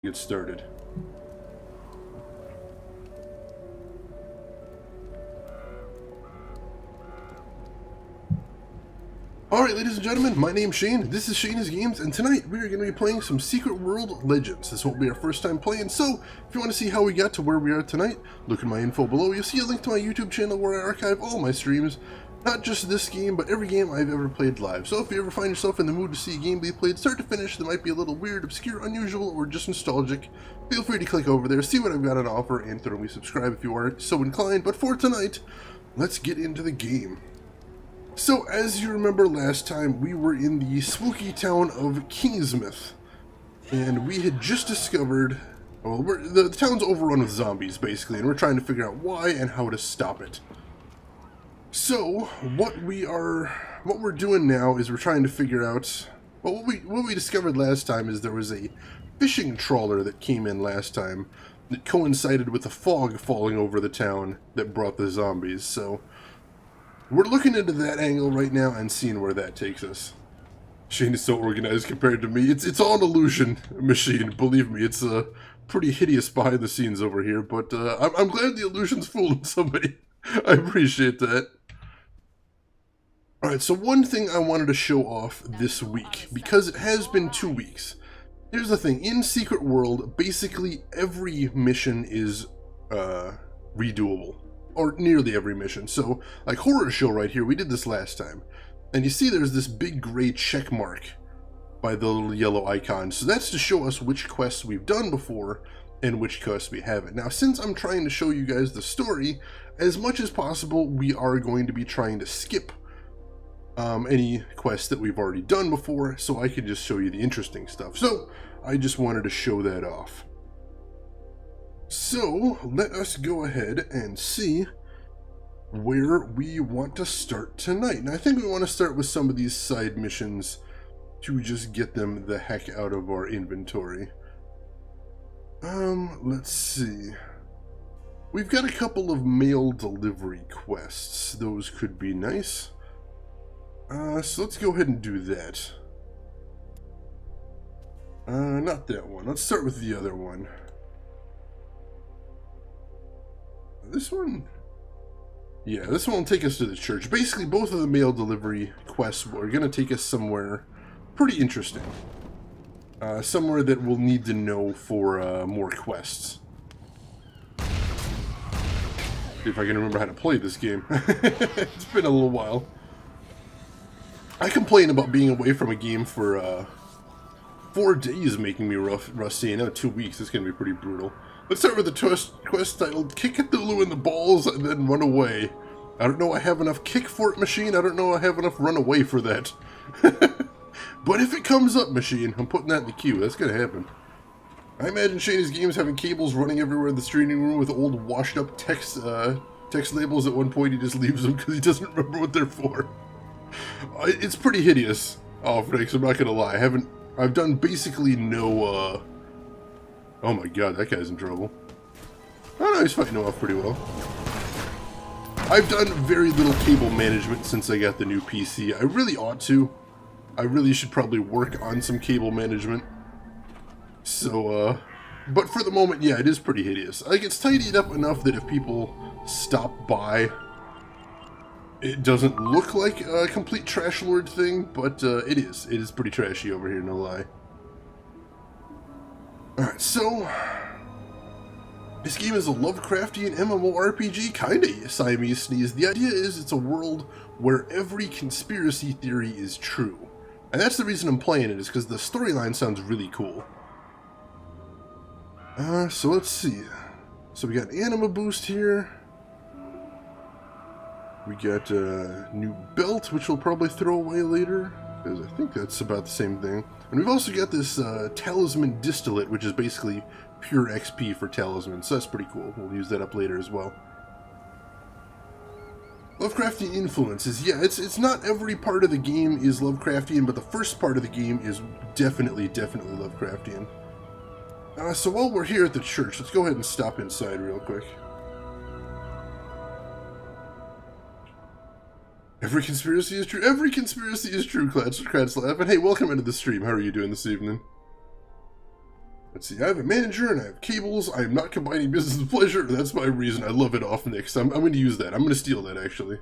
Get started. Alright, ladies and gentlemen, my name's Shane, this is Shane's Games, and tonight we are going to be playing some Secret World Legends. This won't be our first time playing, so if you want to see how we got to where we are tonight, look in my info below. You'll see a link to my YouTube channel where I archive all my streams, not just this game, but every game I've ever played live. So if you ever find yourself in the mood to see a game be played start to finish that might be a little weird, obscure, unusual, or just nostalgic, feel free to click over there, see what I've got on offer, and throw me subscribe if you are so inclined. But for tonight, let's get into the game. So, as you remember last time, we were in the spooky town of Kingsmouth, and we had just discovered, well, the town's overrun with zombies, basically, and we're trying to figure out why and how to stop it. So, what we're doing now is we're trying to figure out, well, what we discovered last time is there was a fishing trawler that came in last time that coincided with the fog falling over the town that brought the zombies, so we're looking into that angle right now and seeing where that takes us. Shane is so organized compared to me. It's all an illusion machine, believe me. It's pretty hideous behind the scenes over here, but I'm glad the illusion's fooling somebody. I appreciate that. Alright, so one thing I wanted to show off this week, because it has been 2 weeks. Here's the thing, in Secret World, basically every mission is redoable. Or nearly every mission. So, like Horror Show right here, we did this last time. And you see there's this big gray check mark by the little yellow icon. So that's to show us which quests we've done before and which quests we haven't. Now, since I'm trying to show you guys the story, as much as possible, we are going to be trying to skip any quests that we've already done before, so I can just show you the interesting stuff. So, I just wanted to show that off. So, let us go ahead and see where we want to start tonight. And I think we want to start with some of these side missions to just get them the heck out of our inventory. Let's see. We've got a couple of mail delivery quests. Those could be nice. So let's go ahead and do that. Not that one. Let's start with the other one. This one? Yeah, this one will take us to the church. Basically, both of the mail delivery quests are going to take us somewhere pretty interesting. Somewhere that we'll need to know for more quests. See if I can remember how to play this game. It's been a little while. I complain about being away from a game for 4 days making me rusty, and now 2 weeks. It's going to be pretty brutal. Let's start with the quest titled Kick Cthulhu in the Balls and then Run Away. I don't know I have enough kick for it, machine. I don't know I have enough run away for that. But if it comes up, machine, I'm putting that in the queue. That's going to happen. I imagine Shane's Games having cables running everywhere in the streaming room with old washed up text labels. At one point he just leaves them because he doesn't remember what they're for. It's pretty hideous. Oh, thanks. I'm not going to lie. I've done basically no, oh my god, that guy's in trouble. Oh no, he's fighting him off pretty well. I've done very little cable management since I got the new PC. I really ought to. I really should probably work on some cable management. So, but for the moment, yeah, it is pretty hideous. Like, it's tidied up enough that if people stop by, it doesn't look like a complete trash lord thing, but it is. It is pretty trashy over here, no lie. Alright, so this game is a Lovecraftian MMORPG, kinda, Siamese sneeze. The idea is it's a world where every conspiracy theory is true. And that's the reason I'm playing it, is because the storyline sounds really cool. So let's see. So we got Anima Boost here. We got a new belt, which we'll probably throw away later, because I think that's about the same thing. And we've also got this Talisman Distillate, which is basically pure XP for Talisman, so that's pretty cool. We'll use that up later as well. Lovecraftian influences. Yeah, it's not every part of the game is Lovecraftian, but the first part of the game is definitely Lovecraftian. So while we're here at the church, let's go ahead and stop inside real quick. Every conspiracy is true. Every conspiracy is true, Kratz laugh. And hey, welcome into the stream. How are you doing this evening? Let's see, I have a manager and I have cables. I am not combining business with pleasure. That's my reason. I love it off next. I'm going to use that. I'm going to steal that, actually.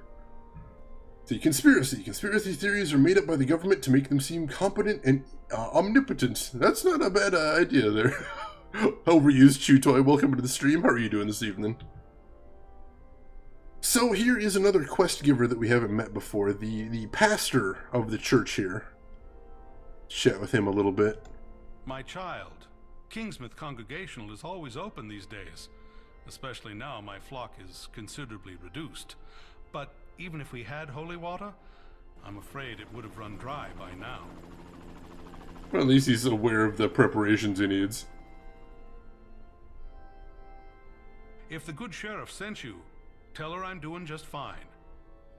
See, conspiracy. Conspiracy theories are made up by the government to make them seem competent and omnipotent. That's not a bad idea there. Overused Chew Toy, welcome to the stream. How are you doing this evening? So here is another quest giver that we haven't met before. The pastor of the church here. Chat with him a little bit. My child. Kingsmouth Congregational is always open these days, especially now my flock is considerably reduced. But even if we had holy water, I'm afraid it would have run dry by now. Well, at least he's aware of the preparations he needs. If the good sheriff sent you, tell her I'm doing just fine.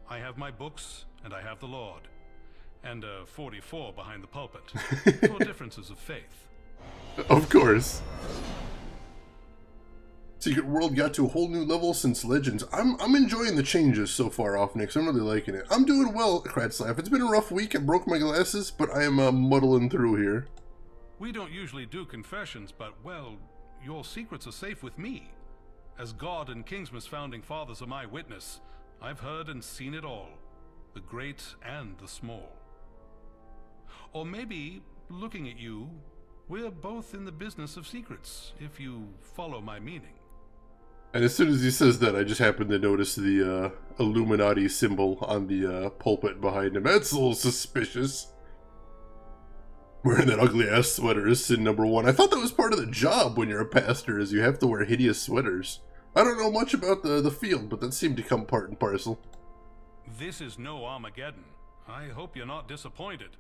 I have my books, and I have the Lord. And a 44 behind the pulpit, for differences of faith. Of course. Secret World got to a whole new level since Legends. I'm enjoying the changes so far off, Nick. I'm really liking it. I'm doing well, Kratslav. It's been a rough week. I broke my glasses, but I am muddling through here. We don't usually do confessions, but, well, your secrets are safe with me. As God and Kingsmouth's founding fathers are my witness, I've heard and seen it all. The great and the small. Or maybe, looking at you, we're both in the business of secrets, if you follow my meaning. And as soon as he says that, I just happen to notice the Illuminati symbol on the pulpit behind him. That's a little suspicious. Wearing that ugly-ass sweater is sin number one. I thought that was part of the job when you're a pastor, is you have to wear hideous sweaters. I don't know much about the field, but that seemed to come part and parcel. This is no Armageddon. I hope you're not disappointed.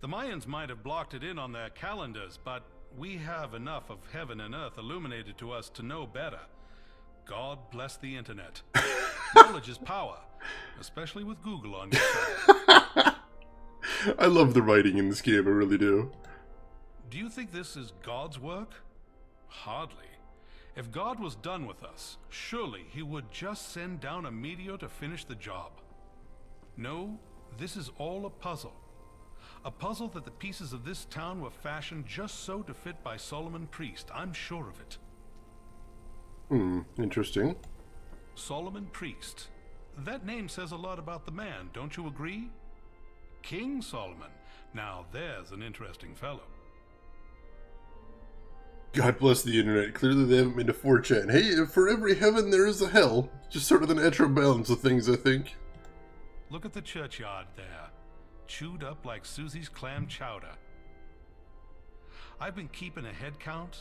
The Mayans might have blocked it in on their calendars, but we have enough of heaven and earth illuminated to us to know better. God bless the internet. Knowledge is power, especially with Google on your side. I love the writing in this game, I really do. Do you think this is God's work? Hardly. If God was done with us, surely he would just send down a meteor to finish the job. No, this is all a puzzle. A puzzle that the pieces of this town were fashioned just so to fit by Solomon Priest. I'm sure of it. Interesting. Solomon Priest. That name says a lot about the man, don't you agree? King Solomon. Now there's an interesting fellow. God bless the internet. Clearly they haven't been to 4chan. Hey, for every heaven there is a hell. Just sort of the natural balance of things, I think. Look at the churchyard there. Chewed up like Susie's clam chowder. I've been keeping a head count.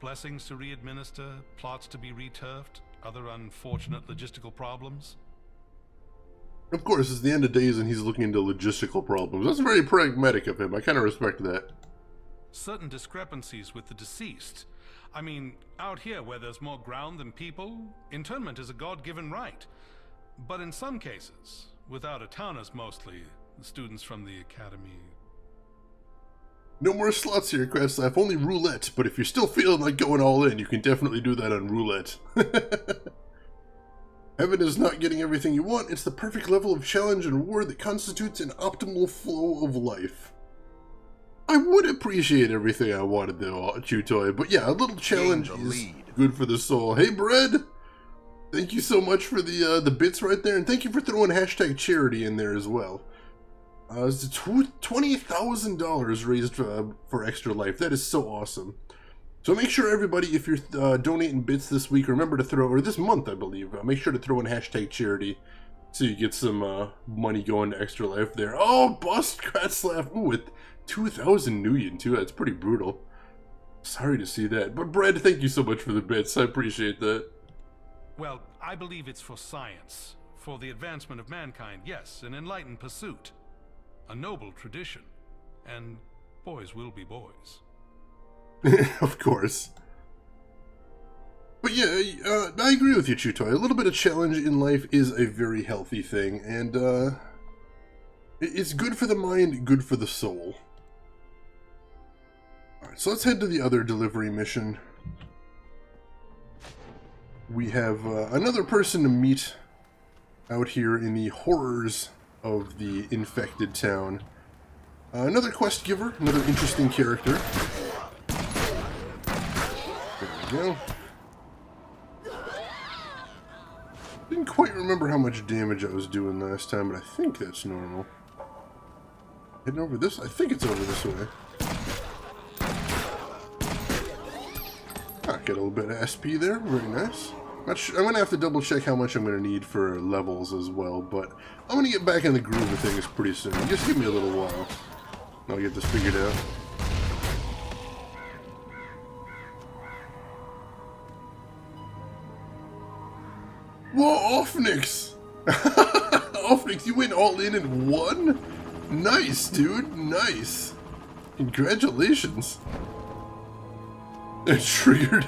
Blessings to re-administer, plots to be returfed, other unfortunate logistical problems. Of course, it's the end of days and he's looking into logistical problems. That's very pragmatic of him. I kind of respect that. Certain discrepancies with the deceased. I mean, out here where there's more ground than people, internment is a God-given right. But in some cases, with out-of-towners mostly, the students from the academy. No more slots here, Kratslav, only roulette, but if you're still feeling like going all in, you can definitely do that on roulette. Heaven is not getting everything you want, it's the perfect level of challenge and reward that constitutes an optimal flow of life. I would appreciate everything I wanted though, Chew Toy, but yeah, a little challenge is good for the soul. Hey, Bread! Thank you so much for the bits right there, and thank you for throwing hashtag charity in there as well. It's $20,000 raised for Extra Life. That is so awesome. So make sure everybody, if you're donating bits this week, remember to throw, or this month I believe, make sure to throw in hashtag charity so you get some money going to Extra Life there. Oh, bust Kratslav. Ooh, with 2,000 Nuyen too. That's pretty brutal. Sorry to see that. But Brad, thank you so much for the bits. I appreciate that. Well, I believe it's for science, for the advancement of mankind, yes, an enlightened pursuit. A noble tradition, and boys will be boys. Of course. But yeah, I agree with you, Chew Toy. A little bit of challenge in life is a very healthy thing, and it's good for the mind, good for the soul. Alright, so let's head to the other delivery mission. We have another person to meet out here in the horrors of the infected town. Another quest giver, another interesting character. go. Didn't quite remember how much damage I was doing last time, but I think that's normal. Heading over this? I think it's over this way. Ah, got a little bit of SP there. Very nice. I'm going to have to double check how much I'm going to need for levels as well, but I'm going to get back in the groove of things pretty soon. Just give me a little while. I'll get this figured out. Whoa, Offnix! Offnix, you went all in and won? Nice, dude. Nice. Congratulations. It triggered.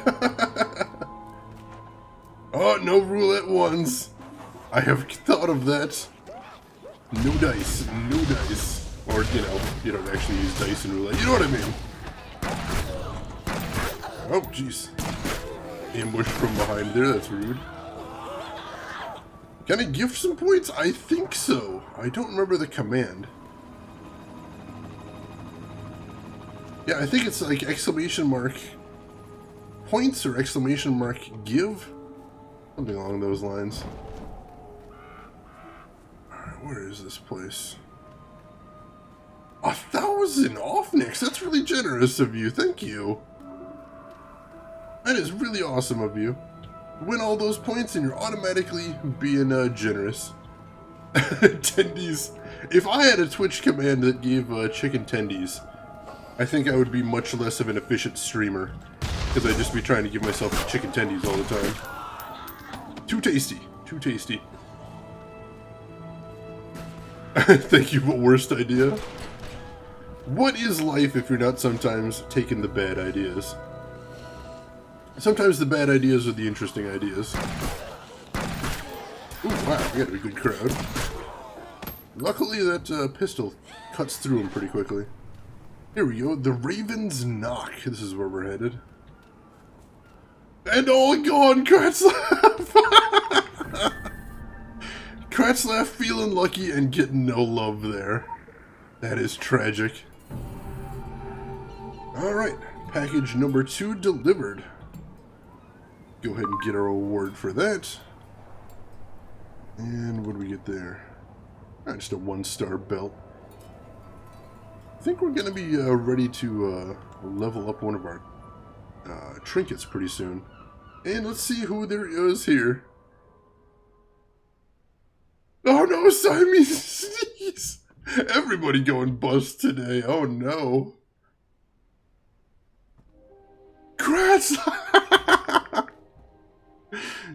Oh, no roulette ones. I have thought of that. No dice. No dice. Or, you know, you don't actually use dice in roulette. You know what I mean? Oh, jeez. Ambush from behind there. That's rude. Can I gift some points? I think so. I don't remember the command. Yeah, I think it's like exclamation mark points or exclamation mark give. Something along those lines. Alright, where is this place? 1,000 Offnix! That's really generous of you. Thank you. That is really awesome of you. Win all those points and you're automatically being generous. Tendies. If I had a Twitch command that gave chicken tendies, I think I would be much less of an efficient streamer. Because I'd just be trying to give myself chicken tendies all the time. Too tasty. Too tasty. Thank you, but worst idea. What is life if you're not sometimes taking the bad ideas? Sometimes the bad ideas are the interesting ideas. Ooh, wow, we got a good crowd. Luckily that pistol cuts through them pretty quickly. Here we go, the Raven's Knock. This is where we're headed. And all gone, Kratzlaff! Kratzlaff feeling lucky and getting no love there. That is tragic. Alright, package number 2 delivered. Go ahead and get our award for that. And what do we get there? Just a 1-star belt. I think we're going to be ready to level up one of our trinkets pretty soon. And let's see who there is here. Oh no, Siamese sneeze! Everybody going bust today. Oh no. Kratz!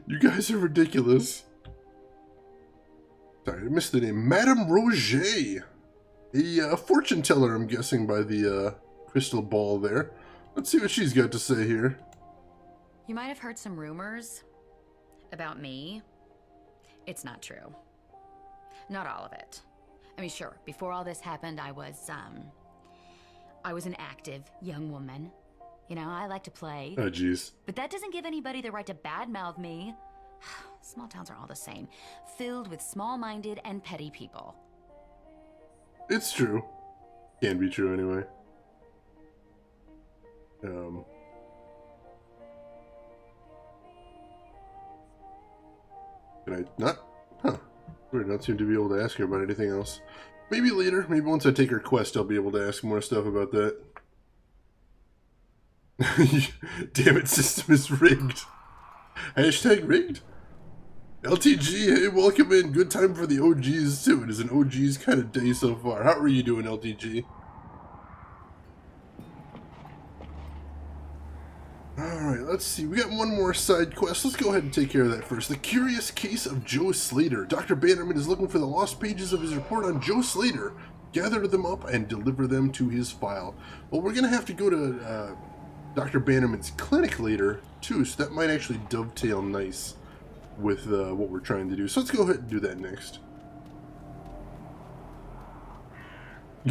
You guys are ridiculous. Sorry, I missed the name. Madame Roger. A fortune teller, I'm guessing, by the crystal ball there. Let's see what she's got to say here. You might have heard some rumors about me. It's not true. Not all of it. I mean, sure, before all this happened, I was an active young woman. You know, I like to play. Oh, jeez. But that doesn't give anybody the right to badmouth me. Small towns are all the same, filled with small-minded and petty people. It's true. Can be true anyway. Can I not? Huh. Weird, not seem to be able to ask her about anything else. Maybe later. Maybe once I take her quest, I'll be able to ask more stuff about that. Damn it, system is rigged. Hashtag rigged? LTG, hey, welcome in. Good time for the OGs, too. It is an OGs kind of day so far. How are you doing, LTG? Alright, let's see. We got one more side quest. Let's go ahead and take care of that first. The Curious Case of Joe Slater. Dr. Bannerman is looking for the lost pages of his report on Joe Slater. Gather them up and deliver them to his file. Well, we're going to have to go to Dr. Bannerman's clinic later, too, so that might actually dovetail nice with what we're trying to do. So let's go ahead and do that next.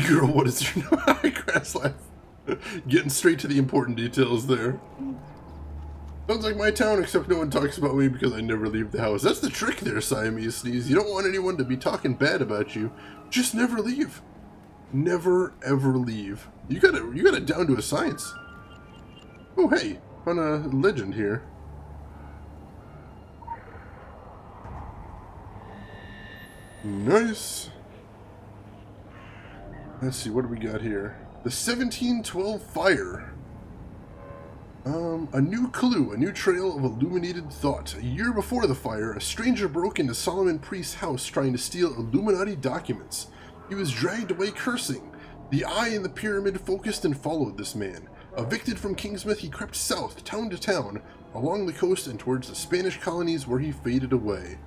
Girl, what is your name? Grass laugh. Getting straight to the important details there. Sounds like my town, except no one talks about me because I never leave the house. That's the trick there, Siamese Sneeze. You don't want anyone to be talking bad about you. Just never leave. Never, ever leave. You got it down to a science. Oh, hey. on a legend here. Nice. Let's see, what do we got here? The 1712 fire. A new clue, a new trail of illuminated thought. A year before the fire, a stranger broke into Solomon Priest's house trying to steal Illuminati documents. He was dragged away cursing. The eye in the pyramid focused and followed this man. Evicted from Kingsmouth, he crept south, town to town, along the coast and towards the Spanish colonies where he faded away.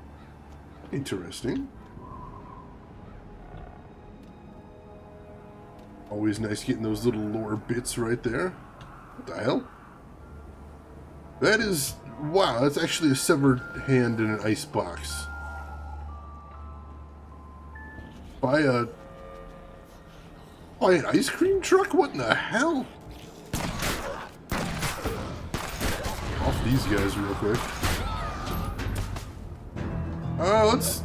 Interesting. Always nice getting those little lore bits right there. What the hell? That is... wow, that's actually a severed hand in an ice box. By an ice cream truck? What in the hell? Off these guys real quick. Let's...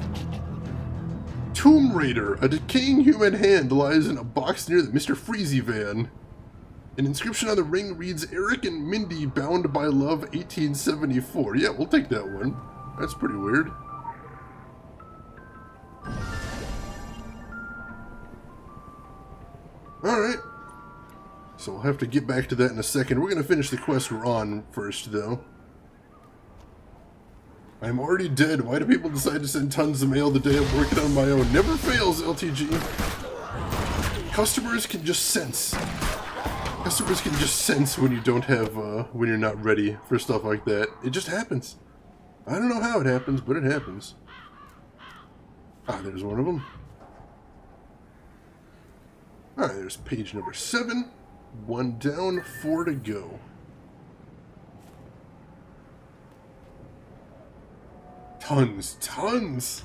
Tomb Raider. A decaying human hand lies in a box near the Mr. Freezy van. An inscription on the ring reads, Eric and Mindy bound by love 1874. Yeah, we'll take that one. That's pretty weird. Alright. So we'll have to get back to that in a second. We're going to finish the quest we're on first, though. I'm already dead. Why do people decide to send tons of mail the day I'm working on my own? Never fails, LTG. Customers can just sense. Customers can just sense when you don't have, when you're not ready for stuff like that. It just happens. I don't know how it happens, but it happens. Ah, there's one of them. Alright, there's page number 7. 1 down, 4 to go. Tons!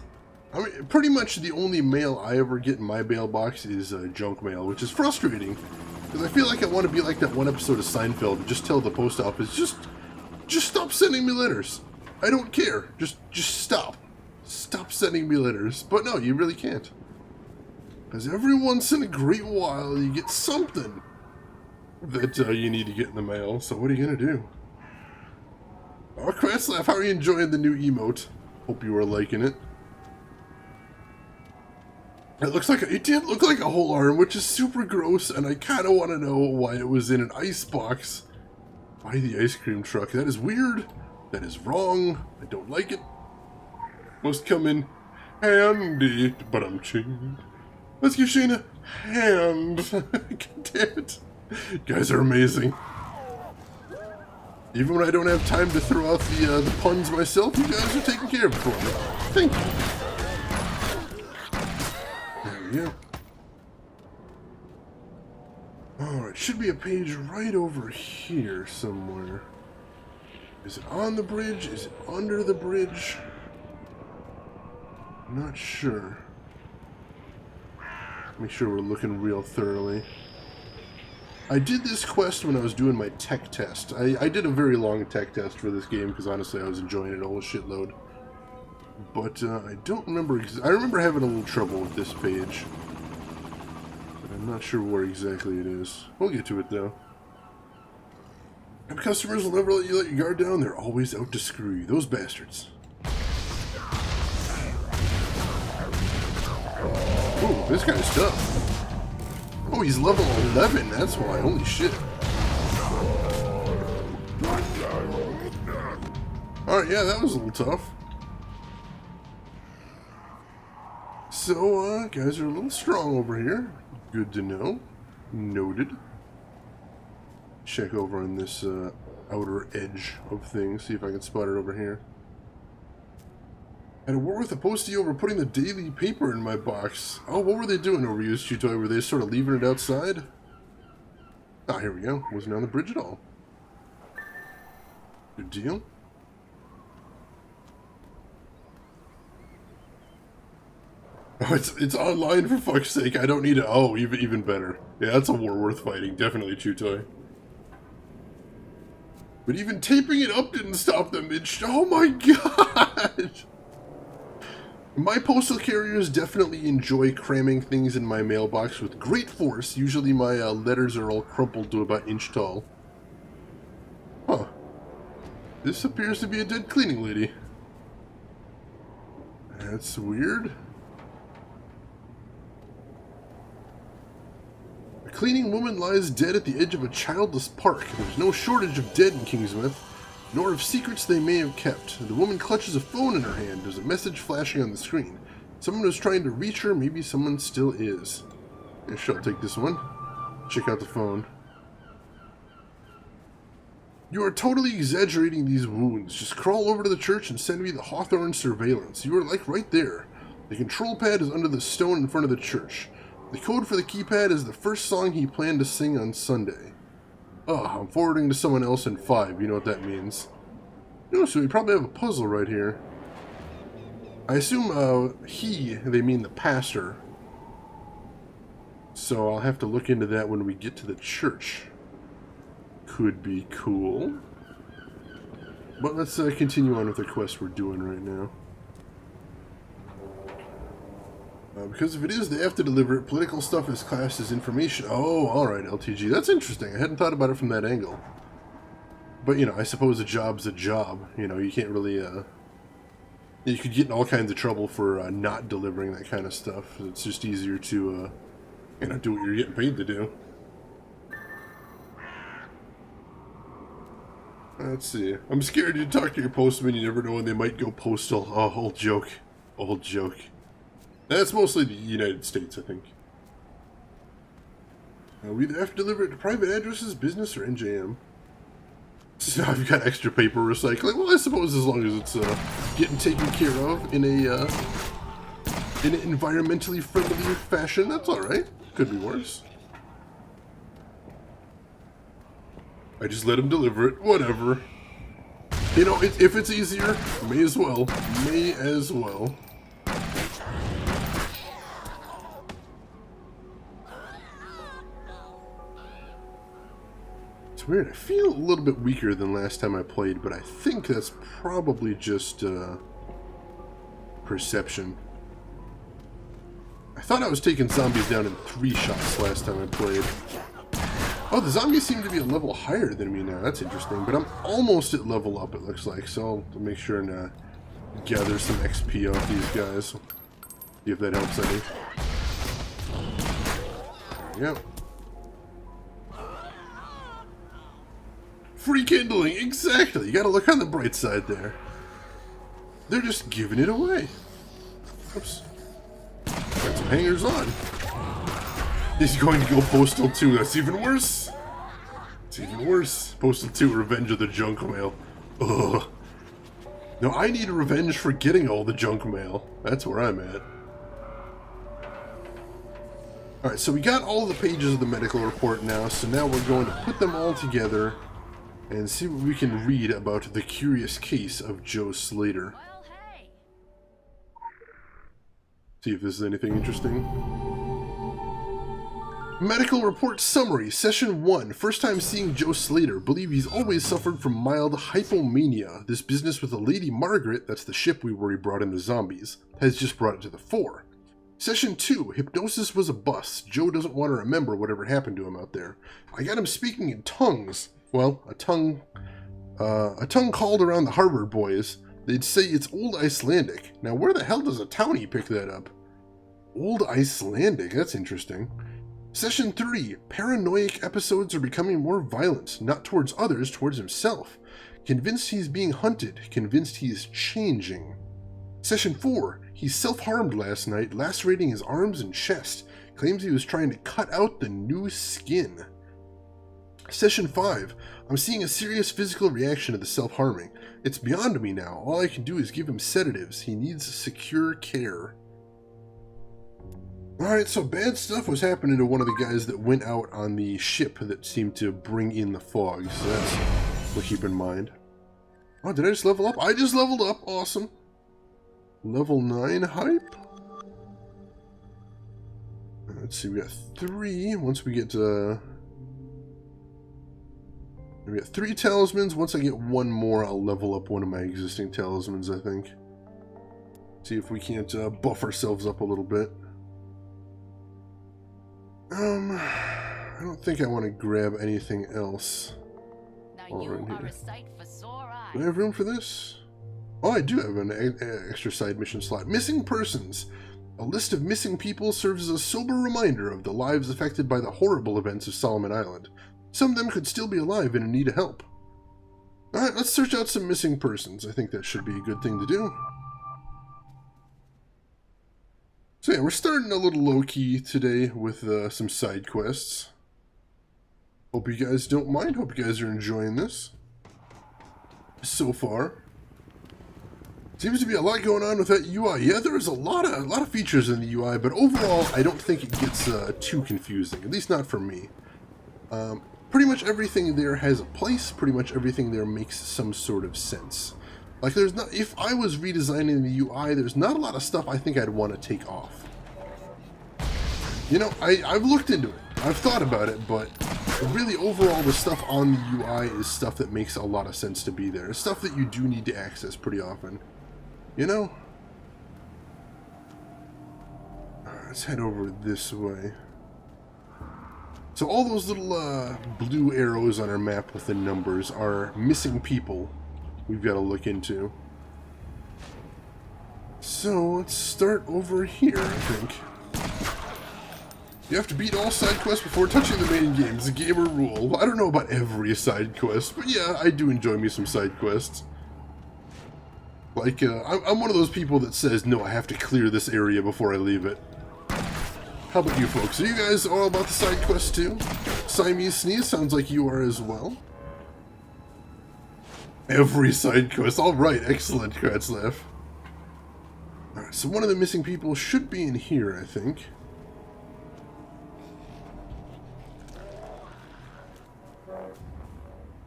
I mean, pretty much the only mail I ever get in my mailbox is junk mail, which is frustrating. Because I feel like I want to be like that one episode of Seinfeld and just tell the post office, just stop sending me letters. I don't care. Just stop. Stop sending me letters. But no, you really can't. Because every once in a great while, you get something that you need to get in the mail. So what are you going to do? Oh, Craslav, how are you enjoying the new emote? Hope you are liking it. It looks like it did look like a whole arm, which is super gross, and I kind of want to know why it was in an ice box by the ice cream truck. That is weird. That is wrong. I don't like it. Must come in handy, but I'm chained. Let's give Shane a hand. God damn it. You guys are amazing. Even when I don't have time to throw out the puns myself, you guys are taking care of it for me. Thank you. There we go. Alright, should be a page right over here somewhere. Is it on the bridge? Is it under the bridge? Not sure. Make sure we're looking real thoroughly. I did this quest when I was doing my tech test. I did a very long tech test for this game because honestly I was enjoying it a whole shitload. But I don't remember. I remember having a little trouble with this page. But I'm not sure where exactly it is. We'll get to it though. And customers will never let you let your guard down. They're always out to screw you. Those bastards. Ooh, this guy's tough. Oh, he's level 11, that's why. Holy shit. Alright, yeah, that was a little tough. So, guys are a little strong over here. Good to know. Noted. Check over on this outer edge of things, see if I can spot it over here. Had a war with a postie over putting the daily paper in my box. Oh, what were they doing over here, Chutoy? Were they sort of leaving it outside? Ah, here we go. Wasn't on the bridge at all. Good deal. Oh, it's online for fuck's sake. I don't need it. Oh, even better. Yeah, that's a war worth fighting. Definitely, Chutoy. But even taping it up didn't stop them. Oh my god! My postal carriers definitely enjoy cramming things in my mailbox with great force. Usually my letters are all crumpled to about inch tall. Huh. This appears to be a dead cleaning lady. That's weird. A cleaning woman lies dead at the edge of a childless park. There's no shortage of dead in Kingsmouth, nor of secrets they may have kept. The woman clutches a phone in her hand. There's a message flashing on the screen. Someone was trying to reach her. Maybe someone still is. I shall take this one. Check out the phone. You are totally exaggerating these wounds. Just crawl over to the church and send me the Hawthorne surveillance. You are like right there. The control pad is under the stone in front of the church. The code for the keypad is the first song he planned to sing on Sunday. Oh, I'm forwarding to someone else in 5. You know what that means. No, so we probably have a puzzle right here. I assume they mean the pastor. So I'll have to look into that when we get to the church. Could be cool. But let's continue on with the quest we're doing right now. Because if it is, they have to deliver it. Political stuff is classed as information. Oh, alright, LTG. That's interesting. I hadn't thought about it from that angle. But, you know, I suppose a job's a job. You know, you can't really, you could get in all kinds of trouble for not delivering that kind of stuff. It's just easier to, you know, do what you're getting paid to do. Let's see. I'm scared to talk to your postman. You never know when they might go postal. Oh, old joke. Old joke. That's mostly the United States, I think. We either have to deliver it to private addresses, business, or NJM. So now I've got extra paper recycling. Well, I suppose as long as it's getting taken care of in an environmentally friendly fashion, that's alright. Could be worse. I just let him deliver it. Whatever. You know, if it's easier, may as well. May as well. It's weird. I feel a little bit weaker than last time I played, but I think that's probably just perception. I thought I was taking zombies down in 3 shots last time I played. Oh, the zombies seem to be a level higher than me now. That's interesting. But I'm almost at level up, it looks like. So I'll make sure and gather some XP off these guys. See if that helps any. There we go. Free kindling! Exactly! You gotta look on the bright side there. They're just giving it away. Oops. Got some hangers on. He's going to go Postal 2. That's even worse. It's even worse. Postal 2, Revenge of the Junk Mail. Ugh. No, I need revenge for getting all the junk mail. That's where I'm at. Alright, so we got all the pages of the medical report now, so now we're going to put them all together and see what we can read about the curious case of Joe Slater. Well, hey. See if this is anything interesting. Medical report summary, session 1. First time seeing Joe Slater. Believe he's always suffered from mild hypomania. This business with the Lady Margaret, that's the ship we worry brought in the zombies, has just brought it to the fore. Session 2. Hypnosis was a bust. Joe doesn't want to remember whatever happened to him out there. I got him speaking in tongues. Well, a tongue called around the Harvard boys. They'd say it's Old Icelandic. Now where the hell does a townie pick that up? Old Icelandic, that's interesting. Session 3. Paranoid episodes are becoming more violent, not towards others, towards himself. Convinced he's being hunted, convinced he is changing. Session 4. He self-harmed last night, lacerating his arms and chest. Claims he was trying to cut out the new skin. Session 5. I'm seeing a serious physical reaction to the self-harming. It's beyond me now. All I can do is give him sedatives. He needs secure care. Alright, so bad stuff was happening to one of the guys that went out on the ship that seemed to bring in the fog, so that's what keep in mind. Oh, did I just level up? I just leveled up. Awesome. Level 9 hype. Let's see, we got 3. Once we get we got 3 talismans. Once I get 1 more, I'll level up one of my existing talismans, I think. See if we can't buff ourselves up a little bit. I don't think I want to grab anything else. Now you are a sight for sore Do I have room for this? Oh, I do have an extra side mission slot. Missing persons. A list of missing people serves as a sober reminder of the lives affected by the horrible events of Solomon Island. Some of them could still be alive and in need of help. Alright, let's search out some missing persons. I think that should be a good thing to do. So yeah, we're starting a little low-key today with some side quests. Hope you guys don't mind. Hope you guys are enjoying this so far. Seems to be a lot going on with that UI. Yeah, there is a lot of features in the UI, but overall, I don't think it gets too confusing. At least not for me. Pretty much everything there has a place. Pretty much everything there makes some sort of sense. Like, there's not. If I was redesigning the UI, there's not a lot of stuff I think I'd want to take off. You know, I've looked into it. I've thought about it, but really, overall, the stuff on the UI is stuff that makes a lot of sense to be there. It's stuff that you do need to access pretty often. You know? Let's head over this way. So all those little blue arrows on our map with the numbers are missing people we've got to look into. So let's start over here, I think. You have to beat all side quests before touching the main game. It's a gamer rule. I don't know about every side quest, but yeah, I do enjoy me some side quests. Like, I'm one of those people that says, no, I have to clear this area before I leave it. How about you folks? Are you guys all about the side quests too? Siamese Sneeze sounds like you are as well. Every side quest. Alright, excellent, Kratzlaff. Alright, so one of the missing people should be in here, I think.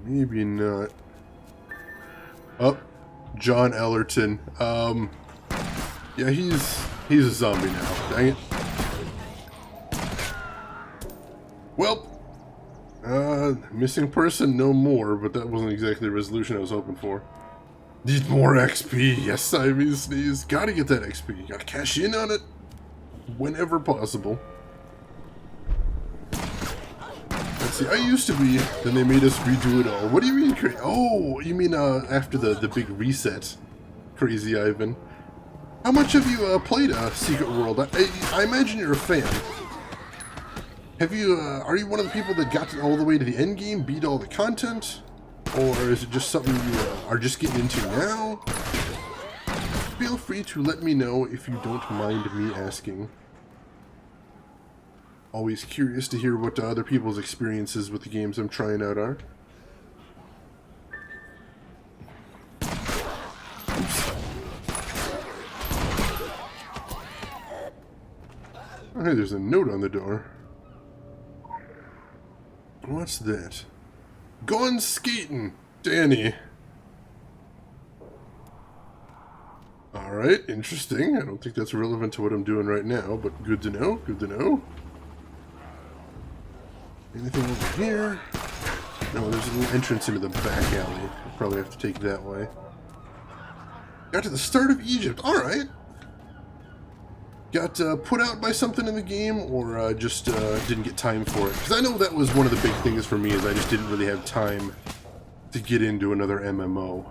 Maybe not. Oh, John Ellerton. Yeah, he's a zombie now. Dang it. Well, missing person, no more, but that wasn't exactly the resolution I was hoping for. Need more XP. Yes, Siamese Sneeze. Gotta get that XP. Gotta cash in on it whenever possible. Let's see, I used to be, then they made us redo it all. What do you mean, oh, you mean after the big reset, Crazy Ivan. How much have you played Secret World? I imagine you're a fan. Have you, are you one of the people that got all the way to the end game, beat all the content? Or is it just something you are just getting into now? Feel free to let me know if you don't mind me asking. Always curious to hear what other people's experiences with the games I'm trying out are. Oops. Oh, hey, there's a note on the door. What's that? Gone skating, Danny. Alright, interesting. I don't think that's relevant to what I'm doing right now, but good to know, good to know. Anything over here? No, there's a little entrance into the back alley. I'll probably have to take that way. Got to the start of Egypt, alright. Got put out by something in the game, or just didn't get time for it? Because I know that was one of the big things for me, is I just didn't really have time to get into another MMO.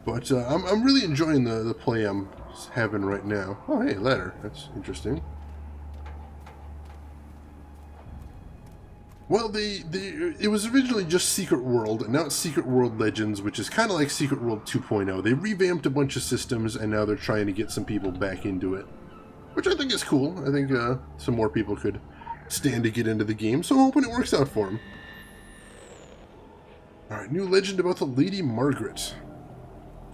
But I'm really enjoying the play I'm having right now. Oh, hey, ladder. That's interesting. Well, it was originally just Secret World, and now it's Secret World Legends, which is kind of like Secret World 2.0. They revamped a bunch of systems, and now they're trying to get some people back into it. Which I think is cool. I think some more people could stand to get into the game, so I'm hoping it works out for them. Alright, new legend about the Lady Margaret.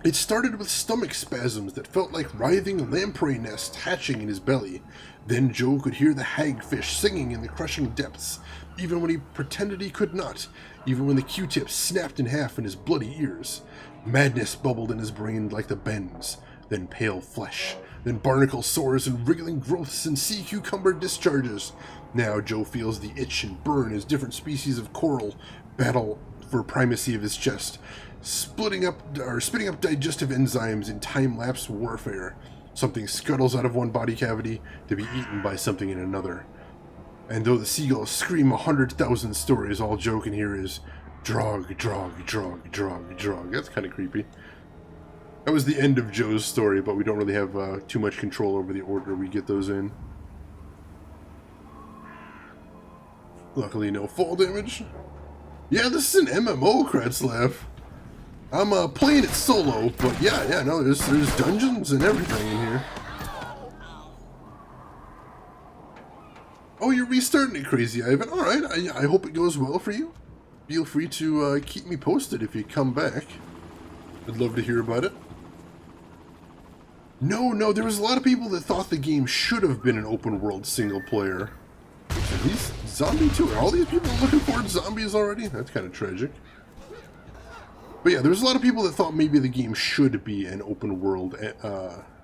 It started with stomach spasms that felt like writhing lamprey nests hatching in his belly. Then Joe could hear the hagfish singing in the crushing depths, even when he pretended he could not, even when the Q-tips snapped in half in his bloody ears. Madness bubbled in his brain like the bends, then pale flesh, then barnacle sores and wriggling growths and sea cucumber discharges. Now Joe feels the itch and burn as different species of coral battle for primacy of his chest, spitting up digestive enzymes in time-lapse warfare. Something scuttles out of one body cavity to be eaten by something in another. And though the seagulls scream 100,000 stories, all Joe can hear is, Drog. That's kind of creepy. That was the end of Joe's story, but we don't really have too much control over the order we get those in. Luckily, no fall damage. Yeah, this is an MMO, Kratzlaff. I'm playing it solo, but yeah, no, there's dungeons and everything in here. Oh, you're restarting it, Crazy Ivan. Alright, I hope it goes well for you. Feel free to keep me posted if you come back. I'd love to hear about it. No, there was a lot of people that thought the game should have been an open world single player. And he's zombie too. Are all these people looking forward to zombies already? That's kind of tragic. But yeah, there was a lot of people that thought maybe the game should be an open world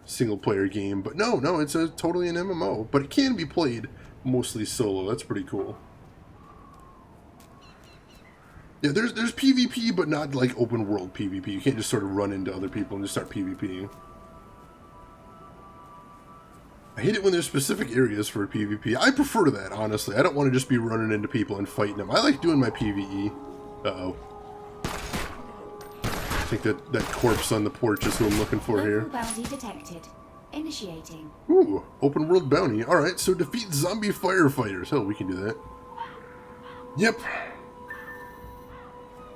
single player game. But no, it's totally an MMO. But it can be played mostly solo. That's pretty cool. Yeah, there's PvP, but not like open world PvP. You can't just sort of run into other people and just start PvPing. I hate it when there's specific areas for PvP. I prefer that, honestly. I don't want to just be running into people and fighting them. I like doing my PvE. Uh-oh. I think that corpse on the porch is who I'm looking for here. Bounty detected. Initiating. Ooh, open world bounty. Alright, so defeat zombie firefighters. Hell, we can do that. Yep.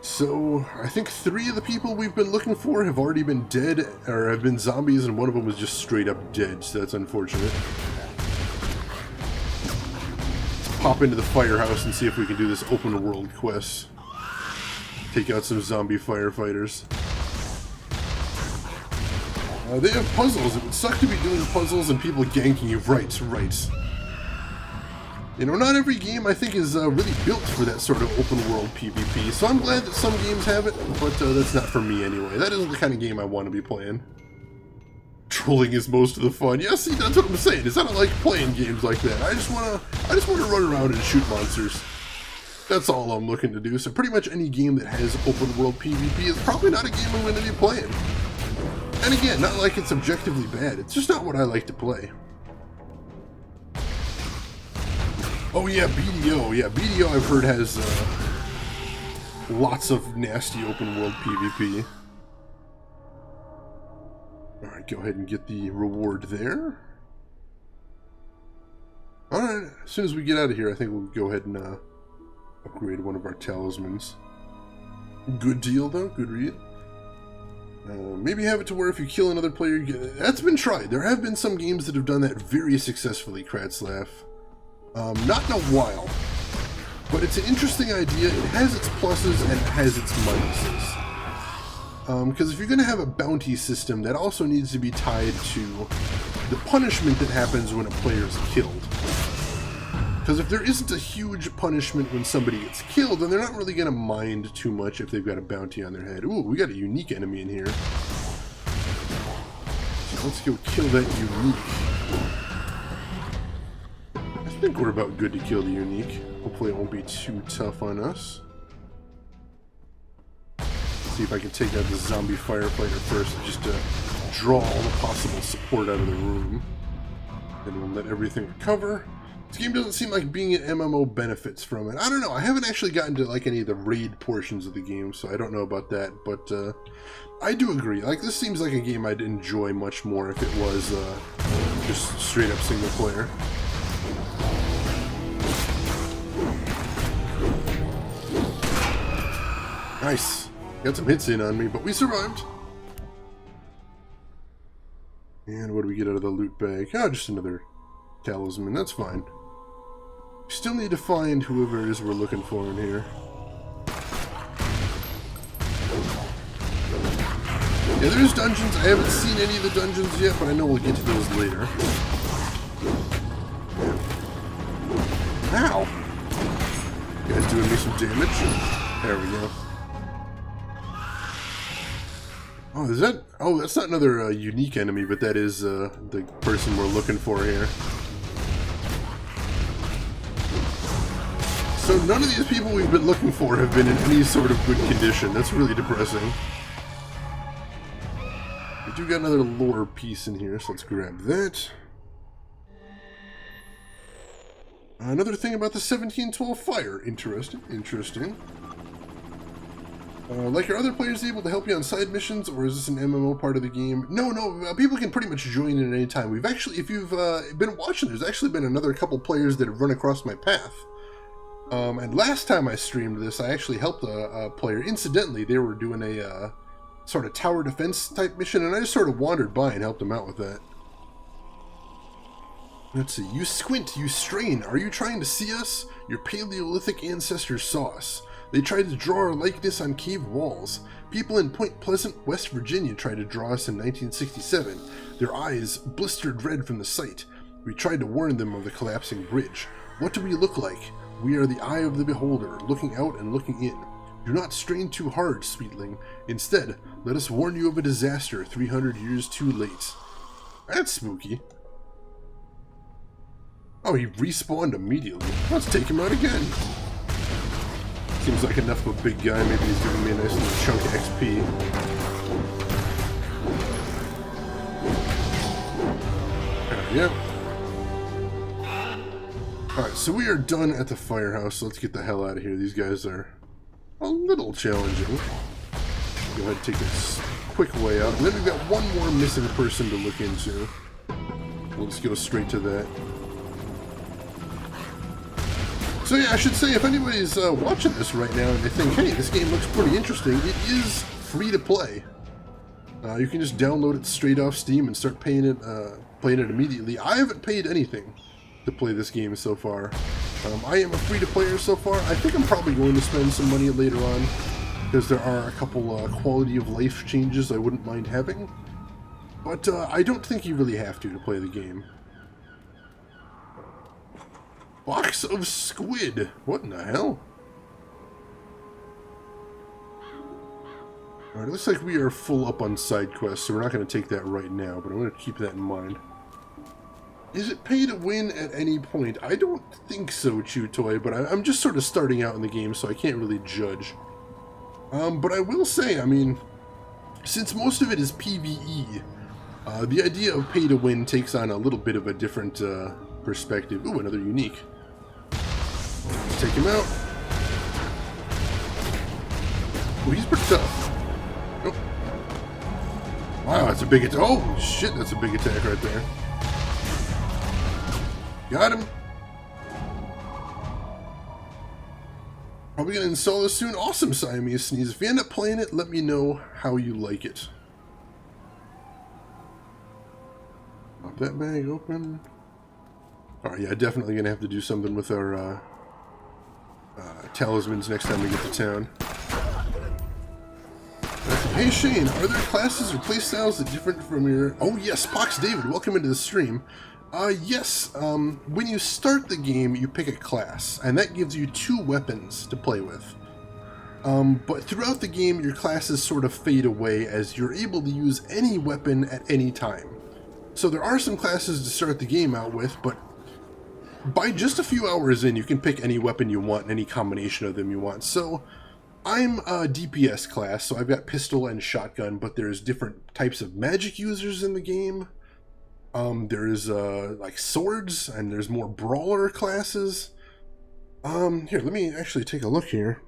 So, I think 3 of the people we've been looking for have already been dead, or have been zombies, and one of them was just straight up dead, so that's unfortunate. Let's pop into the firehouse and see if we can do this open world quest. Take out some zombie firefighters. They have puzzles. It would suck to be doing puzzles and people ganking you. Right. You know, not every game, I think, is really built for that sort of open-world PvP, so I'm glad that some games have it, but that's not for me anyway. That isn't the kind of game I want to be playing. Trolling is most of the fun. Yeah, see, that's what I'm saying, is I don't like playing games like that. I just want to run around and shoot monsters. That's all I'm looking to do, so pretty much any game that has open-world PvP is probably not a game I'm going to be playing. And again, not like it's objectively bad, it's just not what I like to play. Oh yeah, BDO. Yeah, BDO I've heard has lots of nasty open world PvP. Alright, go ahead and get the reward there. Alright, as soon as we get out of here, I think we'll go ahead and upgrade one of our talismans. Good deal though, good read. Maybe have it to where if you kill another player, you get... That's been tried. There have been some games that have done that very successfully, Kratzlaff. Not in a while, but it's an interesting idea. It has its pluses and it has its minuses. Because if you're going to have a bounty system, that also needs to be tied to the punishment that happens when a player is killed. Because if there isn't a huge punishment when somebody gets killed, then they're not really going to mind too much if they've got a bounty on their head. Ooh, we got a unique enemy in here. So let's go kill that unique. I think we're about good to kill the unique. Hopefully it won't be too tough on us. See if I can take out the zombie firefighter first, just to draw all the possible support out of the room. Then we'll let everything recover. This game doesn't seem like being an MMO benefits from it. I don't know, I haven't actually gotten to like any of the raid portions of the game, so I don't know about that, but I do agree. Like, this seems like a game I'd enjoy much more if it was just straight up single player. Nice. Got some hits in on me, but we survived. And what do we get out of the loot bag? Oh, just another talisman. That's fine. We still need to find whoever it is we're looking for in here. Yeah, there's dungeons. I haven't seen any of the dungeons yet, but I know we'll get to those later. Ow! You guys doing me some damage? There we go. Oh, is that... Oh, that's not another unique enemy, but that is the person we're looking for here. So none of these people we've been looking for have been in any sort of good condition. That's really depressing. We do got another lore piece in here, so let's grab that. Another thing about the 1712 fire. Interesting, interesting. Like, are other players able to help you on side missions, or is this an MMO part of the game? No, people can pretty much join in at any time. We've actually, if you've been watching, there's actually been another couple players that have run across my path. And last time I streamed this, I actually helped a player. Incidentally, they were doing a sort of tower defense type mission, and I just sort of wandered by and helped them out with that. Let's see. You squint, you strain. Are you trying to see us? Your Paleolithic ancestors saw us. They tried to draw our likeness on cave walls. People in Point Pleasant, West Virginia tried to draw us in 1967. Their eyes blistered red from the sight. We tried to warn them of the collapsing bridge. What do we look like? We are the eye of the beholder, looking out and looking in. Do not strain too hard, sweetling. Instead, let us warn you of a disaster 300 years too late. That's spooky. Oh, he respawned immediately. Let's take him out again. Seems like enough of a big guy. Maybe he's giving me a nice little chunk of XP. Yeah. Alright, so we are done at the firehouse, so let's get the hell out of here. These guys are a little challenging. Go ahead and take this quick way out. And then we've got one more missing person to look into. We'll just go straight to that. So yeah, I should say, if anybody's watching this right now and they think, hey, this game looks pretty interesting, it is free to play. You can just download it straight off Steam and start playing it immediately. I haven't paid anything to play this game so far. I am a free-to-player so far. I think I'm probably going to spend some money later on, because there are a couple quality of life changes I wouldn't mind having. But I don't think you really have to play the game. Box of squid. What in the hell? Alright, it looks like we are full up on side quests, so we're not going to take that right now, but I'm going to keep that in mind. Is it pay to win at any point? I don't think so, Chew Toy, but I'm just sort of starting out in the game, so I can't really judge. But I will say, I mean, since most of it is PvE, the idea of pay to win takes on a little bit of a different perspective. Ooh, another unique. Let's take him out. Oh, he's pretty tough. Oh. Wow, that's a big attack. Oh, shit, that's a big attack right there. Got him. Probably going to install this soon. Awesome, Siamese Sneeze. If you end up playing it, let me know how you like it. Pop that bag open. Alright, yeah, definitely going to have to do something with our talismans next time we get to town. Hey Shane, are there classes or playstyles that different from your... Oh yes, Pox David, welcome into the stream. Yes, when you start the game, you pick a class, and that gives you 2 weapons to play with. But throughout the game, your classes sort of fade away as you're able to use any weapon at any time. So there are some classes to start the game out with, but by just a few hours in, you can pick any weapon you want, any combination of them you want. So I'm a DPS class, so I've got pistol and shotgun, but there's different types of magic users in the game. There's like swords, and there's more brawler classes. Here, let me actually take a look here.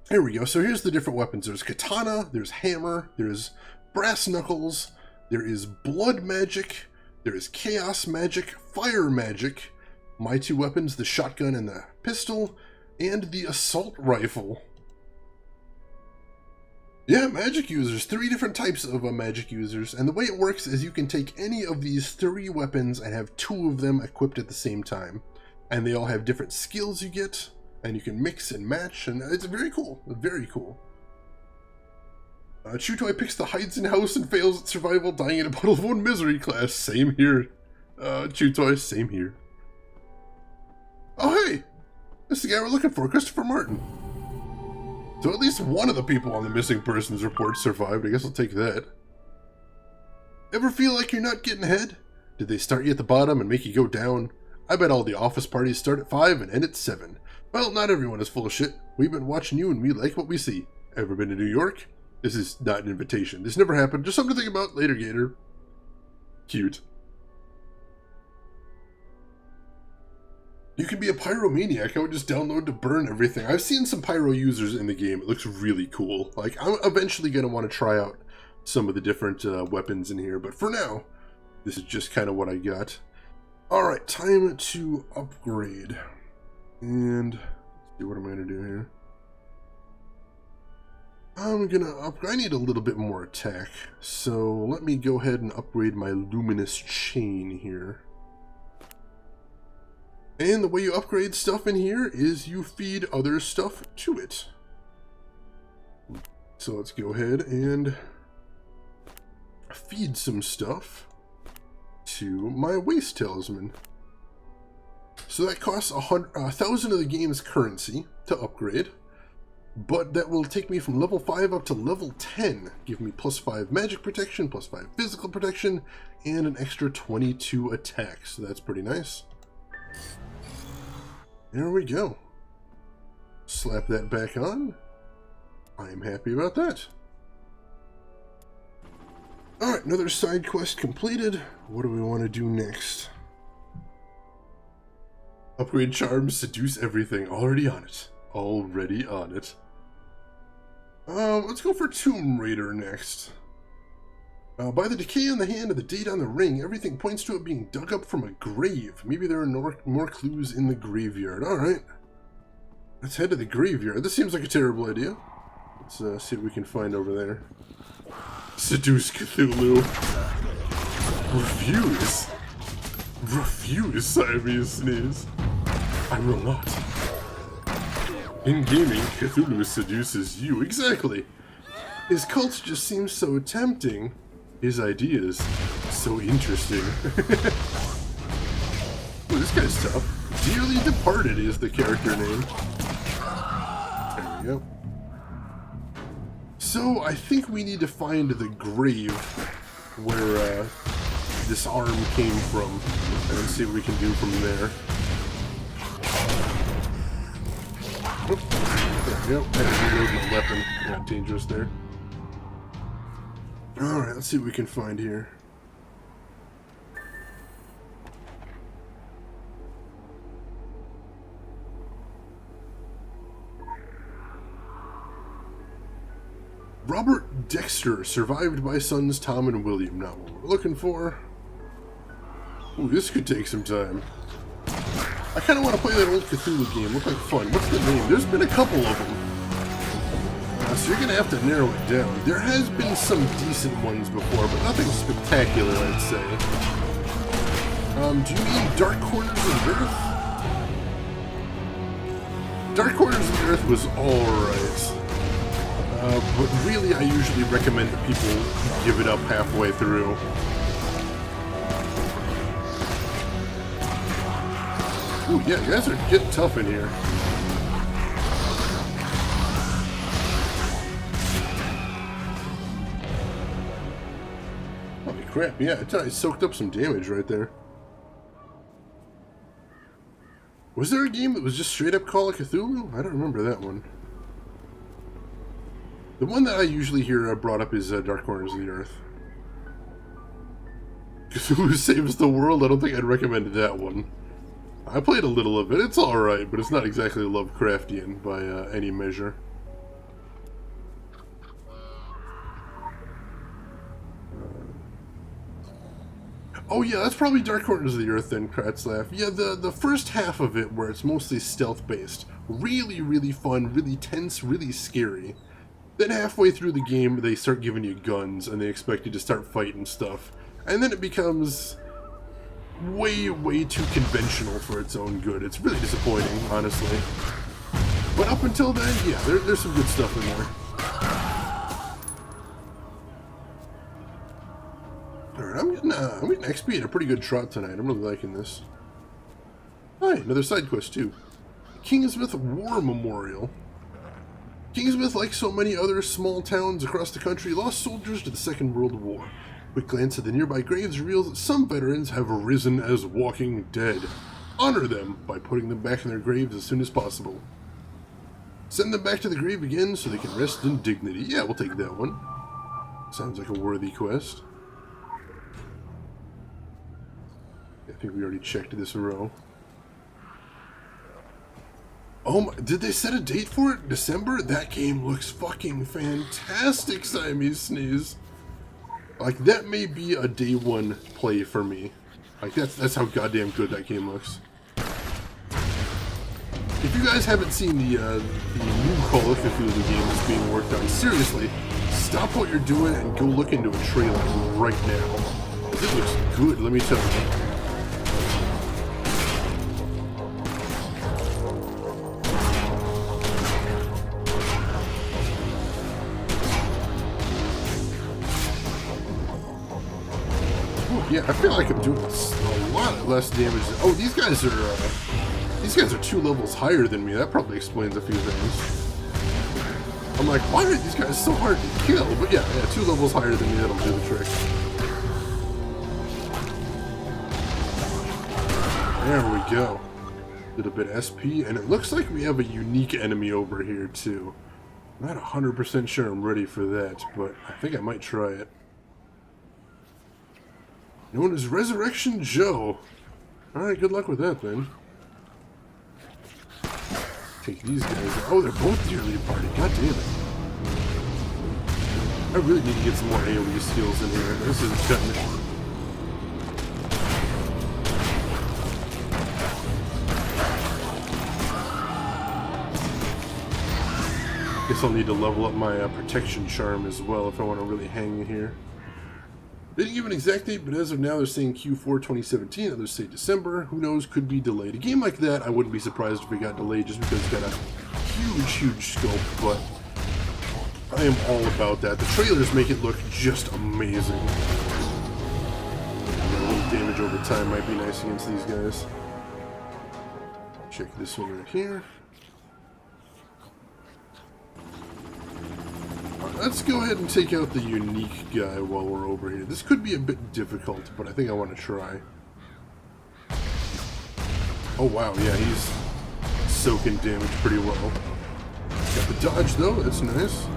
Here we go. So here's the different weapons. There's katana, there's hammer, there's brass knuckles, there is blood magic, there is chaos magic, fire magic, my 2 weapons, the shotgun and the pistol, and the assault rifle. Yeah, magic users. 3 different types of magic users, and the way it works is you can take any of these 3 weapons and have 2 of them equipped at the same time. And they all have different skills you get, and you can mix and match, and it's very cool. Very cool. Chutoy picks the hides in house and fails at survival, dying in a puddle of 1 misery class. Same here. Chutoy, same here. Oh hey! This is the guy we're looking for, Christopher Martin. So at least one of the people on the missing persons report survived. I guess I'll take that. Ever feel like you're not getting ahead? Did they start you at the bottom and make you go down? I bet all the office parties start at 5 and end at 7. Well, not everyone is full of shit. We've been watching you and we like what we see. Ever been to New York? This is not an invitation. This never happened. Just something to think about later, Gator. Cute. You can be a pyromaniac. I would just download to burn everything. I've seen some pyro users in the game. It looks really cool. Like, I'm eventually going to want to try out some of the different weapons in here. But for now, this is just kind of what I got. Alright, time to upgrade. And, let's see, what am I going to do here? I'm going to upgrade. I need a little bit more attack. So, let me go ahead and upgrade my luminous chain here. And the way you upgrade stuff in here is you feed other stuff to it. So let's go ahead and feed some stuff to my waste talisman. So that costs 1,000 of the game's currency to upgrade, but that will take me from level 5 up to level 10, give me plus 5 magic protection, plus 5 physical protection, and an extra 22 attack, so that's pretty nice. There we go. Slap that back on. I am happy about that. Alright, another side quest completed. What do we want to do next? Upgrade charms, seduce everything. Already on it. Already on it. Let's go for Tomb Raider next. By the decay on the hand and the date on the ring, everything points to it being dug up from a grave. Maybe there are more clues in the graveyard. Alright. Let's head to the graveyard. This seems like a terrible idea. Let's see what we can find over there. Seduce Cthulhu. Refuse. Refuse, Siamese sneeze. I will not. In gaming, Cthulhu seduces you. Exactly. His cult just seems so tempting. His ideas, so interesting. Ooh, this guy's tough. Dearly Departed is the character name. There we go. So, I think we need to find the grave where this arm came from, and see what we can do from there. Oop, there we go. I had to reload my weapon. Got dangerous there. Alright, let's see what we can find here. Robert Dexter, survived by sons Tom and William. Not what we're looking for. Ooh, this could take some time. I kind of want to play that old Cthulhu game. Look like fun. What's the name? There's been a couple of them. So you're going to have to narrow it down. There has been some decent ones before, but nothing spectacular, I'd say. Do you mean Dark Corners of the Earth? Dark Corners of the Earth was alright. But really, I usually recommend that people give it up halfway through. Ooh, yeah, you guys are getting tough in here. Holy crap, yeah, I soaked up some damage right there. Was there a game that was just straight up Call of Cthulhu? I don't remember that one. The one that I usually hear brought up is Dark Corners of the Earth. Cthulhu Saves the World? I don't think I'd recommend that one. I played a little of it. It's alright, but it's not exactly Lovecraftian by any measure. Oh yeah, that's probably Dark Corners of the Earth then, Kratzlaff. Yeah, the first half of it, where it's mostly stealth-based, really, really fun, really tense, really scary. Then halfway through the game, they start giving you guns, and they expect you to start fighting stuff. And then it becomes way, way too conventional for its own good. It's really disappointing, honestly. But up until then, yeah, there's some good stuff in there. Alright, I'm getting XP at a pretty good trot tonight. I'm really liking this. Alright, another side quest too. Kingsmouth War Memorial. Kingsmouth, like so many other small towns across the country, lost soldiers to the Second World War. Quick glance at the nearby graves reveals that some veterans have arisen as walking dead. Honor them by putting them back in their graves as soon as possible. Send them back to the grave again so they can rest in dignity. Yeah, we'll take that one. Sounds like a worthy quest. I think we already checked this row. Oh my, did they set a date for it? December? That game looks fucking fantastic, Siamese Sneeze. Like, that may be a day one play for me. Like, that's how goddamn good that game looks. If you guys haven't seen the new Call of Cthulhu game that's being worked on, seriously, stop what you're doing and go look into a trailer right now. It looks good, let me tell you. Yeah, I feel like I'm doing a lot less damage. Oh, these guys are 2 levels higher than me. That probably explains a few things. I'm like, why are these guys so hard to kill? But yeah, 2 levels higher than me. That'll do the trick. There we go. Little bit SP, and it looks like we have a unique enemy over here too. I'm not 100% sure I'm ready for that, but I think I might try it. Known as Resurrection Joe. Alright, good luck with that then. Take these guys. Oh, they're both dearly departed. God damn it. I really need to get some more AoE skills in here. This is cutting it. Guess I'll need to level up my protection charm as well if I want to really hang in here. They didn't give an exact date, but as of now they're saying Q4 2017, others say December. Who knows, could be delayed. A game like that, I wouldn't be surprised if it got delayed just because it's got a huge scope, but I am all about that. The trailers make it look just amazing. A little damage over time might be nice against these guys. Check this one right here. Let's go ahead and take out the unique guy while we're over here. This could be a bit difficult, but I think I want to try. Oh wow, yeah, he's soaking damage pretty well. Got the dodge though, that's nice.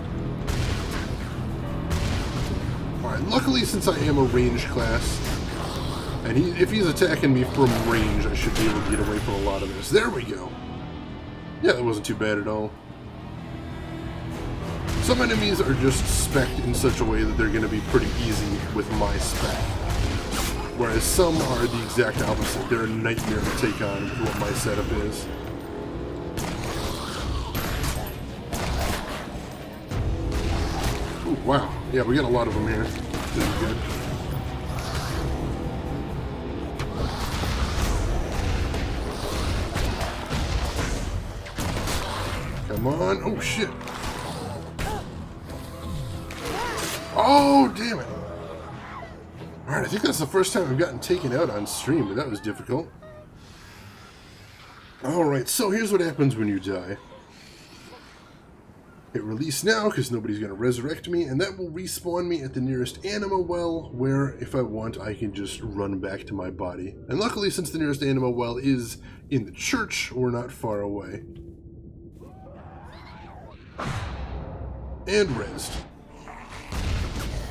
Alright, luckily since I am a range class, and if he's attacking me from range, I should be able to get away from a lot of this. There we go. Yeah, that wasn't too bad at all. Some enemies are just spec'd in such a way that they're going to be pretty easy with my spec. Whereas some are the exact opposite. They're a nightmare to take on with what my setup is. Ooh, wow. Yeah, we got a lot of them here. This is good. Come on. Oh, shit. Oh, damn it. Alright, I think that's the first time I've gotten taken out on stream, but that was difficult. Alright, so here's what happens when you die. Hit release now, because nobody's going to resurrect me, and that will respawn me at the nearest anima well, where, if I want, I can just run back to my body. And luckily, since the nearest anima well is in the church, we're not far away. And rezzed.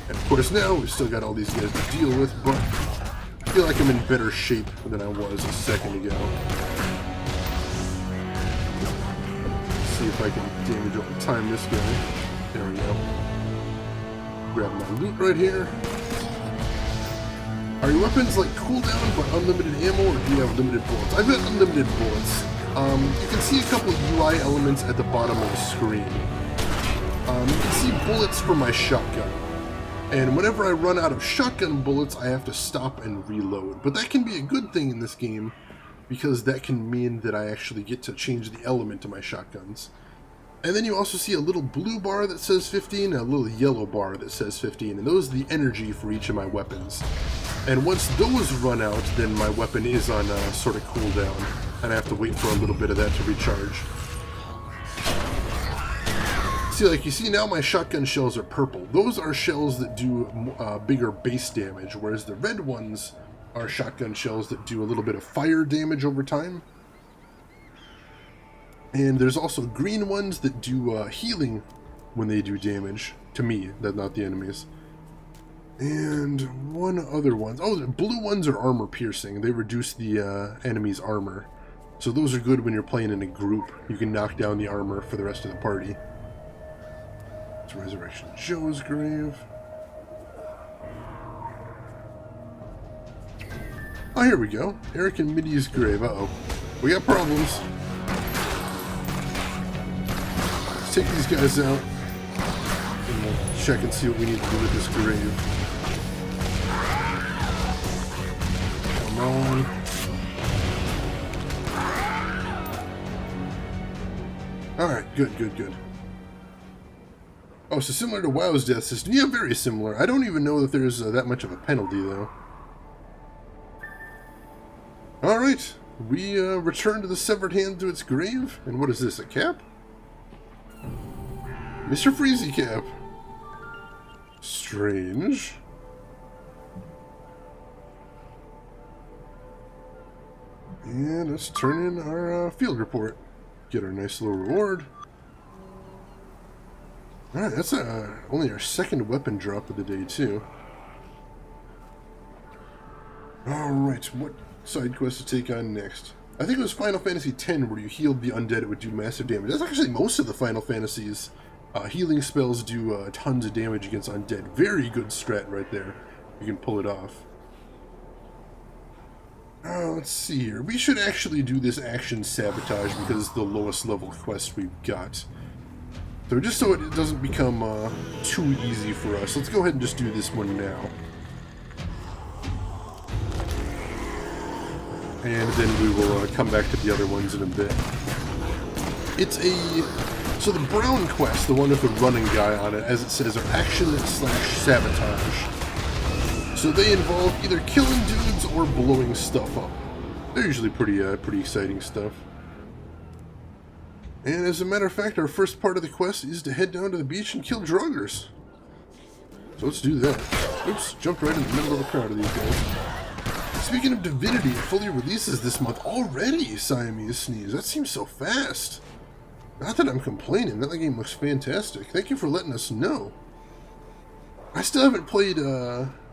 And of course now, we've still got all these guys to deal with, but I feel like I'm in better shape than I was a second ago. Let's see if I can damage over time this guy. There we go. Grab my loot right here. Are your weapons like cooldown but unlimited ammo, or do you have limited bullets? I've got unlimited bullets. You can see a couple UI elements at the bottom of the screen. You can see bullets for my shotgun. And whenever I run out of shotgun bullets, I have to stop and reload. But that can be a good thing in this game, because that can mean that I actually get to change the element to my shotguns. And then you also see a little blue bar that says 15, and a little yellow bar that says 15, and those are the energy for each of my weapons. And once those run out, then my weapon is on a sort of cooldown, and I have to wait for a little bit of that to recharge. See, like you see now my shotgun shells are purple. Those are shells that do bigger base damage, whereas the red ones are shotgun shells that do a little bit of fire damage over time. And there's also green ones that do healing when they do damage. To me, not the enemies. And one other one. Oh, the blue ones are armor piercing. They reduce the enemy's armor. So those are good when you're playing in a group. You can knock down the armor for the rest of the party. It's Resurrection Joe's grave. Oh, here we go. Eric and Middy's grave. Uh-oh. We got problems. Let's take these guys out. And we'll check and see what we need to do with this grave. Come on. Alright, good, good, good. Oh, so similar to WoW's death system. Yeah, very similar. I don't even know that there's that much of a penalty, though. Alright, we return to the severed hand to its grave. And what is this, a cap? Mr. Freezy cap. Strange. And let's turn in our field report. Get our nice little reward. Alright, that's only our second weapon drop of the day, too. Alright, what side quest to take on next? I think it was Final Fantasy X where you healed the undead, it would do massive damage. That's actually most of the Final Fantasies. Healing spells do tons of damage against undead. Very good strat right there. You can pull it off. Let's see here. We should actually do this action sabotage because it's the lowest level quest we've got. So just so it doesn't become too easy for us, let's go ahead and just do this one now. And then we will come back to the other ones in a bit. It's so the brown quest, the one with the running guy on it, as it says, are action/sabotage. So they involve either killing dudes or blowing stuff up. They're usually pretty exciting stuff. And as a matter of fact, our first part of the quest is to head down to the beach and kill Draugrs. So let's do that. Oops, jumped right in the middle of a crowd of these guys. Speaking of Divinity, it fully releases this month already, Siamese Sneeze. That seems so fast. Not that I'm complaining, that game looks fantastic. Thank you for letting us know. I still haven't played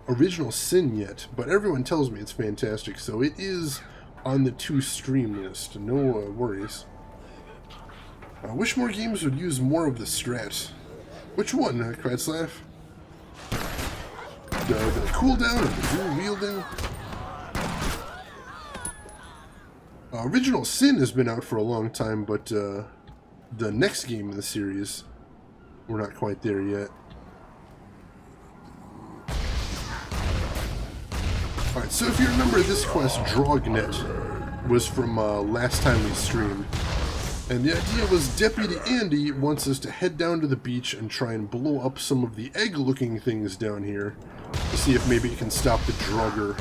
Original Sin yet, but everyone tells me it's fantastic, so it is on the to-stream list. No worries. I wish more games would use more of the strat. Which one, Kratslav? The cooldown or the dual wielding? Original Sin has been out for a long time, but the next game in the series, we're not quite there yet. Alright, so if you remember this quest, Drognet, was from last time we streamed. And the idea was Deputy Andy wants us to head down to the beach and try and blow up some of the egg-looking things down here to see if maybe it can stop the Draugr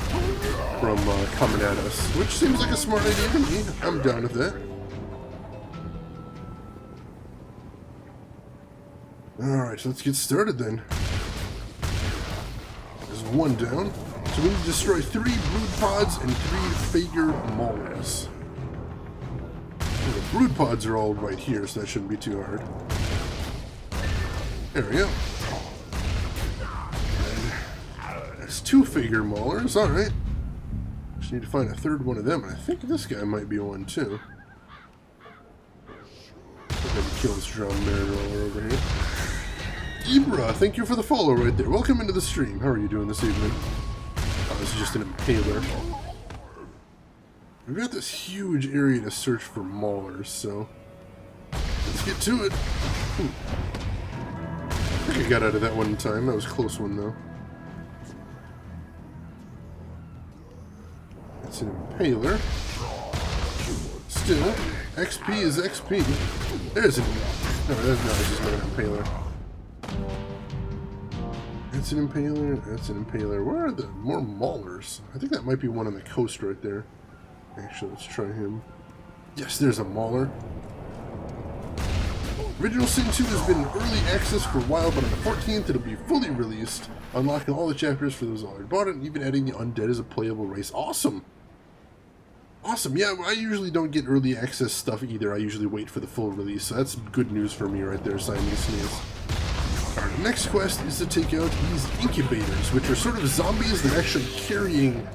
from coming at us. Which seems like a smart idea to me. I'm down with that. Alright, so let's get started then. There's one down. So we need to destroy 3 brood pods and 3 Fager maulers. Well, the brood pods are all right here, so that shouldn't be too hard. There we go. And that's 2 Fager maulers, alright. Just need to find a 3rd one of them, and I think this guy might be one too. Maybe kill this drowned Mariroller over here. Ibra, thank you for the follow right there. Welcome into the stream. How are you doing this evening? Oh, this is just an impaler. We've got this huge area to search for maulers, so let's get to it. I think I got out of that one in time. That was a close one, though. That's an impaler. Still, XP is XP. There's an... No, it's just not an impaler. That's an impaler, that's an impaler. Where are the more maulers? I think that might be one on the coast right there. Actually, let's try him. Yes, there's a mauler. Original Sin 2 has been in early access for a while, but on the 14th it'll be fully released, unlocking all the chapters for those already bought it, and even adding the undead as a playable race. Awesome! Awesome, yeah, I usually don't get early access stuff either. I usually wait for the full release, so that's good news for me right there, Siamese Sneeze. Our next quest is to take out these incubators, which are sort of zombies that are actually carrying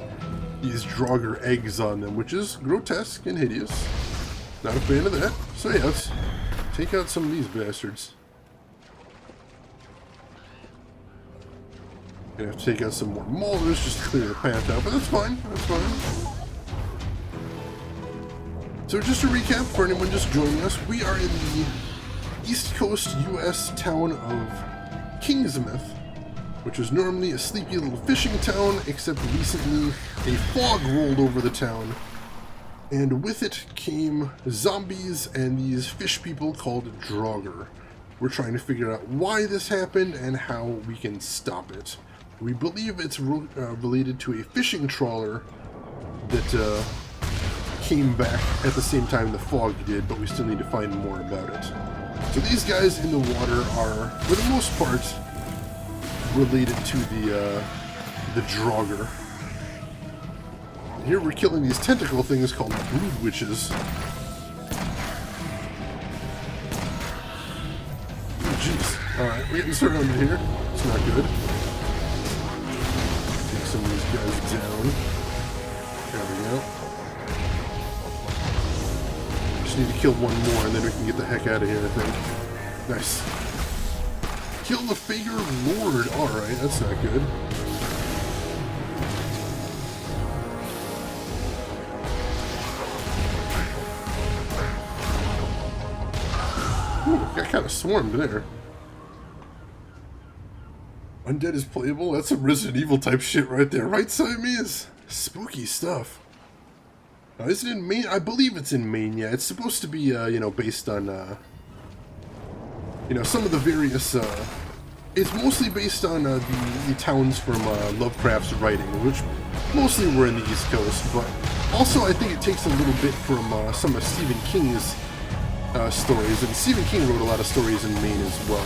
these Draugr eggs on them, which is grotesque and hideous. Not a fan of that. So yeah, let's take out some of these bastards. Gonna have to take out some more molders just to clear the path out, but that's fine. That's fine. So just to recap, for anyone just joining us, we are in the East Coast U.S. town of Kingsmouth, which was normally a sleepy little fishing town, except recently a fog rolled over the town, and with it came zombies and these fish people called Draugr. We're trying to figure out why this happened and how we can stop it. We believe it's related to a fishing trawler that came back at the same time the fog did, but we still need to find more about it. So these guys in the water are, for the most part, related to the Draugr. And here we're killing these tentacle things called brood witches. Oh, jeez. Alright, we're getting started under here. It's not good. Take some of these guys down. There we go. Just need to kill one more and then we can get the heck out of here, I think. Nice. Kill the Fager Lord. Alright, that's not good. Ooh, got kind of swarmed there. Undead is playable? That's some Resident Evil type shit right there. Right side me is spooky stuff. Is it in Maine? I believe it's in Maine, yeah. It's supposed to be, you know, based on, you know, some of the various, it's mostly based on the towns from Lovecraft's writing, which mostly were in the East Coast, but also I think it takes a little bit from some of Stephen King's stories, and Stephen King wrote a lot of stories in Maine as well.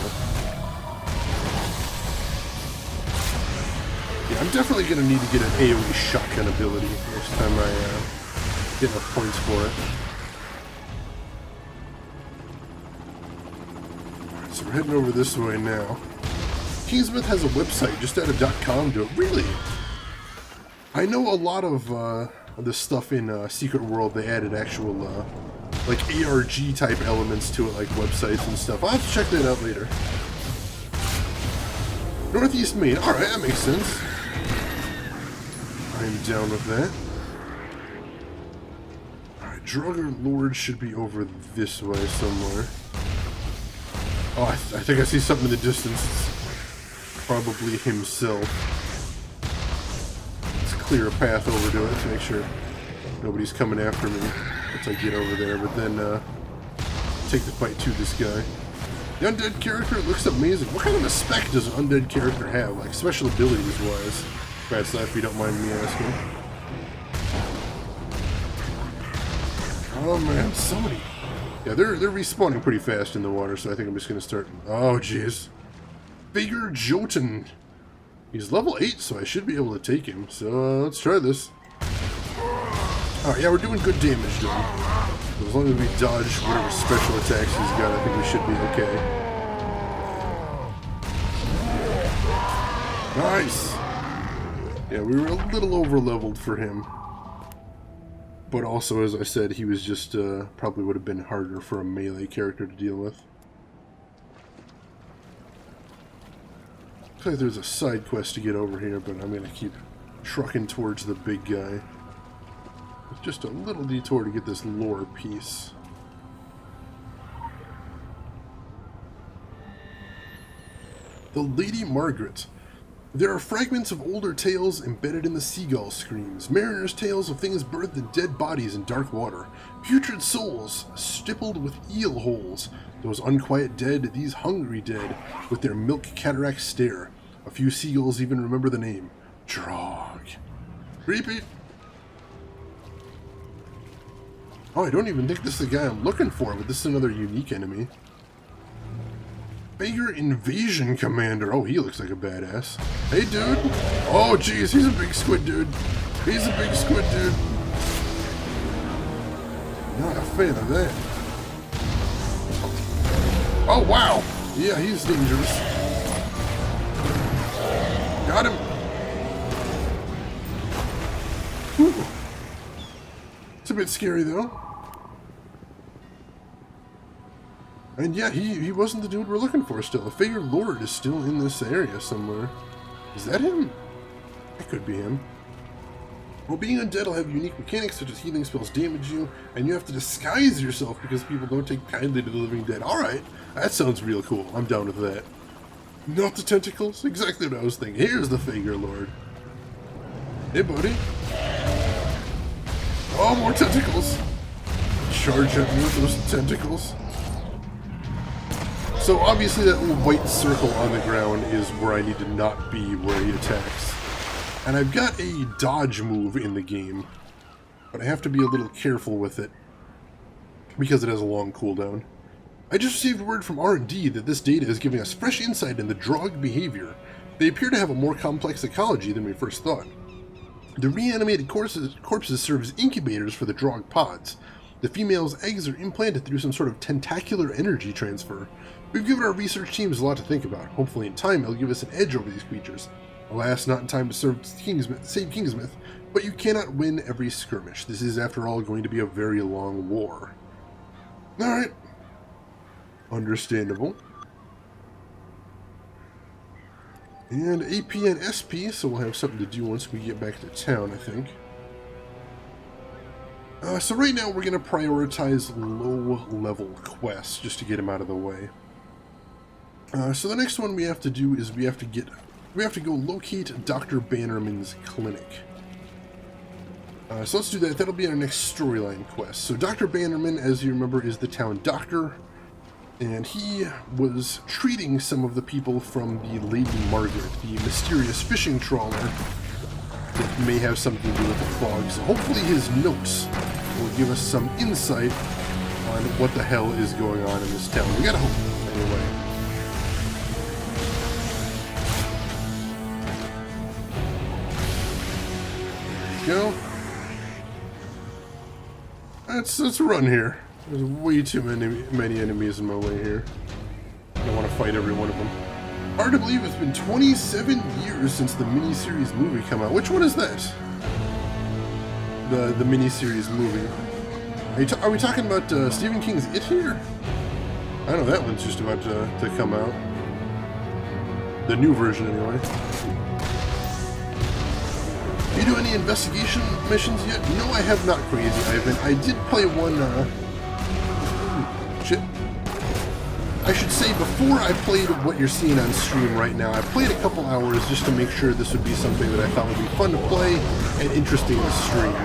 Yeah, I'm definitely going to need to get an AoE shotgun ability next time I get enough points for it. Alright, so we're heading over this way now. Kingsmouth has a website, just add a .com to it. Really? I know a lot of the stuff in Secret World, they added actual, like ARG type elements to it, like websites and stuff. I'll have to check that out later. Northeast Maine. Alright, that makes sense. I'm down with that. Alright, Draugr Lord should be over this way somewhere. Oh, I think I see something in the distance. It's probably himself. Let's clear a path over to it to make sure nobody's coming after me once I get over there, but then take the fight to this guy. The undead character looks amazing. What kind of a spec does an undead character have, like special abilities wise? That's that, if you don't mind me asking. Oh man, so many. Yeah, they're respawning pretty fast in the water, so I think I'm just gonna start. Oh jeez, Fager Jotun. He's level 8, so I should be able to take him. So let's try this. Alright, yeah, we're doing good damage though. As long as we dodge whatever special attacks he's got, I think we should be okay. Nice! Yeah, we were a little over-leveled for him. But also, as I said, he was just, probably would have been harder for a melee character to deal with. Looks like there's a side quest to get over here, but I'm gonna keep trucking towards the big guy. With just a little detour to get this lore piece. The Lady Margaret. There are fragments of older tales embedded in the seagull screams, mariners' tales of things birthed in dead bodies in dark water, putrid souls stippled with eel holes, those unquiet dead, these hungry dead, with their milk cataract stare. A few seagulls even remember the name, Draugr. Repeat. Oh, I don't even think this is the guy I'm looking for, but this is another unique enemy. Fager Invasion Commander. Oh, he looks like a badass. Hey, dude. Oh, jeez, he's a big squid dude. He's a big squid dude. Not a fan of that. Oh, wow. Yeah, he's dangerous. Got him. Whew. It's a bit scary, though. And yeah, he wasn't the dude we're looking for still. The Figure Lord is still in this area somewhere. Is that him? That could be him. Well, being undead will have unique mechanics such as healing spells damage you, and you have to disguise yourself because people don't take kindly to the living dead. Alright, that sounds real cool. I'm down with that. Not the tentacles? Exactly what I was thinking. Here's the Figure Lord. Hey, buddy. Oh, more tentacles! Charge at me with those tentacles. So obviously that little white circle on the ground is where I need to not be where he attacks. And I've got a dodge move in the game, but I have to be a little careful with it because it has a long cooldown. I just received word from R&D that this data is giving us fresh insight into Drog behavior. They appear to have a more complex ecology than we first thought. The reanimated corpses serve as incubators for the Drog pods. The female's eggs are implanted through some sort of tentacular energy transfer. We've given our research teams a lot to think about. Hopefully in time it'll give us an edge over these creatures. Alas, not in time to save Kingsmith, but you cannot win every skirmish. This is, after all, going to be a very long war. Alright. Understandable. And AP and SP, so we'll have something to do once we get back to town, I think. So right now we're going to prioritize low-level quests, just to get them out of the way. So the next one we have to do is we have to go locate Dr. Bannerman's clinic. So let's do that. That'll be our next storyline quest. So Dr. Bannerman, as you remember, is the town doctor, and he was treating some of the people from the Lady Margaret, the mysterious fishing trawler that may have something to do with the fog. So hopefully his notes will give us some insight on what the hell is going on in this town. We gotta hope, anyway. Go. Let's run here. There's way too many enemies in my way here. I don't want to fight every one of them. Hard to believe it's been 27 years since the miniseries movie came out. Which one is that? The miniseries movie. Are we talking about Stephen King's It here? I know that one's just about to come out. The new version, anyway. You do any investigation missions yet? No, I have not, Crazy Ivan. I did play one, shit. I should say, before I played what you're seeing on stream right now, I played a couple hours just to make sure this would be something that I thought would be fun to play and interesting to stream.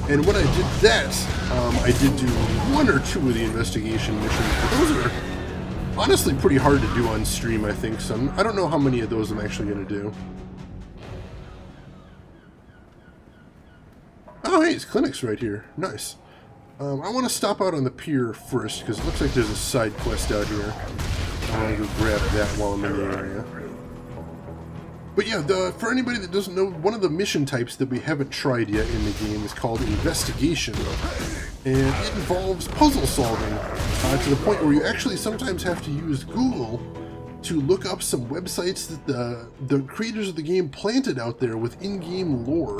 And when I did that, I did do one or two of the investigation missions, but those are honestly pretty hard to do on stream, I think. So I don't know how many of those I'm actually going to do. Oh, hey, his clinic's right here. Nice. I want to stop out on the pier first, because it looks like there's a side quest out here. I want to go grab that while I'm in the area. But yeah, for anybody that doesn't know, one of the mission types that we haven't tried yet in the game is called Investigation. And it involves puzzle solving, to the point where you actually sometimes have to use Google to look up some websites that the creators of the game planted out there with in-game lore.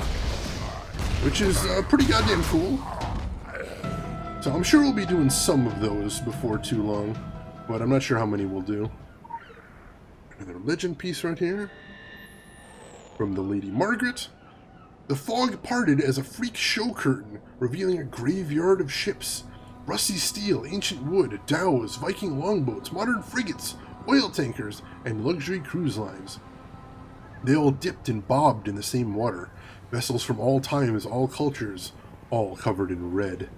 Which is pretty goddamn cool. So I'm sure we'll be doing some of those before too long, but I'm not sure how many we'll do. Another legend piece right here. From the Lady Margaret. The fog parted as a freak show curtain, revealing a graveyard of ships. Rusty steel, ancient wood, dhows, Viking longboats, modern frigates, oil tankers, and luxury cruise lines. They all dipped and bobbed in the same water. Vessels from all times, all cultures, all covered in red.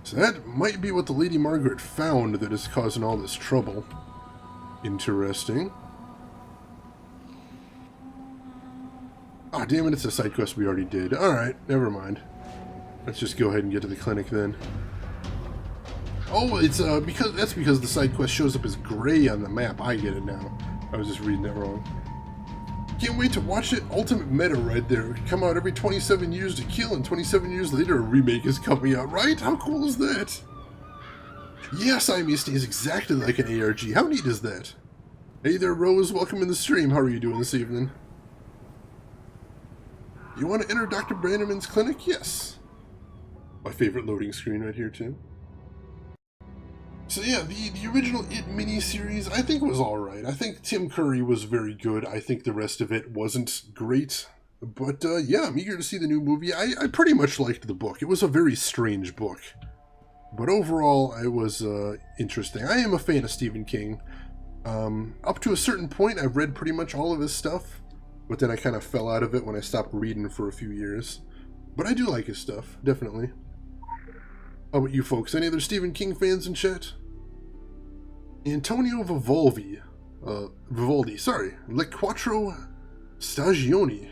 So that might be what the Lady Margaret found that is causing all this trouble. Interesting. Ah, damn it, it's a side quest we already did. Alright, never mind. Let's just go ahead and get to the clinic then. Oh, it's because the side quest shows up as gray on the map. I get it now. I was just reading that wrong. Can't wait to watch it. Ultimate meta right there. Come out every 27 years to kill, and 27 years later a remake is coming out, right? How cool is that? Yes, Siamese is exactly like an ARG. How neat is that? Hey there, Rose. Welcome in the stream. How are you doing this evening? You want to enter Dr. Bannerman's clinic? Yes. My favorite loading screen right here, too. So yeah, the original It miniseries I think was alright. I think Tim Curry was very good. I think the rest of it wasn't great. But yeah, I'm eager to see the new movie. I pretty much liked the book. It was a very strange book. But overall, it was interesting. I am a fan of Stephen King. Up to a certain point, I've read pretty much all of his stuff. But then I kind of fell out of it when I stopped reading for a few years. But I do like his stuff, definitely. How about you folks? Any other Stephen King fans in chat? Antonio Vivaldi, Le Quattro Stagioni.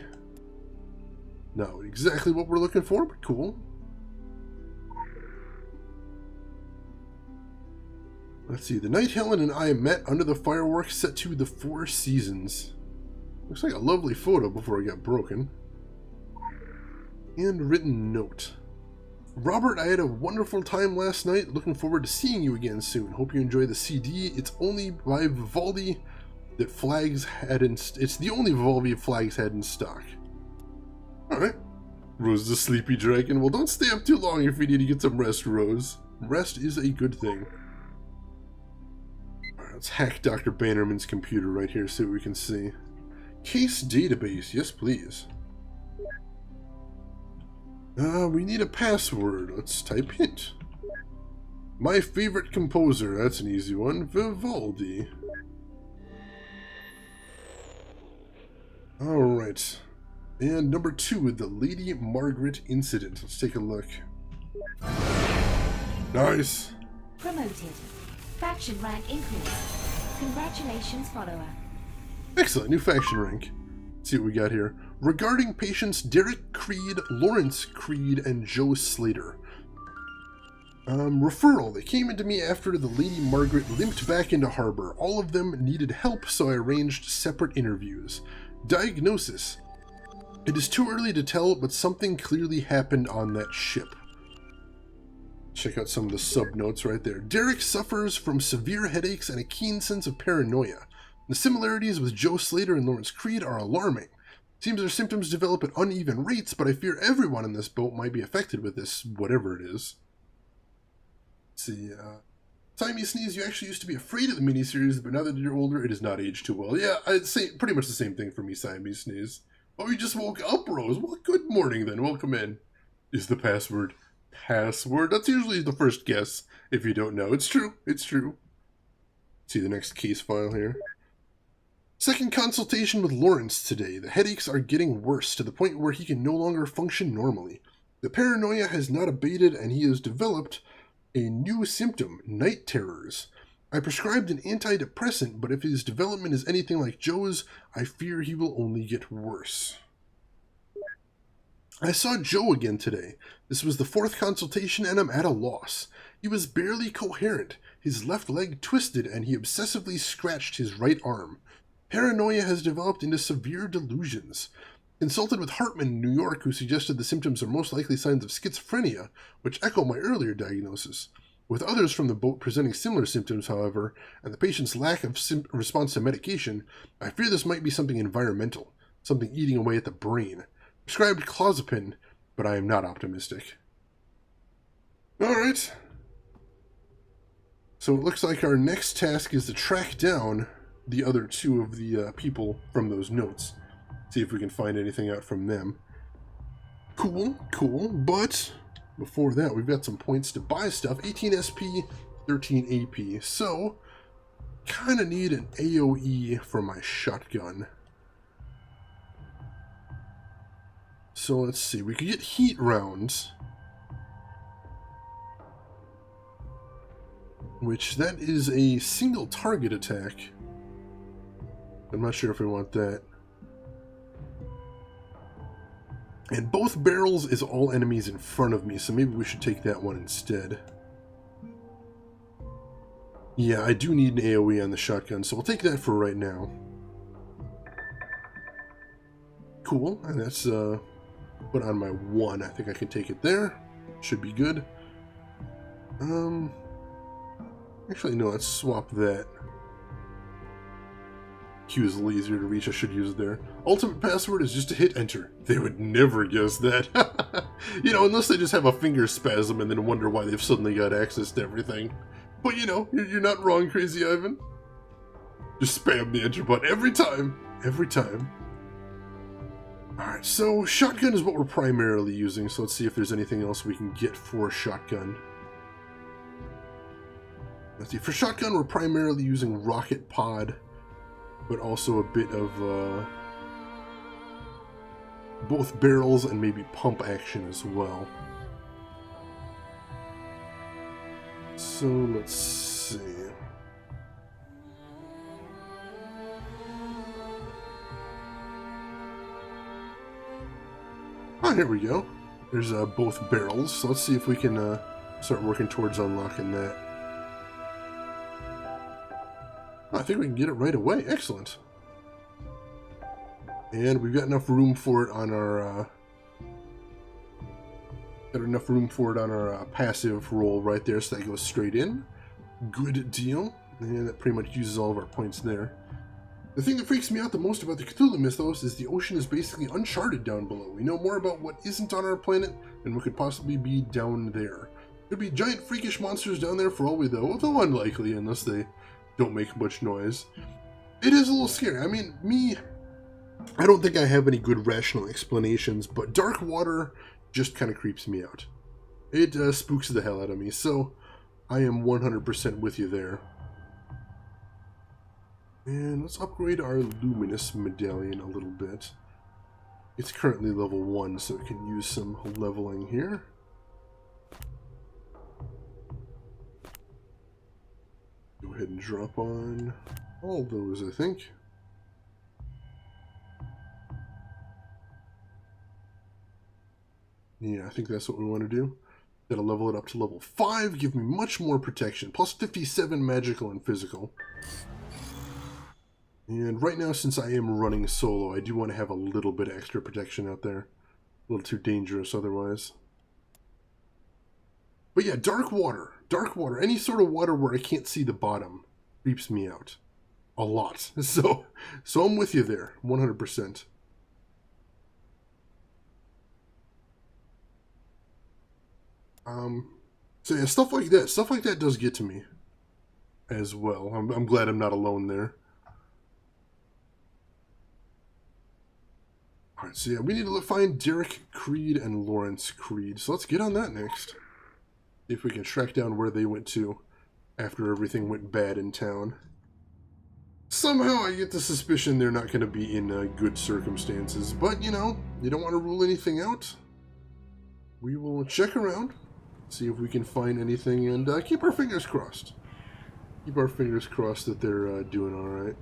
Not exactly what we're looking for, but cool. Let's see, the night Helen and I met under the fireworks set to the Four Seasons. Looks like a lovely photo before it got broken. And written note. Robert, I had a wonderful time last night. Looking forward to seeing you again soon. Hope you enjoy the CD. It's only by Vivaldi that Flags had in. It's the only Vivaldi Flags had in stock. All right. Rose the sleepy dragon. Well, don't stay up too long if you need to get some rest, Rose. Rest is a good thing. All right, let's hack Dr. Bannerman's computer right here. See what we can see. Case database. Yes, please. We need a password. Let's type hint. My favorite composer. That's an easy one. Vivaldi. Alright. And number 2, the Lady Margaret incident. Let's take a look. Nice. Promoted. Faction rank increased. Congratulations, follower. Excellent. New faction rank. Let's see what we got here. Regarding patients Derek Creed, Lawrence Creed, and Joe Slater. Referral. They came into me after the Lady Margaret limped back into harbor. All of them needed help, so I arranged separate interviews. Diagnosis. It is too early to tell, but something clearly happened on that ship. Check out some of the sub-notes right there. Derek suffers from severe headaches and a keen sense of paranoia. The similarities with Joe Slater and Lawrence Creed are alarming. Seems their symptoms develop at uneven rates, but I fear everyone in this boat might be affected with this, whatever it is. Let's see, Time Sneeze, you actually used to be afraid of the miniseries, but now that you're older, it has not aged too well. Yeah, I'd say pretty much the same thing for me, Siamese Sneeze. Oh, you just woke up, Rose. Well, good morning then. Welcome in. Is the password password? That's usually the first guess, if you don't know. It's true. It's true. Let's see the next case file here. Second consultation with Lawrence today. The headaches are getting worse to the point where he can no longer function normally. The paranoia has not abated and he has developed a new symptom, night terrors. I prescribed an antidepressant, but if his development is anything like Joe's, I fear he will only get worse. I saw Joe again today. This was the 4th consultation and I'm at a loss. He was barely coherent. His left leg twisted and he obsessively scratched his right arm. Paranoia has developed into severe delusions. Consulted with Hartman in New York, who suggested the symptoms are most likely signs of schizophrenia, which echo my earlier diagnosis. With others from the boat presenting similar symptoms, however, and the patient's lack of response to medication, I fear this might be something environmental, something eating away at the brain. Prescribed clozapine, but I am not optimistic. Alright. So it looks like our next task is to track down the other 2 of the people from those notes. See if we can find anything out from them. Cool, cool, but before that we've got some points to buy stuff. 18 SP, 13 AP, so kinda need an AoE for my shotgun. So let's see, we could get heat rounds, which that is a single target attack. I'm not sure if we want that. And both barrels is all enemies in front of me, so maybe we should take that one instead. Yeah, I do need an AoE on the shotgun, so we'll take that for right now. Cool, and that's put on my 1. I think I can take it there. Should be good. Actually, no, let's swap that. Q is a little easier to reach. I should use it there. Ultimate password is just to hit enter. They would never guess that. You know, unless they just have a finger spasm and then wonder why they've suddenly got access to everything. But you know, you're not wrong, Crazy Ivan. Just spam the enter button every time. Every time. Alright, so shotgun is what we're primarily using, so let's see if there's anything else we can get for shotgun. Let's see, for shotgun we're primarily using rocket pod, but also a bit of both barrels and maybe pump action as well. So let's see. Oh, here we go. There's both barrels, so let's see if we can start working towards unlocking that. Oh, I think we can get it right away. Excellent. And we've got enough room for it on our passive roll right there, so that goes straight in. Good deal. And that pretty much uses all of our points there. The thing that freaks me out the most about the Cthulhu mythos is the ocean is basically uncharted down below. We know more about what isn't on our planet than what could possibly be down there. Could be giant freakish monsters down there for all we know, although unlikely unless they don't make much noise. It is a little scary. I mean, I don't think I have any good rational explanations, but dark water just kind of creeps me out. It spooks the hell out of me, so I am 100% with you there. And let's upgrade our Luminous Medallion a little bit. It's currently level 1, so it can use some leveling here. Go ahead and drop on all those, I think. Yeah, I think that's what we want to do. That'll level it up to level 5, give me much more protection. Plus 57 magical and physical. And right now, since I am running solo, I do want to have a little bit extra protection out there. A little too dangerous otherwise. But yeah, dark water. Dark water. Any sort of water where I can't see the bottom creeps me out. A lot. So I'm with you there. 100%. So yeah, stuff like that does get to me as well. I'm glad I'm not alone there. Alright, so yeah, we need to find Derek Creed and Lawrence Creed. So let's get on that next. See if we can track down where they went to after everything went bad in town. Somehow I get the suspicion they're not going to be in good circumstances. But, you know, you don't want to rule anything out. We will check around, see if we can find anything, and keep our fingers crossed. Keep our fingers crossed that they're doing alright.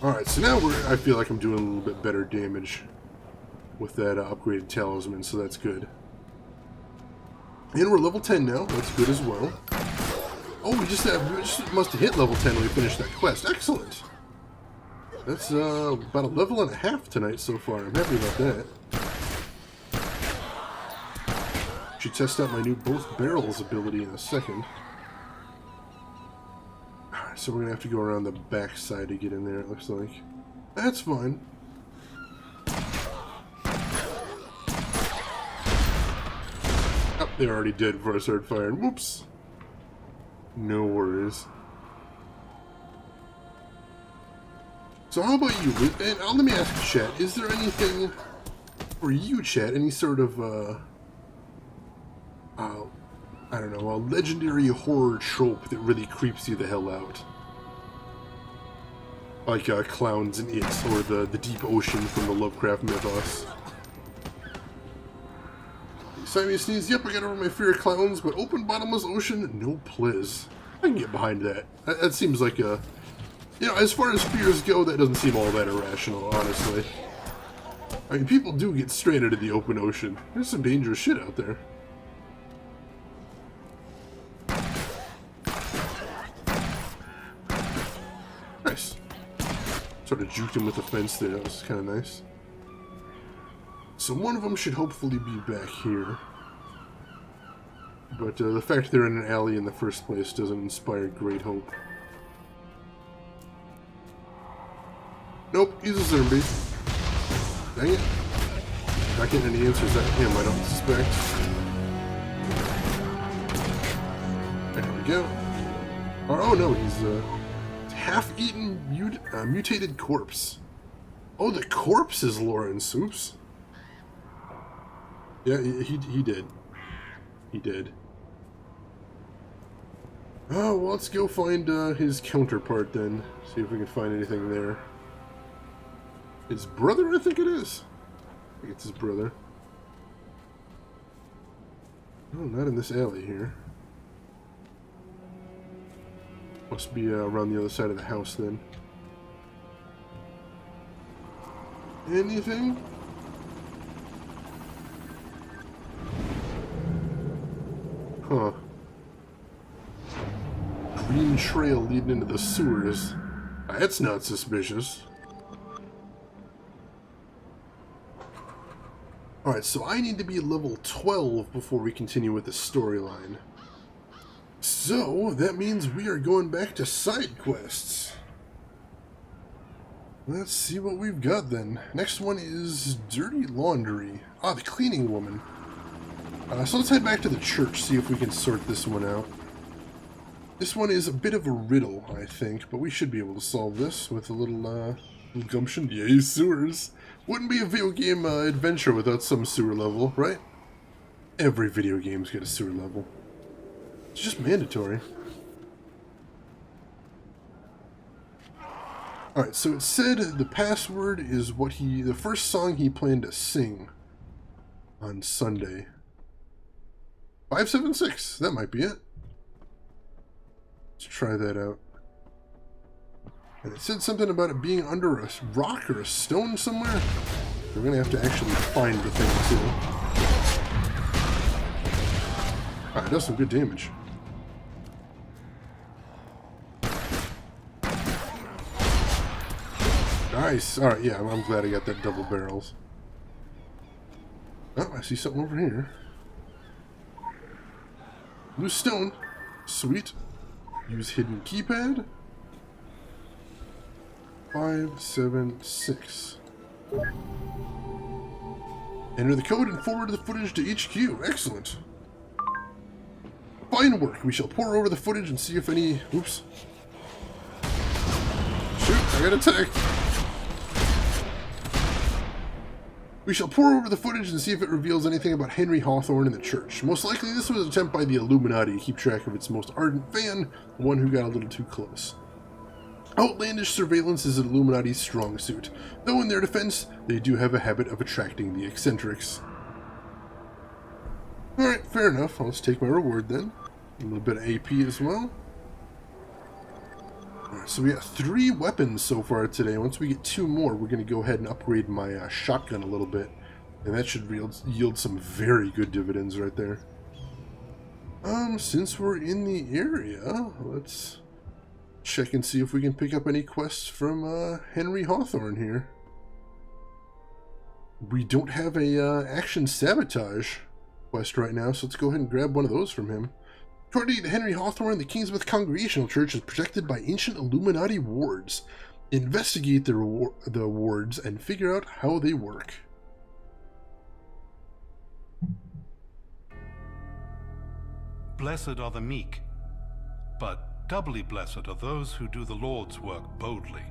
Alright, so now I feel like I'm doing a little bit better damage with that upgraded talisman, so that's good. And we're level 10 now, that's good as well. Oh, we just must have hit level 10 when we finished that quest. Excellent! That's about a level and a half tonight so far. I'm happy about that. Should test out my new both barrels ability in a second. So we're going to have to go around the back side to get in there, it looks like. That's fine. Oh, they're already dead before I started firing. Whoops. No worries. So how about you? And let me ask you, chat, is there anything for you, chat, any sort of, I don't know, a legendary horror trope that really creeps you the hell out? Like clowns in It, or the deep ocean from the Lovecraft mythos. Simon sneezed, yep, I got over my fear of clowns, but open bottomless ocean? No pliz. I can get behind that. That seems like a... You know, as far as fears go, that doesn't seem all that irrational, honestly. I mean, people do get stranded in the open ocean. There's some dangerous shit out there. Nice. Sort of juked him with the fence there. That was kind of nice. So one of them should hopefully be back here. But the fact they're in an alley in the first place doesn't inspire great hope. Nope, he's a zombie. Dang it. Not getting any answers at him, I don't suspect. There we go. Oh no, he's a half-eaten, mutated corpse. Oh, the corpse is Lawrence. Oops. Yeah, he did. He did. Oh, well, let's go find his counterpart then. See if we can find anything there. His brother, I think it is. I think it's his brother. Oh, not in this alley here. Must be around the other side of the house then. Anything? Huh. Green trail leading into the sewers. That's not suspicious. Alright, so I need to be level 12 before we continue with the storyline. So, that means we are going back to side quests. Let's see what we've got then. Next one is Dirty Laundry. Ah, the cleaning woman. So let's head back to the church, see if we can sort this one out. This one is a bit of a riddle, I think, but we should be able to solve this with a little gumption. Yay, sewers! Wouldn't be a video game adventure without some sewer level, right? Every video game's got a sewer level. It's just mandatory. Alright, so it said the password is what the first song he planned to sing on Sunday. 576, that might be it. Let's try that out. And it said something about it being under a rock or a stone somewhere. We're going to have to actually find the thing, too. Alright, it does some good damage. Nice. Alright, yeah, I'm glad I got that double barrels. Oh, I see something over here. Loose stone. Sweet. Use hidden keypad. 576. Enter the code and forward the footage to HQ. Excellent. Fine work. We shall pore over the footage and see if any... Oops. Shoot, I got attacked. We shall pore over the footage and see if it reveals anything about Henry Hawthorne and the church. Most likely this was an attempt by the Illuminati to keep track of its most ardent fan, one who got a little too close. Outlandish surveillance is an Illuminati's strong suit, though in their defense, they do have a habit of attracting the eccentrics. Alright, fair enough. Let's take my reward then. A little bit of AP as well. Alright, so we got 3 weapons so far today. Once we get 2 more, we're going to go ahead and upgrade my shotgun a little bit. And that should yield some very good dividends right there. Since we're in the area, let's check and see if we can pick up any quests from Henry Hawthorne here. We don't have a action sabotage quest right now, so let's go ahead and grab one of those from him. According to Henry Hawthorne, the Kingsmouth Congregational Church is protected by ancient Illuminati wards. Investigate the wards and figure out how they work. Blessed are the meek, but doubly blessed are those who do the Lord's work boldly.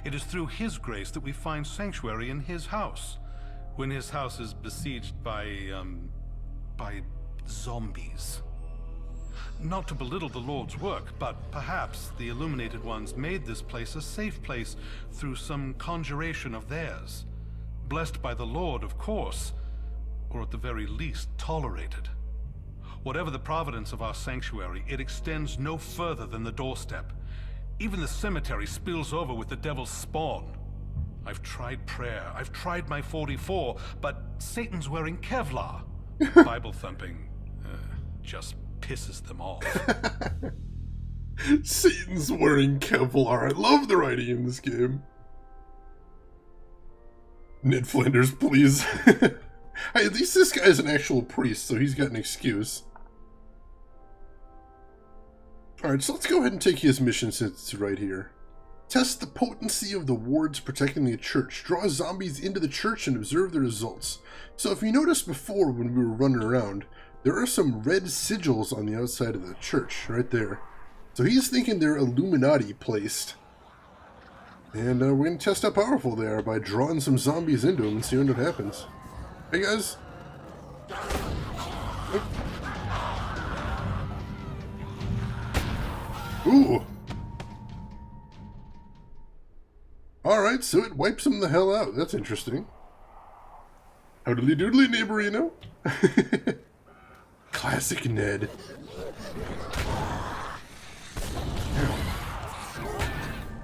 It is through His grace that we find sanctuary in His house, when His house is besieged by zombies. Not to belittle the Lord's work, but perhaps the illuminated ones made this place a safe place through some conjuration of theirs. Blessed by the Lord, of course, or at the very least tolerated. Whatever the providence of our sanctuary, it extends no further than the doorstep. Even the cemetery spills over with the devil's spawn. I've tried prayer, I've tried my 44, but Satan's wearing Kevlar. Bible thumping just pisses them off. Satan's wearing Kevlar. I love the writing in this game. Ned Flanders, please. Hey, at least this guy's an actual priest, so he's got an excuse. Alright, so let's go ahead and take his mission since it's right here. Test the potency of the wards protecting the church. Draw zombies into the church and observe the results. So if you noticed before when we were running around, there are some red sigils on the outside of the church, right there. So he's thinking they're Illuminati placed. And we're going to test how powerful they are by drawing some zombies into them and see what happens. Hey guys! Ooh! Alright, so it wipes them the hell out. That's interesting. Howdly doodly, neighbor, you know? Classic Ned.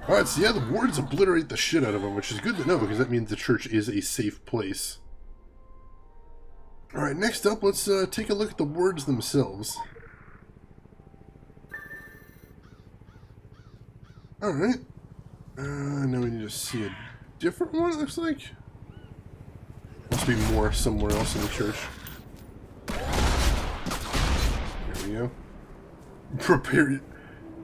Alright, so yeah, the wards obliterate the shit out of them, which is good to know because that means the church is a safe place. Alright, next up, let's take a look at the wards themselves. Alright. Now we need to see a different one, it looks like. Must be more somewhere else in the church. There we go. Prepare...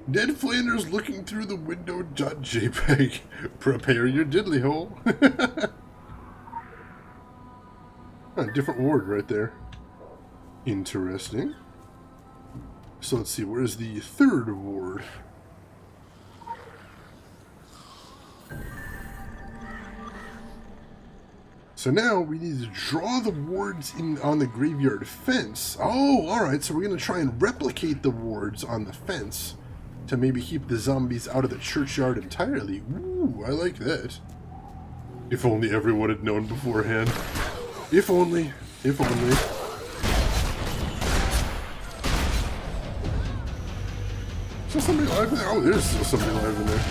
Ned Flanders looking through the window.jpg. Prepare your diddly hole. A different ward right there. Interesting. So let's see, where's the third ward? So now we need to draw the wards in on the graveyard fence. Oh, alright, so we're going to try and replicate the wards on the fence to maybe keep the zombies out of the churchyard entirely. Ooh, I like that. If only everyone had known beforehand. If only. If only. Is there somebody alive in there? Oh, there's still somebody alive in there.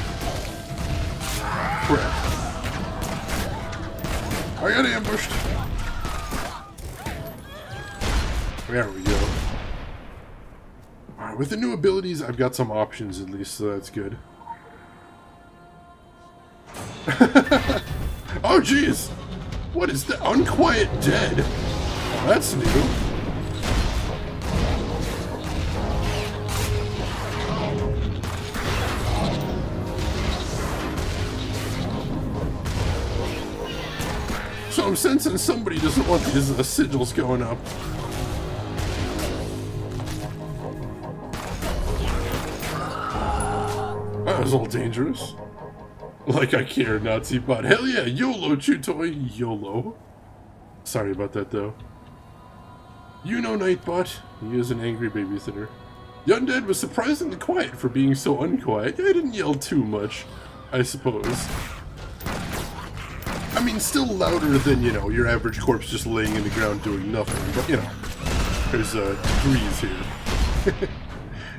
Crap. I got ambushed. There we go. Alright, with the new abilities, I've got some options at least, so that's good. Oh, jeez! What is the Unquiet Dead? Oh, that's new. So I'm sensing somebody doesn't want these sigils going up. That was all dangerous. Like I care, Nazi bot. Hell yeah, YOLO, chew toy, YOLO. Sorry about that, though. You know Nightbot. He is an angry babysitter. The undead was surprisingly quiet for being so unquiet. I didn't yell too much, I suppose. I mean, still louder than, you know, your average corpse just laying in the ground doing nothing. But, you know, there's degrees here.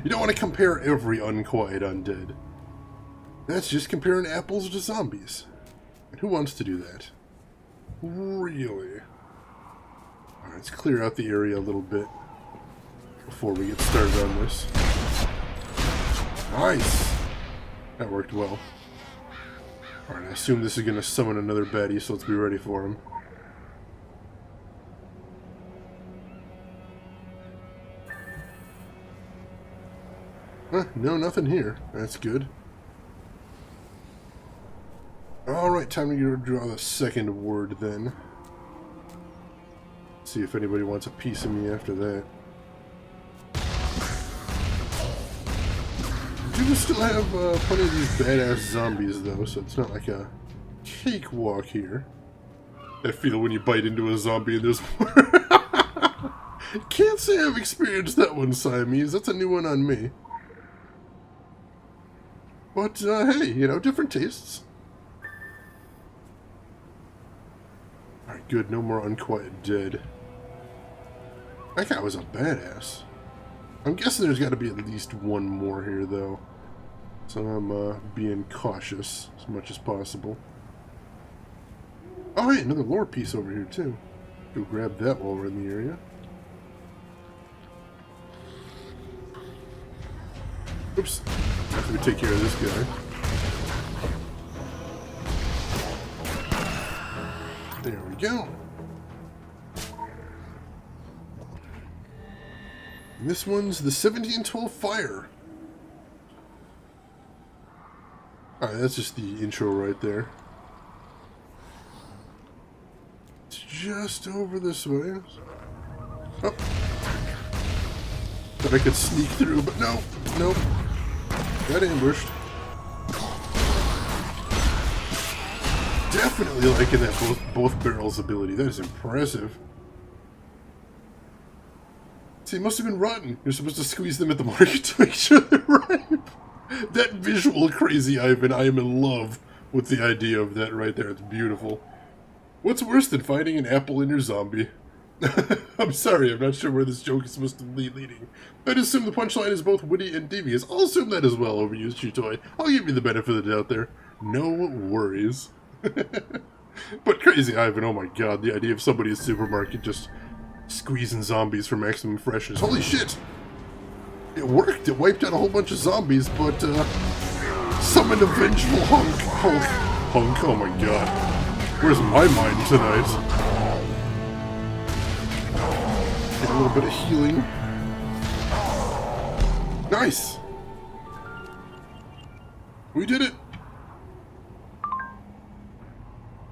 You don't want to compare every unquiet undead. That's just comparing apples to zombies. And who wants to do that? Really? Alright, let's clear out the area a little bit before we get started on this. Nice! That worked well. Alright, I assume this is going to summon another baddie, so let's be ready for him. Huh, no, nothing here. That's good. Alright, time to draw the second ward then. See if anybody wants a piece of me after that. We do still have plenty of these badass zombies though, so it's not like a cakewalk here. I feel when you bite into a zombie and there's more. Can't say I've experienced that one, Siamese. That's a new one on me. But, hey, you know, different tastes. Alright, good. No more Unquiet Dead. That guy was a badass. I'm guessing there's got to be at least one more here, though. So I'm being cautious as much as possible. Oh, hey, another lore piece over here, too. Go grab that while we're in the area. Oops. After we take care of this guy. There we go. And this one's the 1712 Fire. Alright, that's just the intro right there. It's just over this way. Oh. Thought I could sneak through, but no. Nope. Got ambushed. Definitely liking that both barrels ability. That is impressive. See, it must have been rotten. You're supposed to squeeze them at the market to make sure they're ripe. That visual, crazy Ivan. I am in love with the idea of that right there. It's beautiful. What's worse than finding an apple in your zombie? I'm sorry, I'm not sure where this joke is supposed to be leading. I'd assume the punchline is both witty and devious. I'll assume that as well, overused Chitoy. I'll give you the benefit of the doubt there. No worries. But crazy Ivan, oh my god, the idea of somebody at a supermarket just squeezing zombies for maximum freshness. Holy shit! It worked, it wiped out a whole bunch of zombies, but summoned a vengeful Hunk, oh my god. Where's my mind tonight? Get a little bit of healing. Nice! We did it!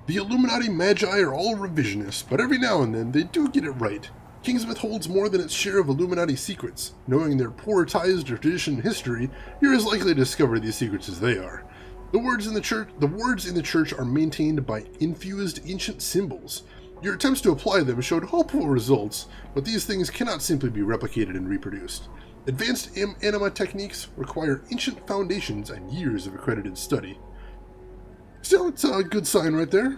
The Illuminati Magi are all revisionists, but every now and then they do get it right. Kingsmouth holds more than its share of Illuminati secrets. Knowing their poor ties to tradition and history, you're as likely to discover these secrets as they are. The words in the church are maintained by infused ancient symbols. Your attempts to apply them showed hopeful results, but these things cannot simply be replicated and reproduced. Advanced anima techniques require ancient foundations and years of accredited study. Still, it's a good sign right there.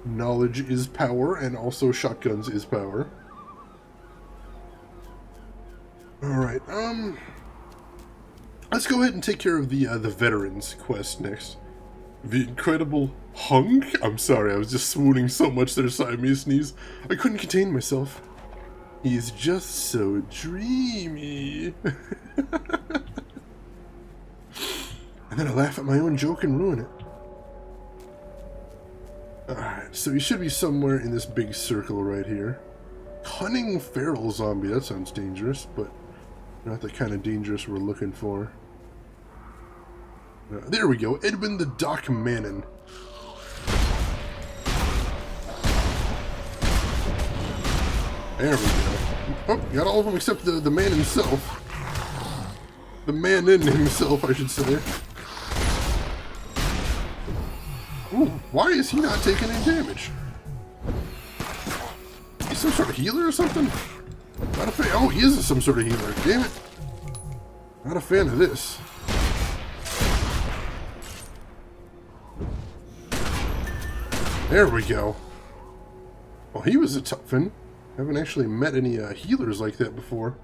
Knowledge is power, and also shotguns is power. Alright, let's go ahead and take care of the veterans quest next. The incredible Hunk? I'm sorry, I was just swooning so much there, Siamese sneeze. I couldn't contain myself. He's just so dreamy. And then I laugh at my own joke and ruin it. Alright, so he should be somewhere in this big circle right here. Cunning feral zombie, that sounds dangerous, but not the kind of dangerous we're looking for. There we go, Edwin the Doc Mannon. There we go. Oh, got all of them except the man himself. The man in himself, I should say. Ooh, why is he not taking any damage? He's some sort of healer or something? Not a fan. Oh, he is some sort of healer. Damn it. Not a fan of this. There we go. Well, he was a toughin'. Haven't actually met any healers like that before.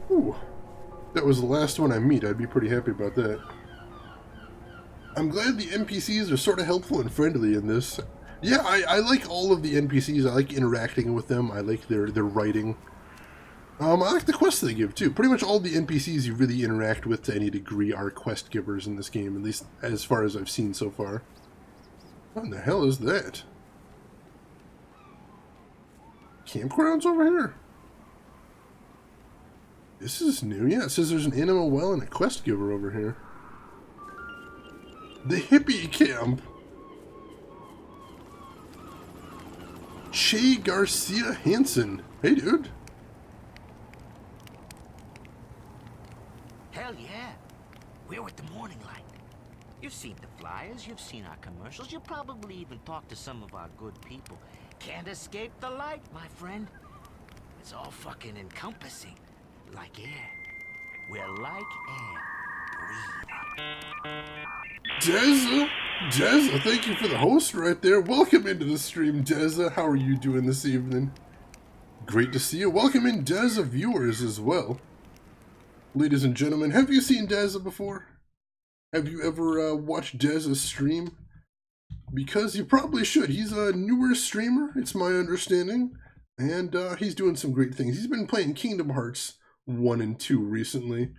Ooh. That was the last one I meet. I'd be pretty happy about that. I'm glad the NPCs are sort of helpful and friendly in this. Yeah, I like all of the NPCs. I like interacting with them. I like their writing. I like the quests they give, too. Pretty much all the NPCs you really interact with to any degree are quest givers in this game, at least as far as I've seen so far. What in the hell is that? Campgrounds over here? This is new. Yeah, it says there's an animal well and a quest giver over here. The hippie camp. Che Garcia Hansen. Hey, dude. Hell yeah. We're with the morning light. You've seen the flyers, you've seen our commercials, you probably even talked to some of our good people. Can't escape the light, my friend. It's all fucking encompassing. Like air. We're like air. Breathe. Deza, thank you for the host right there. Welcome into the stream, Deza. How are you doing this evening? Great to see you. Welcome in, Deza viewers as well. Ladies and gentlemen, have you seen Deza before? Have you ever watched Deza stream? Because you probably should. He's a newer streamer, it's my understanding. And he's doing some great things. He's been playing Kingdom Hearts 1 and 2 recently.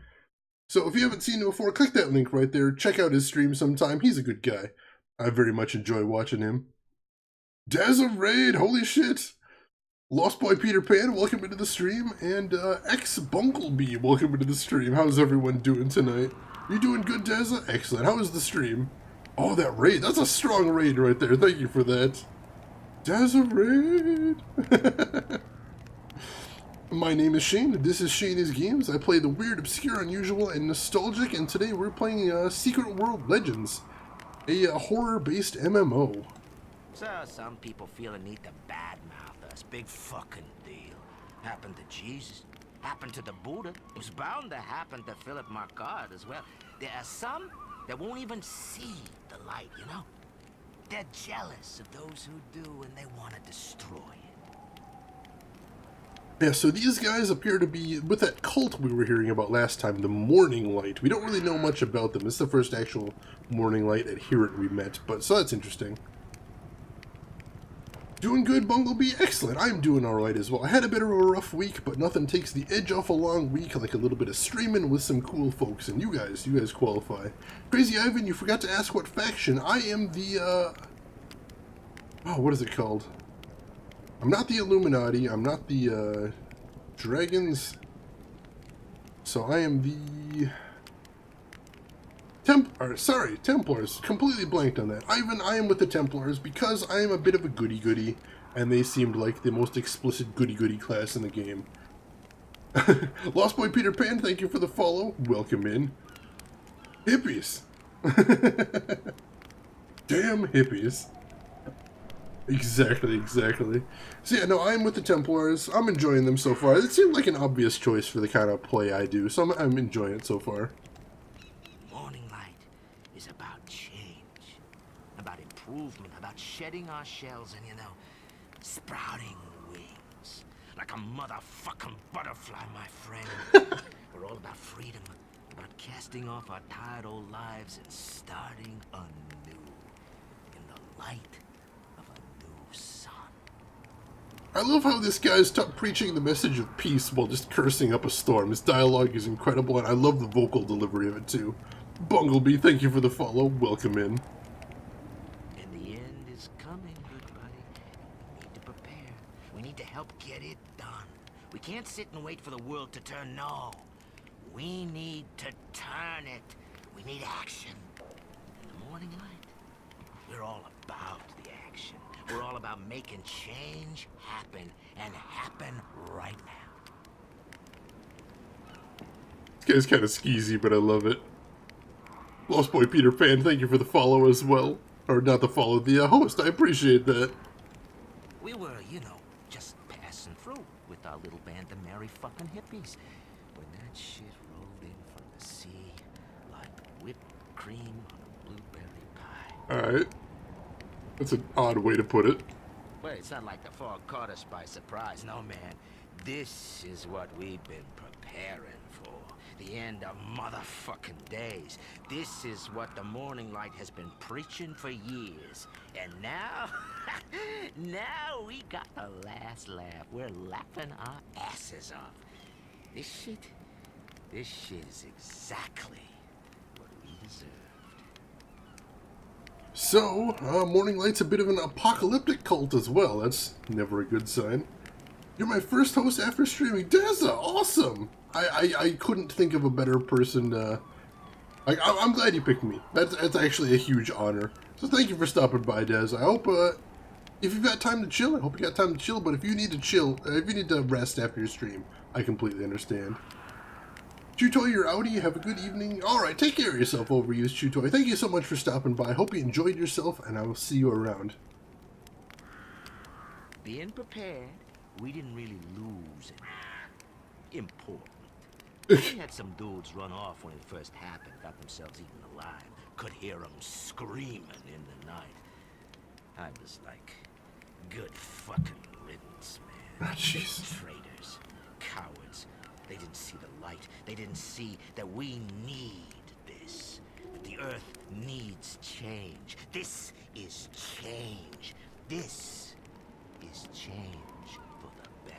So if you haven't seen him before, click that link right there. Check out his stream sometime. He's a good guy. I very much enjoy watching him. Deza Raid, holy shit. Lost Boy Peter Pan, welcome into the stream. And X Bunglebee, welcome into the stream. How's everyone doing tonight? You doing good, Dazza? Excellent. How was the stream? Oh, that raid. That's a strong raid right there. Thank you for that. Dazza raid. My name is Shane. This is Shane's Games. I play the weird, obscure, unusual, and nostalgic, and today we're playing Secret World Legends, a horror-based MMO. So some people feel a need to badmouth us. Big fucking deal. Happened to Jesus. Happened to the Buddha. It was bound to happen to Philip Marcard as well. There are some that won't even see the light, you know? They're jealous of those who do, and they want to destroy it. Yeah, so these guys appear to be with that cult we were hearing about last time, the Morning Light. We don't really know much about them. It's the first actual Morning Light adherent we met, but so that's interesting. Doing good, Bunglebee? Excellent. I'm doing alright as well. I had a bit of a rough week, but nothing takes the edge off a long week like a little bit of streaming with some cool folks, and you guys qualify. Crazy Ivan, you forgot to ask what faction. I am the, oh, what is it called? I'm not the Illuminati, I'm not the, Dragons. So I am the... Templars. Completely blanked on that. Ivan, I am with the Templars because I am a bit of a goody-goody, and they seemed like the most explicit goody-goody class in the game. Lost Boy Peter Pan, thank you for the follow. Welcome in. Hippies. Damn hippies. Exactly. So yeah, no, I'm with the Templars. I'm enjoying them so far. It seemed like an obvious choice for the kind of play I do, so I'm enjoying it so far. Morning light is about change, about improvement, about shedding our shells and, you know, sprouting wings. Like a motherfucking butterfly, my friend. We're all about freedom, about casting off our tired old lives and starting anew in the light. I love how this guy stopped preaching the message of peace while just cursing up a storm. His dialogue is incredible, and I love the vocal delivery of it, too. Bunglebee, thank you for the follow. Welcome in. And the end is coming, good buddy. We need to prepare. We need to help get it done. We can't sit and wait for the world to turn. No. We need to turn it. We need action. In the morning light, we're all about the action. We're all about making change happen, and happen right now. This guy's kind of skeezy, but I love it. Lost Boy Peter Pan, thank you for the follow as well. Or not the follow, the host. I appreciate that. We were, you know, just passing through with our little band of merry fucking hippies. When that shit rolled in from the sea like whipped cream on a blueberry pie. Alright. That's an odd way to put it. Well, it's not like the fog caught us by surprise. No, man. This is what we've been preparing for. The end of motherfucking days. This is what the Morning Light has been preaching for years. And now, now we got the last laugh. We're laughing our asses off. This shit is exactly what we deserve. So, Morning Light's a bit of an apocalyptic cult as well. That's never a good sign. You're my first host after streaming. Dazza, awesome! I couldn't think of a better person. I'm glad you picked me. That's actually a huge honor. So thank you for stopping by, Dazza. I hope, if you've got time to chill, I hope you got time to chill. But if you need to chill, if you need to rest after your stream, I completely understand. Chutoy, you're outie. Have a good evening. Alright, take care of yourself, overused Chutoy. Thank you so much for stopping by. Hope you enjoyed yourself, and I will see you around. Being prepared, we didn't really lose anything important. We had some dudes run off when it first happened, got themselves eaten alive. Could hear them screaming in the night. I was like, good fucking riddance, man. Ah, jeez. Traitors, cowards. They didn't see the light. They didn't see that we need this. That the earth needs change. This is change. This is change for the better.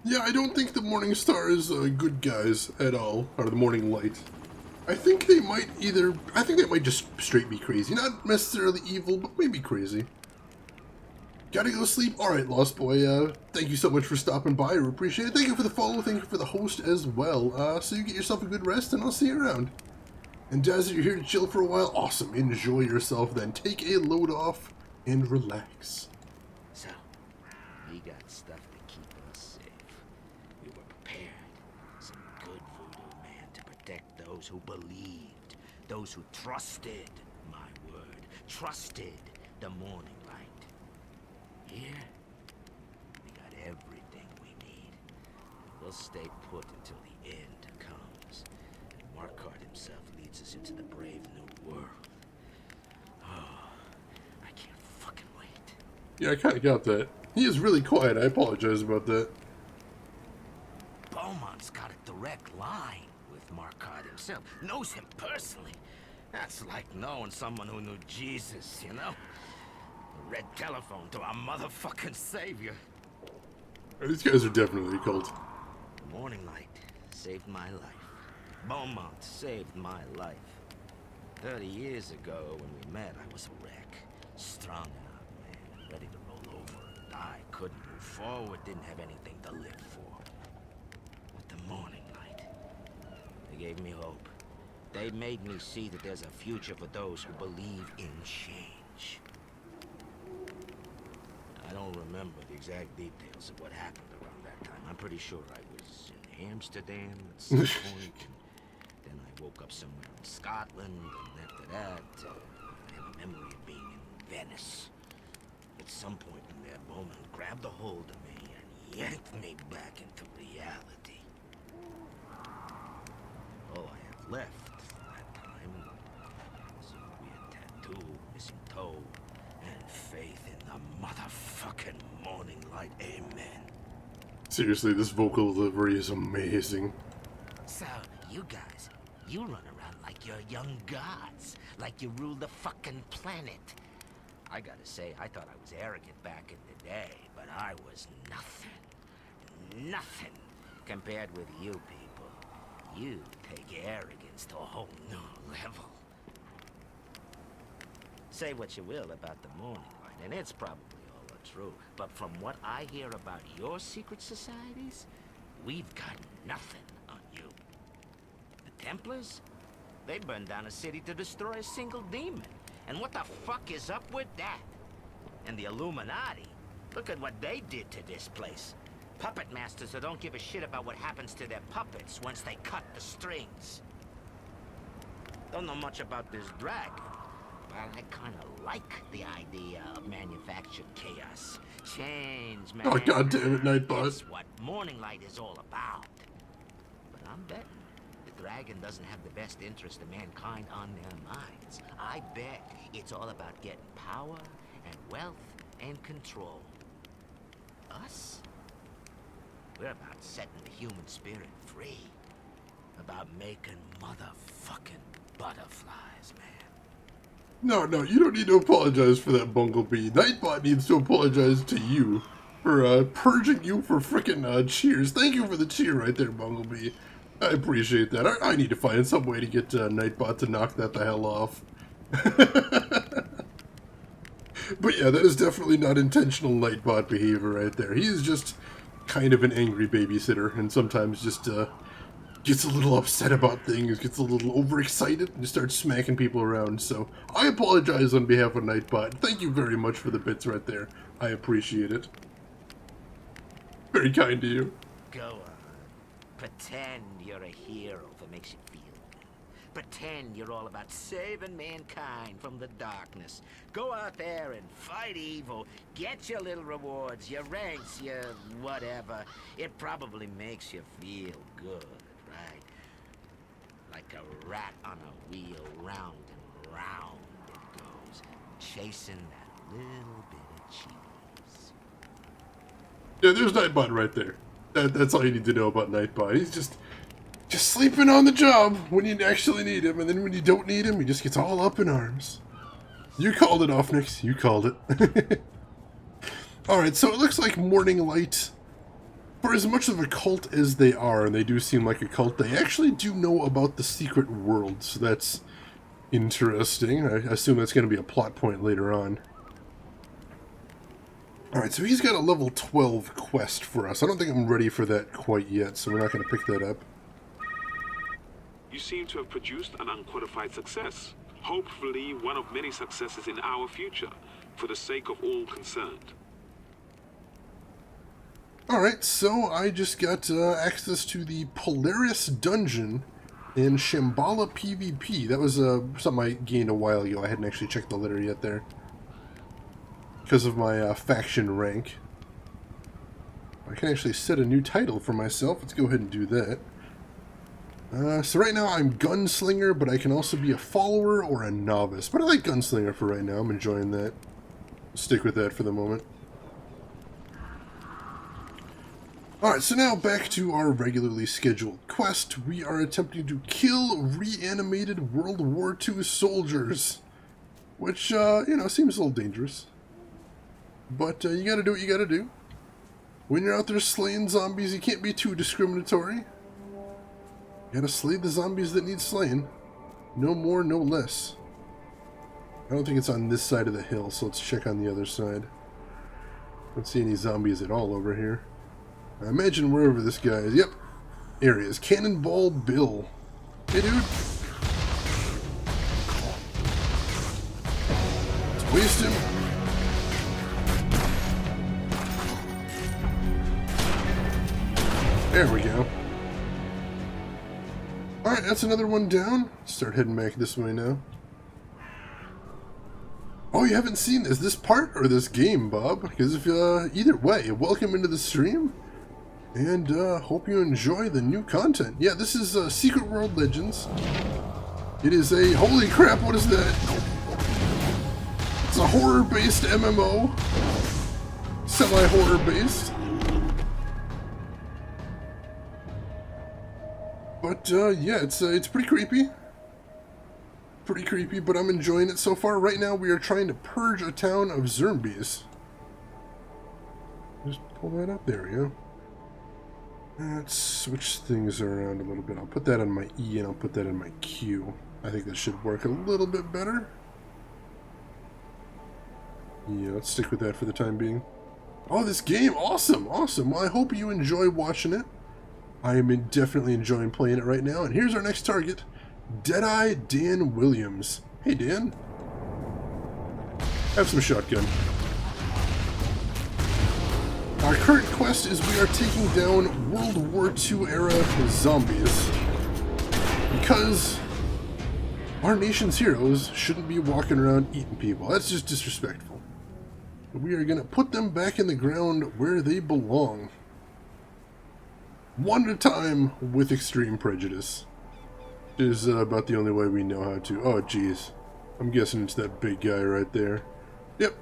Yeah, I don't think the Morning Star is good guys at all, or the Morning Light. I think they might just straight be crazy. Not necessarily evil, but maybe crazy. Gotta go sleep. Alright, Lost Boy, thank you so much for stopping by. I appreciate it. Thank you for the follow. Thank you for the host as well. So you get yourself a good rest, and I'll see you around. And Daz, you're here to chill for a while. Awesome. Enjoy yourself then. Take a load off and relax. So, we got stuff to keep us safe. We were prepared. Some good voodoo, man, to protect those who believed. Those who trusted, my word. Trusted the morning light. Here, we got everything we need. We'll stay put until the end comes. And Marquardt himself leads us into the brave new world. Oh, I can't fucking wait. Yeah, I kind of got that. He is really quiet. I apologize about that. Beaumont's got a direct line with Marquardt himself. Knows him personally. That's like knowing someone who knew Jesus, you know? A red telephone to our motherfucking savior. These guys are definitely a cult. Morning light saved my life. Beaumont saved my life. 30 years ago when we met, I was a wreck. Strung out, man, ready to roll over. I couldn't move forward, didn't have anything to live for. With the morning light, they gave me hope. They made me see that there's a future for those who believe in change. I don't remember the exact details of what happened around that time. I'm pretty sure I was in Amsterdam at some point, and then I woke up somewhere in Scotland, and after that, I have a memory of being in Venice. At some point in there, Beaumont grabbed a hold of me and yanked me back into reality. All I have left that time is a weird tattoo, missing toe, and faith in the motherfucking morning light. Amen. Seriously, this vocal delivery is amazing. So, you guys, you run around like you're young gods, like you rule the fucking planet. I gotta say, I thought I was arrogant back in the day, but I was nothing. Nothing compared with you people. You take arrogance to a whole new level. Say what you will about the morning light, and it's probably all true, but from what I hear about your secret societies, we've got nothing on you. The Templars? They burned down a city to destroy a single demon. And what the fuck is up with that? And the Illuminati? Look at what they did to this place. Puppet masters who don't give a shit about what happens to their puppets once they cut the strings. Don't know much about this dragon. Well, I kind of like the idea of manufactured chaos. Change, man. Oh, God damn it, Nightbot. That's what Morning Light is all about. But I'm betting the dragon doesn't have the best interest of mankind on their minds. I bet it's all about getting power and wealth and control. Us? We're about setting the human spirit free. About making motherfucking butterflies, man. No, you don't need to apologize for that, Bumblebee. Nightbot needs to apologize to you for purging you for frickin' cheers. Thank you for the cheer right there, Bumblebee. I appreciate that. I need to find some way to get Nightbot to knock that the hell off. But yeah, that is definitely not intentional Nightbot behavior right there. He is just kind of an angry babysitter, and sometimes just gets a little upset about things, gets a little overexcited, and just starts smacking people around. So I apologize on behalf of Nightbot. Thank you very much for the bits right there. I appreciate it. Very kind to you. Go on. Pretend you're a hero if it makes you feel good. Pretend you're all about saving mankind from the darkness. Go out there and fight evil. Get your little rewards, your ranks, your whatever. It probably makes you feel good, right? Like a rat on a wheel, round and round it goes, chasing that little bit of cheese. Yeah, there's Nightbot right there. That's all you need to know about Nightbot. He's just sleeping on the job when you actually need him, and then when you don't need him, he just gets all up in arms. You called it, Offnix. You called it. Alright, so it looks like Morning Light, for as much of a cult as they are, and they do seem like a cult, they actually do know about the secret world, so that's interesting. I assume that's going to be a plot point later on. Alright, so he's got a level 12 quest for us. I don't think I'm ready for that quite yet, so we're not going to pick that up. You seem to have produced an unqualified success. Hopefully one of many successes in our future, for the sake of all concerned. Alright, so I just got access to the Polaris Dungeon in Shambhala PvP. That was something I gained a while ago. I hadn't actually checked the letter yet there, because of my faction rank. I can actually set a new title for myself. Let's go ahead and do that. So right now I'm Gunslinger, but I can also be a follower or a novice. But I like Gunslinger for right now. I'm enjoying that. Stick with that for the moment. Alright, so now back to our regularly scheduled quest. We are attempting to kill reanimated World War II soldiers. Which, you know, seems a little dangerous. But you gotta do what you gotta do. When you're out there slaying zombies, you can't be too discriminatory. You gotta slay the zombies that need slaying. No more, no less. I don't think it's on this side of the hill, so let's check on the other side. Don't see any zombies at all over here. I imagine wherever this guy is. Yep. Here he is. Cannonball Bill. Hey, dude. Let's waste him. There we go. Alright, that's another one down. Start heading back this way now. Oh, you haven't seen this part or this game, Bob? Because if either way, welcome into the stream. And hope you enjoy the new content. Yeah, this is Secret World Legends. It is a... Holy crap, what is that? It's a horror-based MMO. Semi-horror-based. But, yeah, it's pretty creepy. Pretty creepy, but I'm enjoying it so far. Right now, we are trying to purge a town of zombies. Just pull that up. There we go. Let's switch things around a little bit. I'll put that on my E and I'll put that in my Q. I think that should work a little bit better. Yeah, let's stick with that for the time being. Oh, this game! Awesome! Awesome! Well, I hope you enjoy watching it. I am definitely enjoying playing it right now. And here's our next target. Deadeye Dan Williams. Hey, Dan. Have some shotgun. Our current quest is we are taking down World War II era zombies. Because our nation's heroes shouldn't be walking around eating people. That's just disrespectful. But we are going to put them back in the ground where they belong. One at a time with extreme prejudice. Is about the only way we know how to. Oh, jeez. I'm guessing it's that big guy right there. Yep.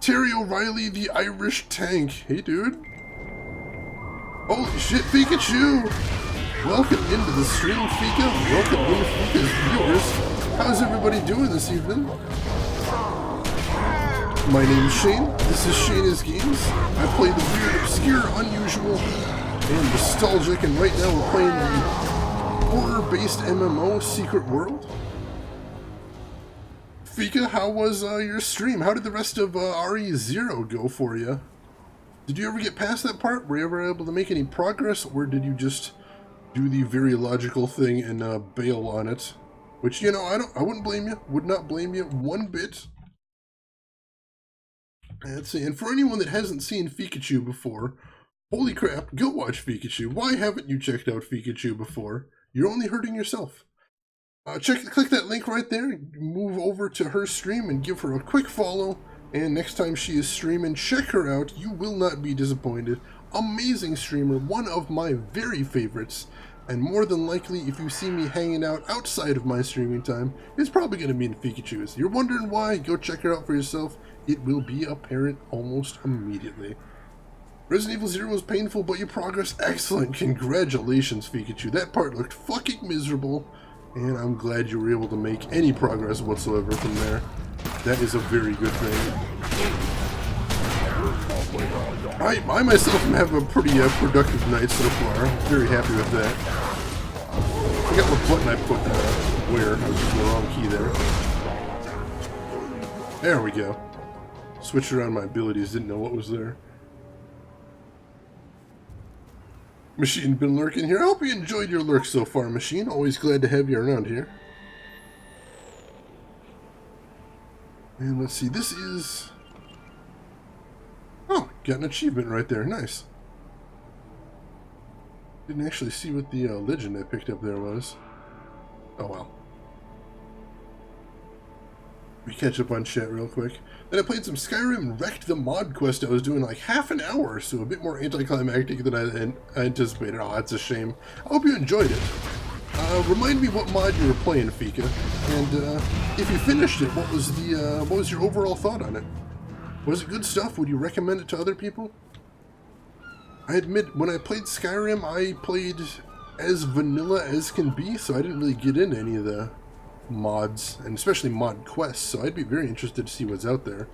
Terry O'Reilly, the Irish tank. Hey, dude. Holy shit, Pikachu! Welcome into the stream, Fika. Welcome in, Fika's viewers. How's everybody doing this evening? My name's Shane. This is Shane's Games. I play the weird, obscure, unusual, and nostalgic, and right now we're playing the horror-based MMO Secret World. Fika, how was your stream? How did the rest of RE0 go for you? Did you ever get past that part? Were you ever able to make any progress, or did you just do the very logical thing and bail on it? Which, you know, I wouldn't blame you. Would not blame you one bit. Let's see. And for anyone that hasn't seen Pikachu before, holy crap, go watch Pikachu. Why haven't you checked out Pikachu before? You're only hurting yourself. Click that link right there, move over to her stream and give her a quick follow, and next time she is streaming, check her out. You will not be disappointed. Amazing streamer, one of my very favorites, and more than likely, if you see me hanging out outside of my streaming time, it's probably going to be in Pikachu's. You're wondering why? Go check her out for yourself. It will be apparent almost immediately. Resident Evil 0 was painful, but your progress excellent. Congratulations, Pikachu. That part looked fucking miserable, and I'm glad you were able to make any progress whatsoever from there. That is a very good thing. I myself am having a pretty productive night so far. I'm very happy with that. I forgot what button I put where. I was using the wrong key there. There we go. Switched around my abilities, didn't know what was there. Machine been lurking here. I hope you enjoyed your lurk so far, Machine. Always glad to have you around here. And let's see, this is... Oh, got an achievement right there. Nice. Didn't actually see what the legend I picked up there was. Oh well. We catch up on chat real quick. Then I played some Skyrim and wrecked the mod quest I was doing like half an hour, so a bit more anticlimactic than I anticipated. Oh, that's a shame. I hope you enjoyed it. Remind me what mod you were playing, Fika, and if you finished it, what was your overall thought on it? Was it good stuff? Would you recommend it to other people? I admit, when I played Skyrim, I played as vanilla as can be, so I didn't really get into any of the mods, and especially mod quests, so I'd be very interested to see what's out there.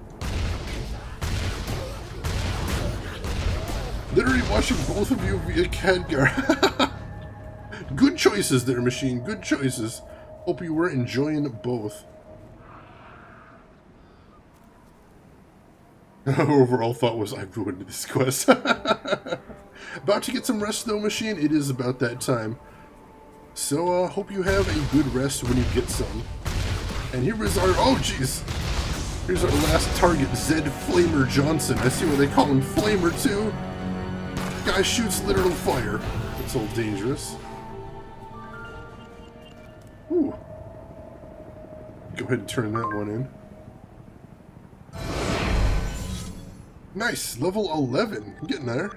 Literally watching both of you via Khadgar. Good choices there, Machine. Good choices. Hope you were enjoying both. Overall thought was, I've ruined this quest. About to get some rest though, Machine. It is about that time. So, hope you have a good rest when you get some. And here is our... Oh, jeez! Here's our last target, Zed Flamer Johnson. I see why they call him Flamer, too. Guy shoots literal fire. It's all dangerous. Ooh. Go ahead and turn that one in. Nice! Level 11. Getting there.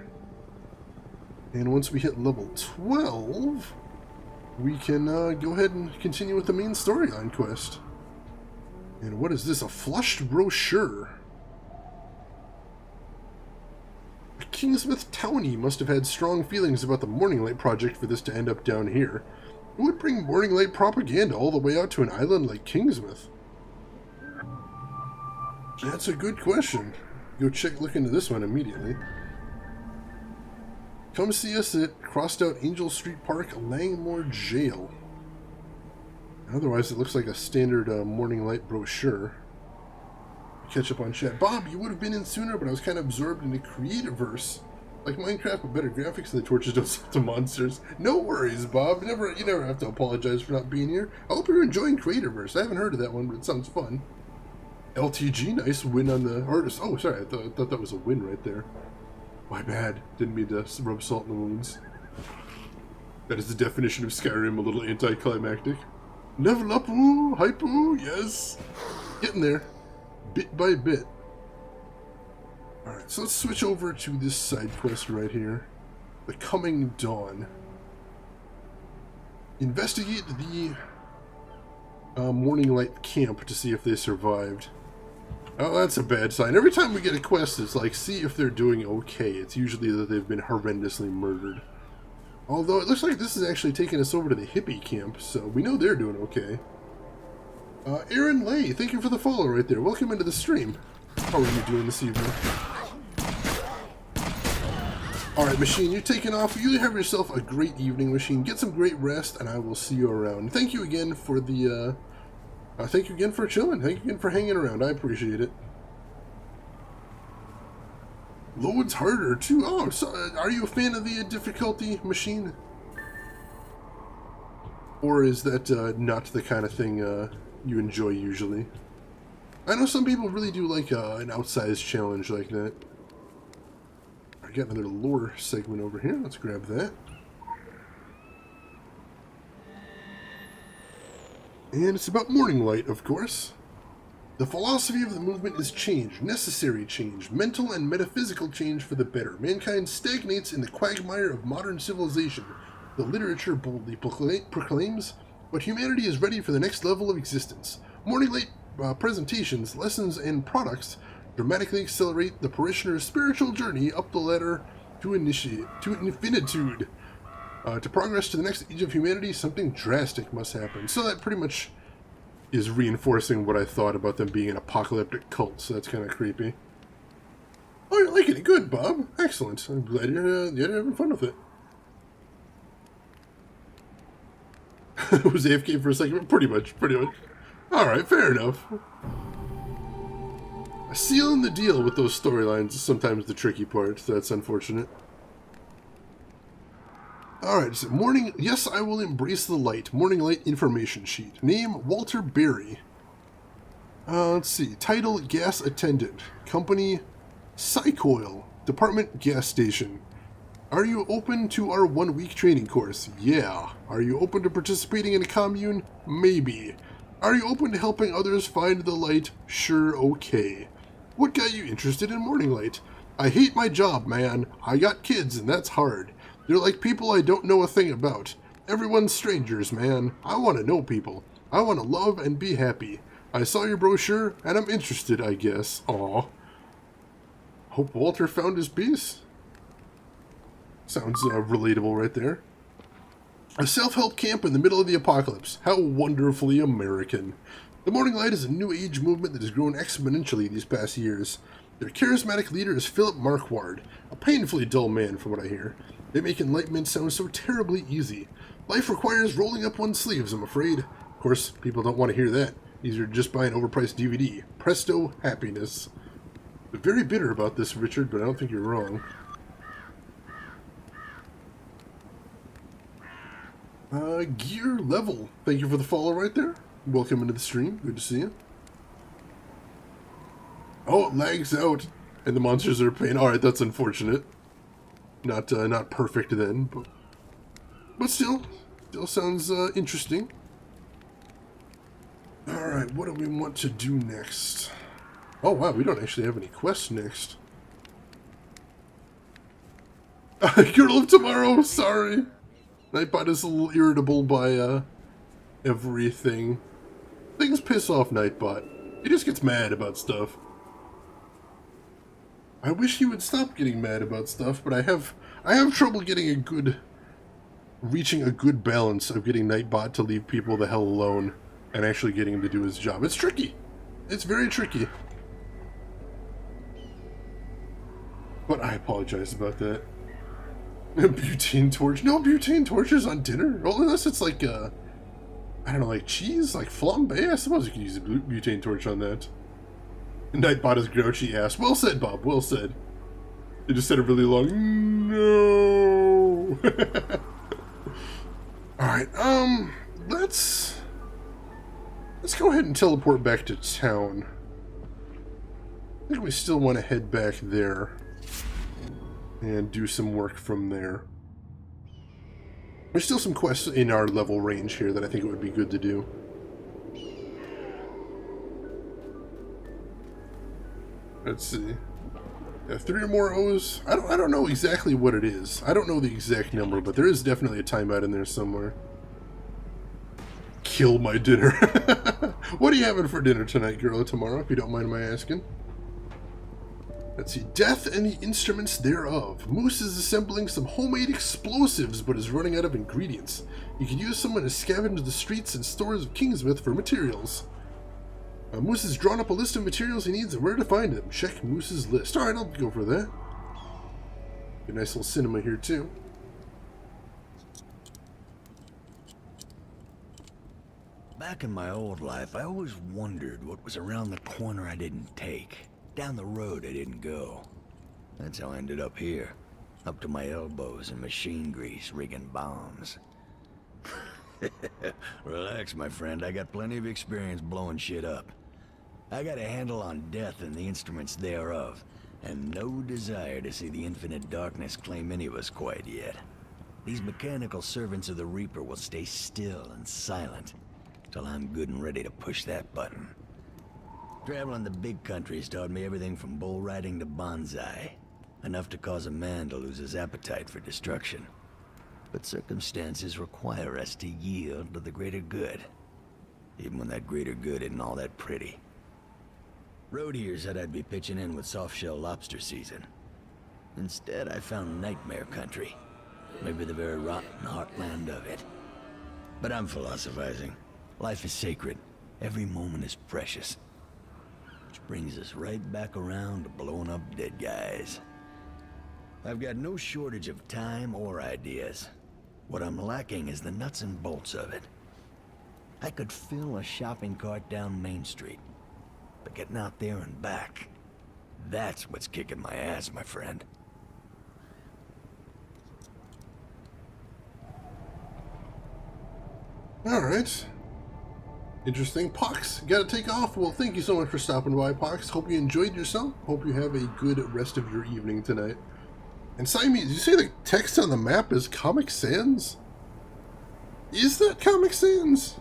And once we hit level 12... we can go ahead and continue with the main storyline quest. And what is this? A flushed brochure. A Kingsmith townie must have had strong feelings about the Morning Light project for this to end up down here. Who would bring Morning Light propaganda all the way out to an island like Kingsmith? That's a good question. Go look into this one immediately. Come see us at Crossed Out Angel Street Park, Langmore Jail. Otherwise, it looks like a standard Morning Light brochure. Catch up on chat. Bob, you would have been in sooner, but I was kind of absorbed in the Creativerse. Like Minecraft, but better graphics and the torches don't sell to monsters. No worries, Bob. You never have to apologize for not being here. I hope you're enjoying Creativerse. I haven't heard of that one, but it sounds fun. LTG, nice win on the artist. Oh, sorry, I thought that was a win right there. My bad. Didn't mean to rub salt in the wounds. That is the definition of Skyrim, a little anticlimactic. Level up, ooh, hype, ooh, yes. Getting there. Bit by bit. Alright, so let's switch over to this side quest right here. The Coming Dawn. Investigate the Morning Light camp to see if they survived. Oh, that's a bad sign. Every time we get a quest, it's like, see if they're doing okay. It's usually that they've been horrendously murdered. Although, it looks like this is actually taking us over to the hippie camp, so we know they're doing okay. Aaron Lay, thank you for the follow right there. Welcome into the stream. How are you doing this evening? Alright, Machine, you're taking off. You have yourself a great evening, Machine. Get some great rest, and I will see you around. Thank you again for the, thank you again for chilling. Thank you again for hanging around. I appreciate it. Loads harder, too. Oh, so, are you a fan of the difficulty, Machine? Or is that not the kind of thing you enjoy usually? I know some people really do like an outsized challenge like that. I got another lore segment over here. Let's grab that. And it's about Morning Light, of course. The philosophy of the movement is change, necessary change, mental and metaphysical change for the better. Mankind stagnates in the quagmire of modern civilization. The literature boldly proclaims, but humanity is ready for the next level of existence. Morning Light presentations, lessons, and products dramatically accelerate the parishioner's spiritual journey up the ladder to infinitude. To progress to the next age of humanity, something drastic must happen. So that pretty much is reinforcing what I thought about them being an apocalyptic cult, so that's kind of creepy. Oh, you're liking it. Good, Bob. Excellent. I'm glad you're having fun with it. It was AFK for a second, but pretty much. Alright, fair enough. Sealing the deal with those storylines is sometimes the tricky part. That's unfortunate. Alright, so morning... Yes, I will embrace the light. Morning light information sheet. Name, Walter Berry. Let's see. Title, gas attendant. Company, Psychoil. Department, gas station. Are you open to our 1-week training course? Yeah. Are you open to participating in a commune? Maybe. Are you open to helping others find the light? Sure, okay. What got you interested in morning light? I hate my job, man. I got kids, and that's hard. They're like people I don't know a thing about. Everyone's strangers, man. I want to know people. I want to love and be happy. I saw your brochure, and I'm interested, I guess. Aw. Hope Walter found his peace. Sounds relatable right there. A self-help camp in the middle of the apocalypse. How wonderfully American. The Morning Light is a new age movement that has grown exponentially these past years. Their charismatic leader is Philip Marquard, a painfully dull man from what I hear. They make enlightenment sound so terribly easy. Life requires rolling up one's sleeves, I'm afraid. Of course, people don't want to hear that. Easier to just buy an overpriced DVD. Presto happiness. I'm very bitter about this, Richard, but I don't think you're wrong. Gear level. Thank you for the follow right there. Welcome into the stream. Good to see you. Oh, it lags out. And the monsters are a pain. Alright, that's unfortunate. Not perfect then, but still sounds interesting. Alright, what do we want to do next? Oh wow, we don't actually have any quests next. Girl of Tomorrow, sorry. Nightbot is a little irritable by everything. Things piss off Nightbot. He just gets mad about stuff. I wish he would stop getting mad about stuff, but I have trouble reaching a good balance of getting Nightbot to leave people the hell alone and actually getting him to do his job. It's tricky. It's very tricky. But I apologize about that. Butane torch. No butane torches on dinner. Well, unless it's like, I don't know, like cheese? Like flambe? I suppose you can use a butane torch on that. Nightbot is grouchy ass. Well said, Bob. Well said. You just said it really long. No. Alright, let's go ahead and teleport back to town. I think we still want to head back there and do some work from there. There's still some quests in our level range here that I think it would be good to do. Let's see. Yeah, 3 or more O's. I don't know exactly what it is. I don't know the exact number, but there is definitely a timeout in there somewhere. Kill my dinner. What are you having for dinner tonight, girl, tomorrow, if you don't mind my asking? Let's see. Death and the instruments thereof. Moose is assembling some homemade explosives, but is running out of ingredients. You can use someone to scavenge the streets and stores of Kingsmouth for materials. Moose has drawn up a list of materials he needs and where to find them. Check Moose's list. Alright, I'll go for that. A nice little cinema here, too. Back in my old life, I always wondered what was around the corner I didn't take. Down the road I didn't go. That's how I ended up here. Up to my elbows in machine grease, rigging bombs. Relax, my friend. I got plenty of experience blowing shit up. I got a handle on death and the instruments thereof, and no desire to see the infinite darkness claim any of us quite yet. These mechanical servants of the Reaper will stay still and silent till I'm good and ready to push that button. Traveling the big country's taught me everything from bull riding to bonsai. Enough to cause a man to lose his appetite for destruction. But circumstances require us to yield to the greater good. Even when that greater good isn't all that pretty. Road here said I'd be pitching in with soft-shell lobster season. Instead, I found nightmare country. Maybe the very rotten heartland of it. But I'm philosophizing. Life is sacred. Every moment is precious. Which brings us right back around to blowing up dead guys. I've got no shortage of time or ideas. What I'm lacking is the nuts and bolts of it. I could fill a shopping cart down Main Street, but getting out there and back, That's what's kicking my ass, my friend. Alright. Interesting. Pox, gotta take off. Well, thank you so much for stopping by, Pox. Hope you enjoyed yourself. Hope you have a good rest of your evening tonight. And Siamese, did you say the text on the map is Comic Sans? Is that Comic Sans?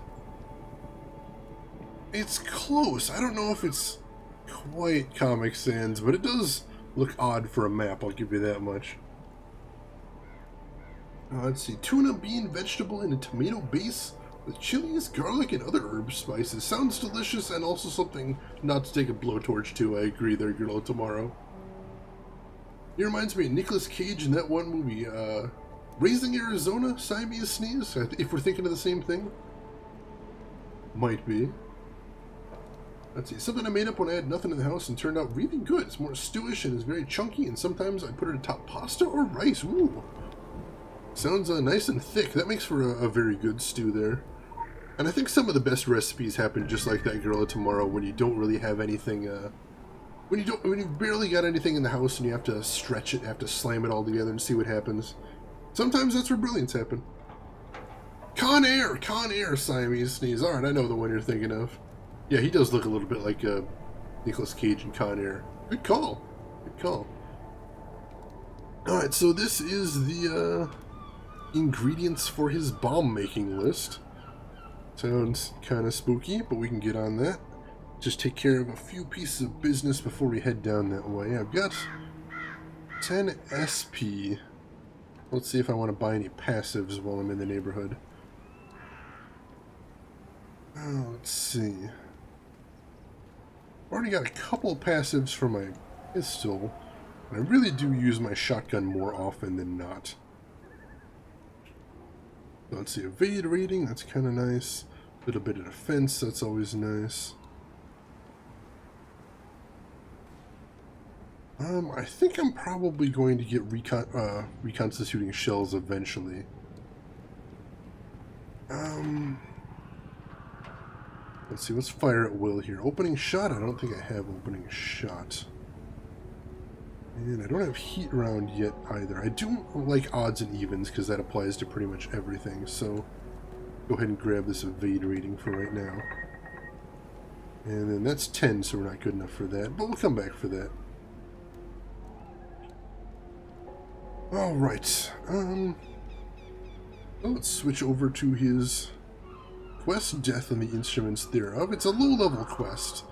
It's close. I don't know if it's quite Comic Sans, but it does look odd for a map, I'll give you that much. Let's see. Tuna, bean, vegetable, and a tomato base with chilies, garlic, and other herb spices. Sounds delicious and also something not to take a blowtorch to. I agree there, Girl Tomorrow. He reminds me of Nicolas Cage in that one movie, Raising Arizona, Siamese Sneeze, if we're thinking of the same thing. Might be. Let's see, something I made up when I had nothing in the house and turned out really good. It's more stewish and is very chunky, and sometimes I put it atop pasta or rice. Ooh. Sounds nice and thick. That makes for a very good stew there. And I think some of the best recipes happen just like that, Girl Tomorrow, when you don't really have anything, when you've barely got anything in the house and you have to stretch it, have to slam it all together and see what happens. Sometimes that's where brilliance happen. Con Air, Siamese Sneeze. Alright, I know the one you're thinking of. Yeah, he does look a little bit like Nicolas Cage in Con Air. Good call. Good call. Alright, so this is the ingredients for his bomb making list. Sounds kind of spooky, but we can get on that. Just take care of a few pieces of business before we head down that way. I've got 10 SP. Let's see if I want to buy any passives while I'm in the neighborhood. Let's see. Already got a couple of passives for my pistol. I really do use my shotgun more often than not. Let's see, evade rating, that's kind of nice. A little bit of defense, that's always nice. I think I'm probably going to get reconstituting shells eventually. Let's see, let's fire at will here. Opening shot? I don't think I have opening shot. And I don't have heat round yet either. I do like odds and evens because that applies to pretty much everything. So go ahead and grab this evade rating for right now. And then that's 10, so we're not good enough for that. But we'll come back for that. Alright. Let's switch over to his quest, Death and the Instruments Thereof. It's a low-level quest.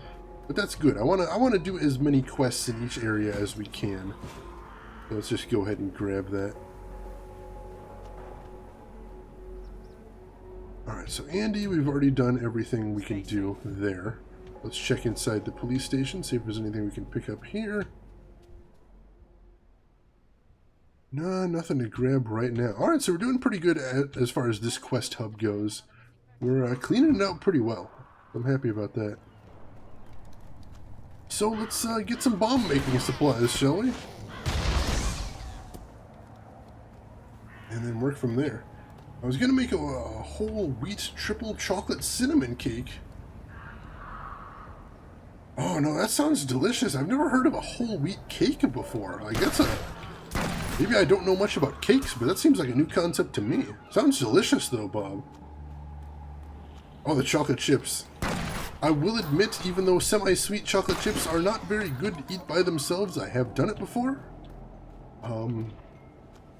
But that's good. I want to do as many quests in each area as we can. So let's just go ahead and grab that. Alright, so Andy, we've already done everything we can do there. Let's check inside the police station, see if there's anything we can pick up here. No, nothing to grab right now. Alright, so we're doing pretty good as far as this quest hub goes. We're cleaning it out pretty well. I'm happy about that. So let's get some bomb making supplies, shall we? And then work from there. I was going to make a whole wheat triple chocolate cinnamon cake. Oh no, that sounds delicious. I've never heard of a whole wheat cake before. Like that's maybe I don't know much about cakes, but that seems like a new concept to me. Sounds delicious though, Bob. Oh, the chocolate chips. I will admit, even though semi-sweet chocolate chips are not very good to eat by themselves, I have done it before. I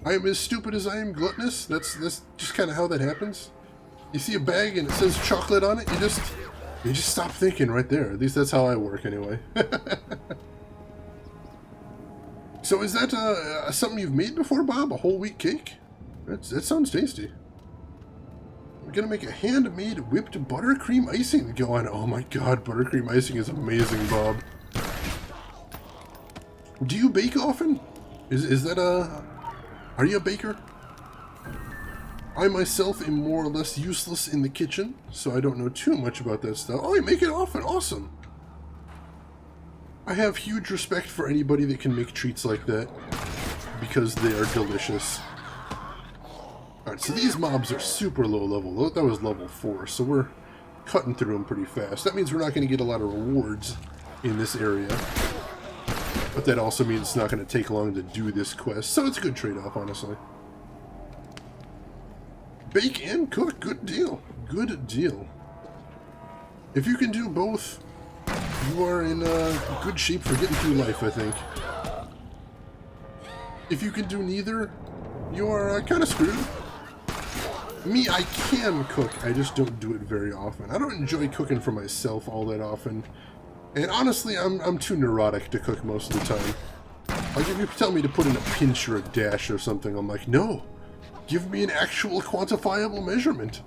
am as stupid as I am gluttonous. That's just kind of how that happens. You see a bag and it says chocolate on it, you just stop thinking right there. At least that's how I work anyway. So is that something you've made before, Bob? A whole wheat cake? That sounds tasty. We're gonna make a handmade whipped buttercream icing to go on. Oh my god, buttercream icing is amazing, Bob. Do you bake often? Is that are you a baker? I myself am more or less useless in the kitchen, so I don't know too much about that stuff. Oh, you make it often. Awesome. I have huge respect for anybody that can make treats like that because they are delicious. Alright, so these mobs are super low level. That was level 4, so we're cutting through them pretty fast. That means we're not going to get a lot of rewards in this area. But that also means it's not going to take long to do this quest, so it's a good trade-off, honestly. Bake and cook, good deal. Good deal. If you can do both, you are in good shape for getting through life, I think. If you can do neither, you are kind of screwed. Me, I can cook, I just don't do it very often. I don't enjoy cooking for myself all that often. And honestly, I'm too neurotic to cook most of the time. Like, if you tell me to put in a pinch or a dash or something, I'm like, no! Give me an actual quantifiable measurement.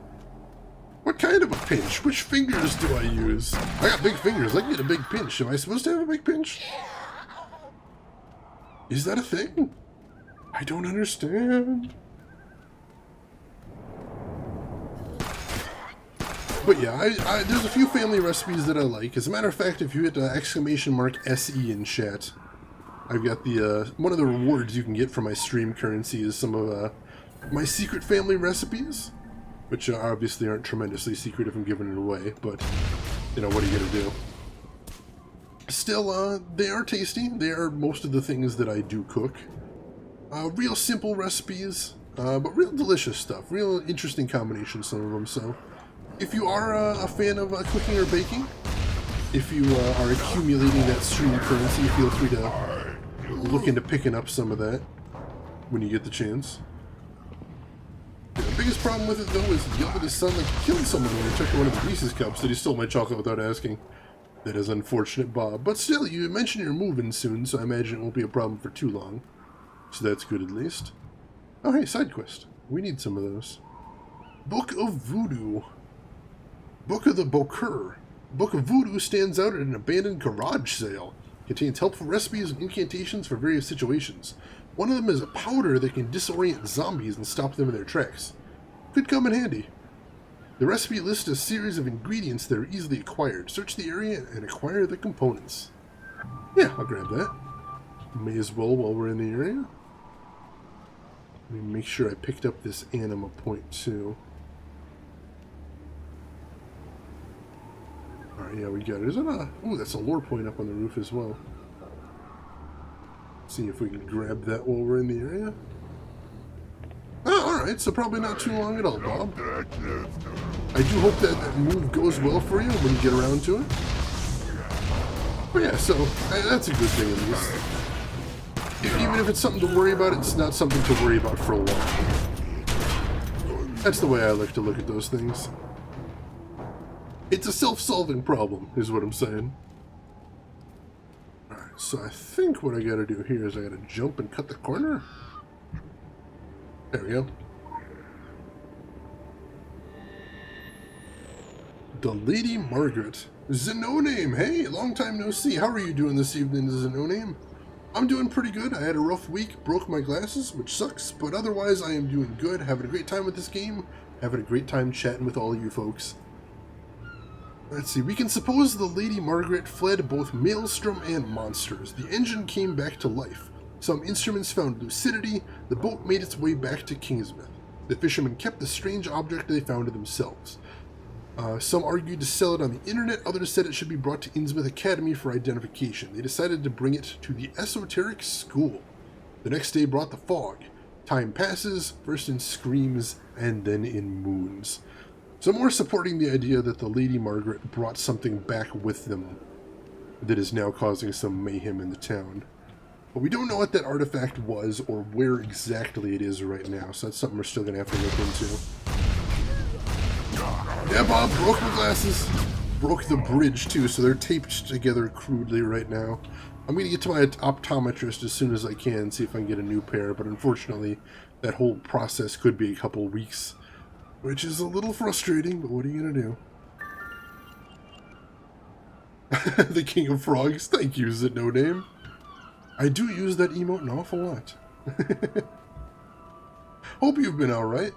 What kind of a pinch? Which fingers do I use? I got big fingers, I can get a big pinch. Am I supposed to have a big pinch? Is that a thing? I don't understand. But yeah, there's a few family recipes that I like. As a matter of fact, if you hit !SE in chat, I've got the one of the rewards you can get for my stream currency is some of my secret family recipes, which obviously aren't tremendously secret if I'm giving it away, but, you know, what are you going to do? Still, they are tasty. They are most of the things that I do cook. Real simple recipes, but real delicious stuff. Real interesting combinations, some of them, so... If you are a fan of cooking or baking, if you are accumulating that stream currency, feel free to look into picking up some of that when you get the chance. The biggest problem with it, though, is he yelled at his son like he killed someone when he took one of the Reese's cups that he stole my chocolate without asking. That is unfortunate, Bob. But still, you mentioned you're moving soon, so I imagine it won't be a problem for too long. So that's good, at least. Oh, hey, side quest. We need some of those. Book of Voodoo. Book of the Bokur. Book of Voodoo stands out at an abandoned garage sale. Contains helpful recipes and incantations for various situations. One of them is a powder that can disorient zombies and stop them in their tracks. Could come in handy. The recipe lists a series of ingredients that are easily acquired. Search the area and acquire the components. Yeah, I'll grab that. May as well while we're in the area. Let me make sure I picked up this anima point too. Alright, yeah, we got it. Is that a... Ooh, that's a lore point up on the roof as well. See if we can grab that while we're in the area. Oh, alright, so probably not too long at all, Bob. I do hope that that move goes well for you when you get around to it. But yeah, so, that's a good thing at least. Even if it's something to worry about, it's not something to worry about for a while. That's the way I like to look at those things. It's a self-solving problem, is what I'm saying. Alright, so I think what I gotta do here is I gotta jump and cut the corner. There we go. The Lady Margaret. Zenoname! Hey, long time no see. How are you doing this evening, Zenoname? I'm doing pretty good. I had a rough week, broke my glasses, which sucks, but otherwise I am doing good, having a great time with this game, having a great time chatting with all of you folks. Let's see, we can suppose the Lady Margaret fled both maelstrom and monsters. The engine came back to life. Some instruments found lucidity. The boat made its way back to Kingsmouth. The fishermen kept the strange object they found to themselves. Some argued to sell it on the internet, others said it should be brought to Innsmouth Academy for identification. They decided to bring it to the esoteric school. The next day brought the fog. Time passes, first in screams, and then in moons. Some more supporting the idea that the Lady Margaret brought something back with them that is now causing some mayhem in the town. But we don't know what that artifact was or where exactly it is right now, so that's something we're still going to have to look into. Yeah, Bob, broke my glasses. Broke the bridge, too, so they're taped together crudely right now. I'm going to get to my optometrist as soon as I can, see if I can get a new pair, but unfortunately, that whole process could be a couple weeks. Which is a little frustrating, but what are you going to do? The King of Frogs, thank you, Zenoname. I do use that emote an awful lot. Hope you've been alright.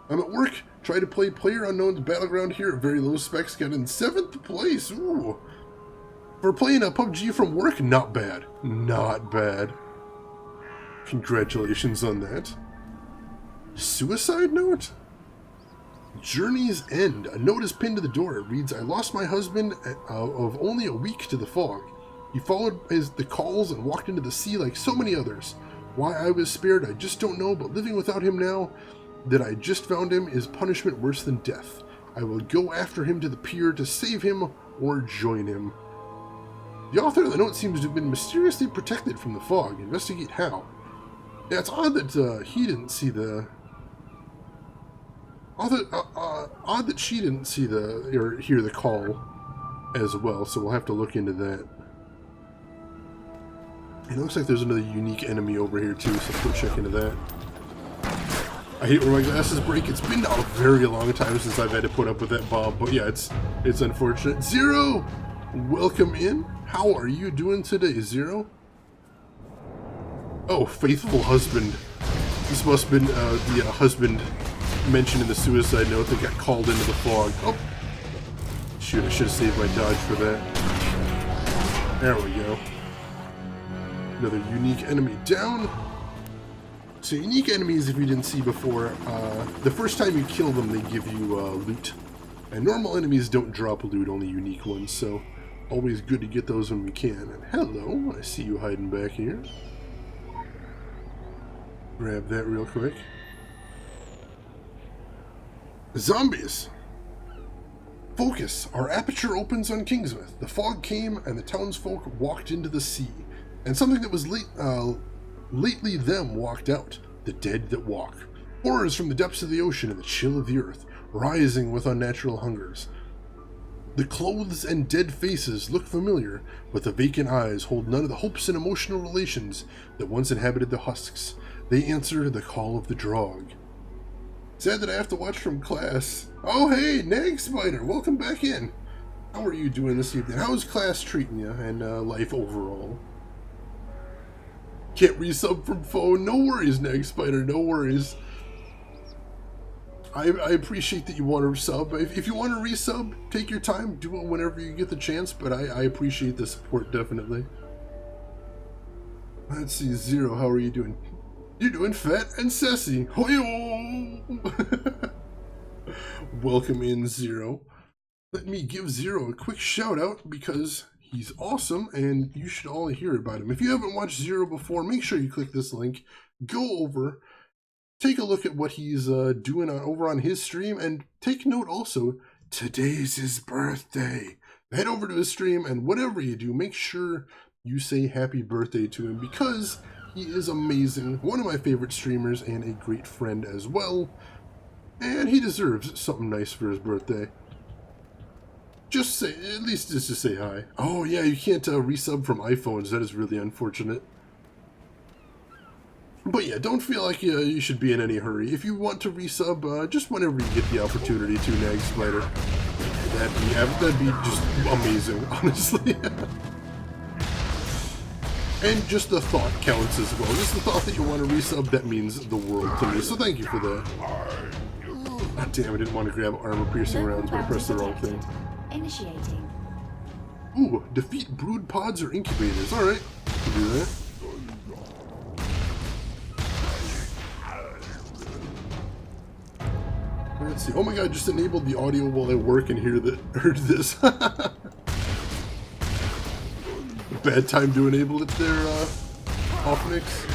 I'm at work, try to play PlayerUnknown's Battleground here at very low specs, got in 7th place, ooh. For playing a PUBG from work, not bad. Not bad. Congratulations on that. Suicide note? Journey's End. A note is pinned to the door. It reads, I lost my husband of only a week to the fog. He followed the calls and walked into the sea like so many others. Why I was spared, I just don't know, but living without him now that I just found him is punishment worse than death. I will go after him to the pier to save him or join him. The author of the note seems to have been mysteriously protected from the fog. Investigate how. Yeah, it's odd that he didn't see the... Odd that she didn't see or hear the call as well, so we'll have to look into that. It looks like there's another unique enemy over here too, so let's go check into that. I hate when my glasses break. It's been a very long time since I've had to put up with that bomb, but yeah, it's unfortunate. Zero! Welcome in. How are you doing today, Zero? Oh, faithful husband. This must have been the husband mentioned in the suicide note that got called into the fog. Oh! Shoot, I should have saved my dodge for that. There we go. Another unique enemy down. So unique enemies, if you didn't see before, the first time you kill them, they give you loot. And normal enemies don't drop loot, only unique ones, so always good to get those when we can. And hello, I see you hiding back here. Grab that real quick. Zombies! Focus! Our aperture opens on Kingsmouth. The fog came and the townsfolk walked into the sea. And something that was lately them walked out. The dead that walk. Horrors from the depths of the ocean and the chill of the earth, rising with unnatural hungers. The clothes and dead faces look familiar, but the vacant eyes hold none of the hopes and emotional relations that once inhabited the husks. They answer the call of the Drog. Sad that I have to watch from class. Oh hey, Nag Spider, welcome back in. How are you doing this evening? How's class treating you and life overall? Can't resub from phone. No worries, Nag Spider, no worries. I appreciate that you want to sub. If you want to resub, take your time. Do it whenever you get the chance, but I appreciate the support, definitely. Let's see, Zero, how are you doing? You're doing fat and sassy. Hoyo! Welcome in, Zero. Let me give Zero a quick shout out because he's awesome and you should all hear about him. If you haven't watched Zero before, make sure you click this link. Go over, take a look at what he's doing over on his stream, and take note also, today's his birthday. Head over to his stream, and whatever you do, make sure you say happy birthday to him because he is amazing, one of my favorite streamers, and a great friend as well. And he deserves something nice for his birthday. Just say, at least just to say hi. Oh yeah, you can't resub from iPhones, that is really unfortunate. But yeah, don't feel like you should be in any hurry. If you want to resub, just whenever you get the opportunity to, Nag Spider. That'd be just amazing, honestly. And just the thought counts as well. Just the thought that you want to resub, that means the world to me. So thank you for that. God damn, I didn't want to grab armor-piercing rounds, but I pressed the wrong thing. Initiating. Ooh, defeat brood pods or incubators. Alright, can do that. Let's see. Oh my god, I just enabled the audio while I work and heard this. Bad time to enable it there, off mix.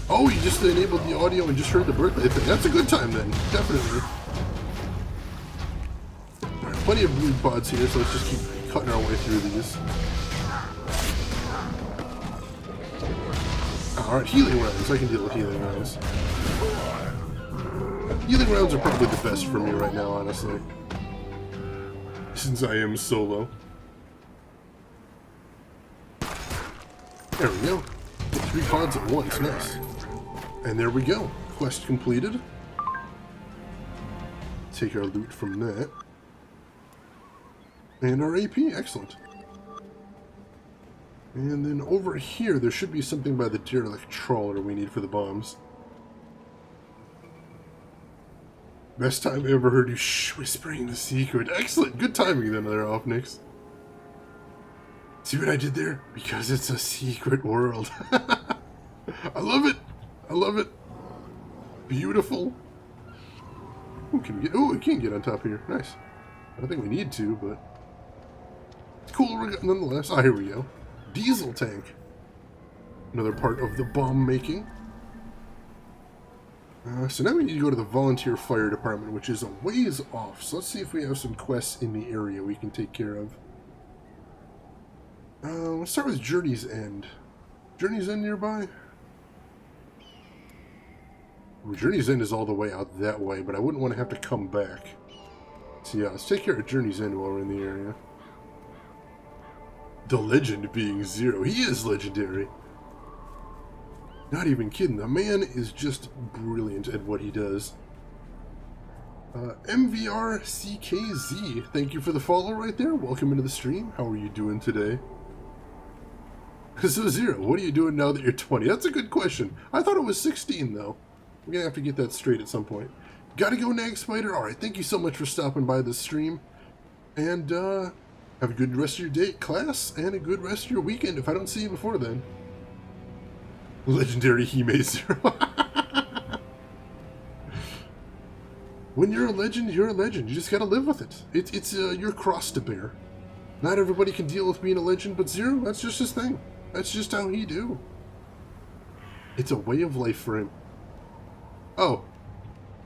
Oh, you just enabled the audio and just heard the birthday thing. That's a good time then, definitely. Alright, plenty of brood pods here, so let's just keep cutting our way through these. Alright, healing rounds. I can deal with healing rounds. Healing rounds are probably the best for me right now, honestly. Since I am solo. There we go. Get 3 pods at once, nice. And there we go. Quest completed. Take our loot from that. And our AP, excellent. And then over here, there should be something by the derelict trawler we need for the bombs. Best time I ever heard you whispering the secret. Excellent! Good timing then there, Offnix. See what I did there? Because it's a secret world. I love it! I love it! Beautiful! Ooh, can we get... Oh, we can get on top here. Nice. I don't think we need to, but... It's cool nonetheless. Ah, here we go. diesel tank. Another part of the bomb making. So now we need to go to the volunteer fire department, which is a ways off. So let's see if we have some quests in the area we can take care of. Let's start with Journey's End. Journey's End nearby? Well, Journey's End is all the way out that way, but I wouldn't want to have to come back. So yeah, let's take care of Journey's End while we're in the area. The legend being Zero. He is legendary. Not even kidding. The man is just brilliant at what he does. MVRCKZ, thank you for the follow right there. Welcome into the stream. How are you doing today? So Zero, what are you doing now that you're 20? That's a good question. I thought it was 16 though. We're gonna have to get that straight at some point. Gotta go, Nag Spider. Alright, thank you so much for stopping by this stream. And have a good rest of your day at class, and a good rest of your weekend if I don't see you before then. Legendary Hime Zero. When you're a legend, you're a legend. You just gotta live with it. It's your cross to bear. Not everybody can deal with being a legend, but Zero, that's just his thing. That's just how he do. It's a way of life for him. Oh.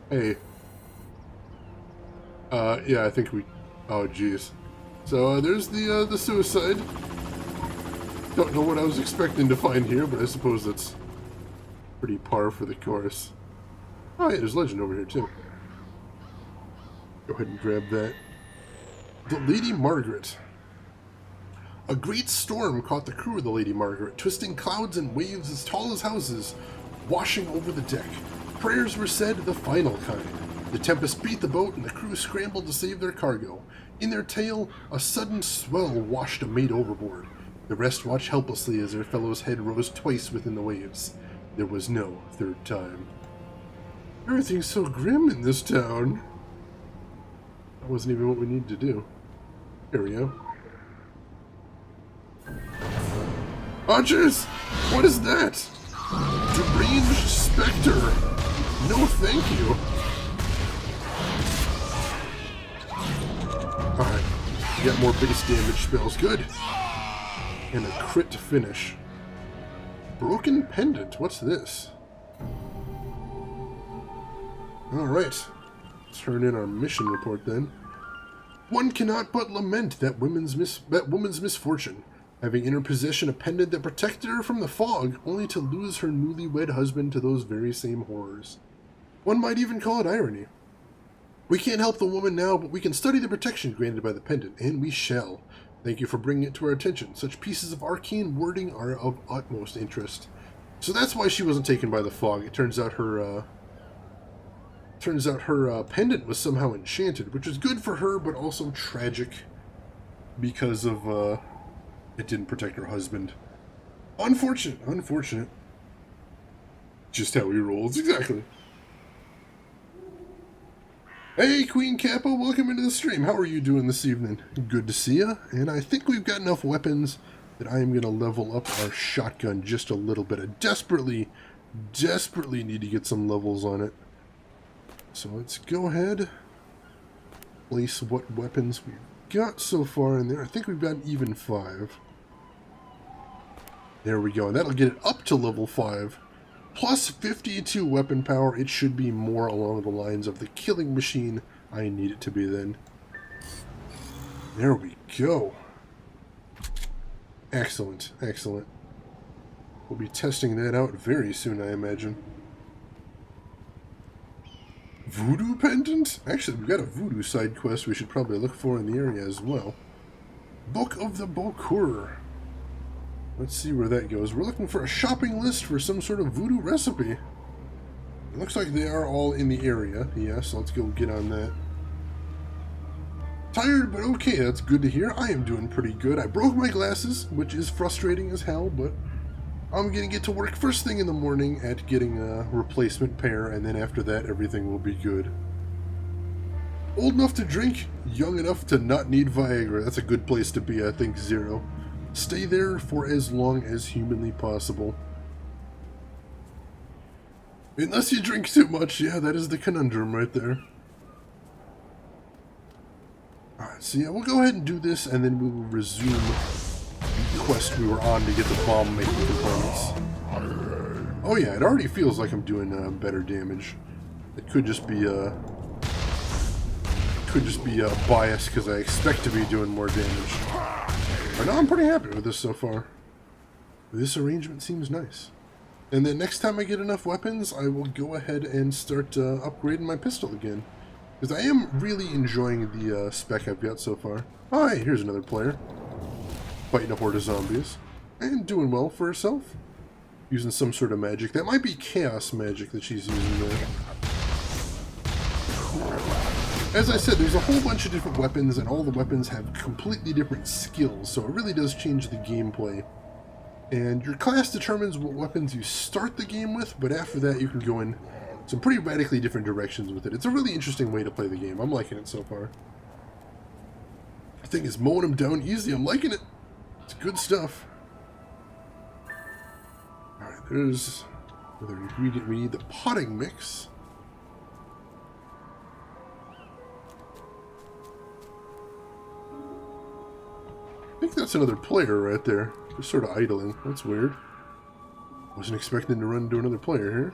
Hey. Yeah, I think we... Oh, jeez. So, there's the suicide. Don't know what I was expecting to find here, but I suppose that's pretty par for the course. Oh, yeah, there's legend over here, too. Go ahead and grab that. The Lady Margaret. A great storm caught the crew of the Lady Margaret, twisting clouds and waves as tall as houses, washing over the deck. Prayers were said, the final kind. The tempest beat the boat, and the crew scrambled to save their cargo. In their tail, a sudden swell washed a mate overboard. The rest watched helplessly as their fellow's head rose twice within the waves. There was no third time. Everything's so grim in this town. That wasn't even what we needed to do. Here we go. Archers! What is that? Deranged specter! No thank you. Alright, we got more base damage spells. Good. And a crit to finish. Broken pendant. What's this? Alright. Turn in our mission report then. One cannot but lament that woman's misfortune, having in her possession a pendant that protected her from the fog, only to lose her newlywed husband to those very same horrors. One might even call it irony. We can't help the woman now, but we can study the protection granted by the pendant, and we shall. Thank you for bringing it to our attention. Such pieces of arcane wording are of utmost interest. So that's why she wasn't taken by the fog. It turns out her pendant was somehow enchanted, which is good for her, but also tragic because of it didn't protect her husband. Unfortunate, unfortunate. Just how he rolls, exactly. Hey, Queen Capo, welcome into the stream. How are you doing this evening? Good to see you. And I think we've got enough weapons that I am going to level up our shotgun just a little bit. I desperately need to get some levels on it. So let's go ahead, place what weapons we've got so far in there. I think we've got even 5. There we go. And that'll get it up to level 5. Plus 52 weapon power. It should be more along the lines of the killing machine I need it to be then. There we go. Excellent, excellent. We'll be testing that out very soon, I imagine. Voodoo pendant? Actually, we've got a voodoo side quest we should probably look for in the area as well. Book of the Bokur. Let's see where that goes. We're looking for a shopping list for some sort of voodoo recipe. It looks like they are all in the area. Yes, let's go get on that. Tired, but okay, that's good to hear. I am doing pretty good. I broke my glasses, which is frustrating as hell, but I'm going to get to work first thing in the morning at getting a replacement pair, and then after that, everything will be good. Old enough to drink, young enough to not need Viagra. That's a good place to be, I think, Zero. Stay there for as long as humanly possible. Unless you drink too much, yeah, that is the conundrum right there. Alright, so yeah, we'll go ahead and do this, and then we will resume quest we were on to get the bomb making components. Oh yeah, it already feels like I'm doing better damage. It could just be bias because I expect to be doing more damage. But no, I'm pretty happy with this so far. This arrangement seems nice. And then next time I get enough weapons, I will go ahead and start upgrading my pistol again. Because I am really enjoying the spec I've got so far. Oh, hey, here's another player. Fighting a horde of zombies. And doing well for herself. Using some sort of magic. That might be chaos magic that she's using there. As I said, there's a whole bunch of different weapons, and all the weapons have completely different skills, so it really does change the gameplay. And your class determines what weapons you start the game with, but after that you can go in some pretty radically different directions with it. It's a really interesting way to play the game. I'm liking it so far. The thing is mowing them down easy. I'm liking it. It's good stuff. Alright, there's another ingredient we need, the potting mix. I think that's another player right there. Just sort of idling. That's weird. Wasn't expecting to run into another player here.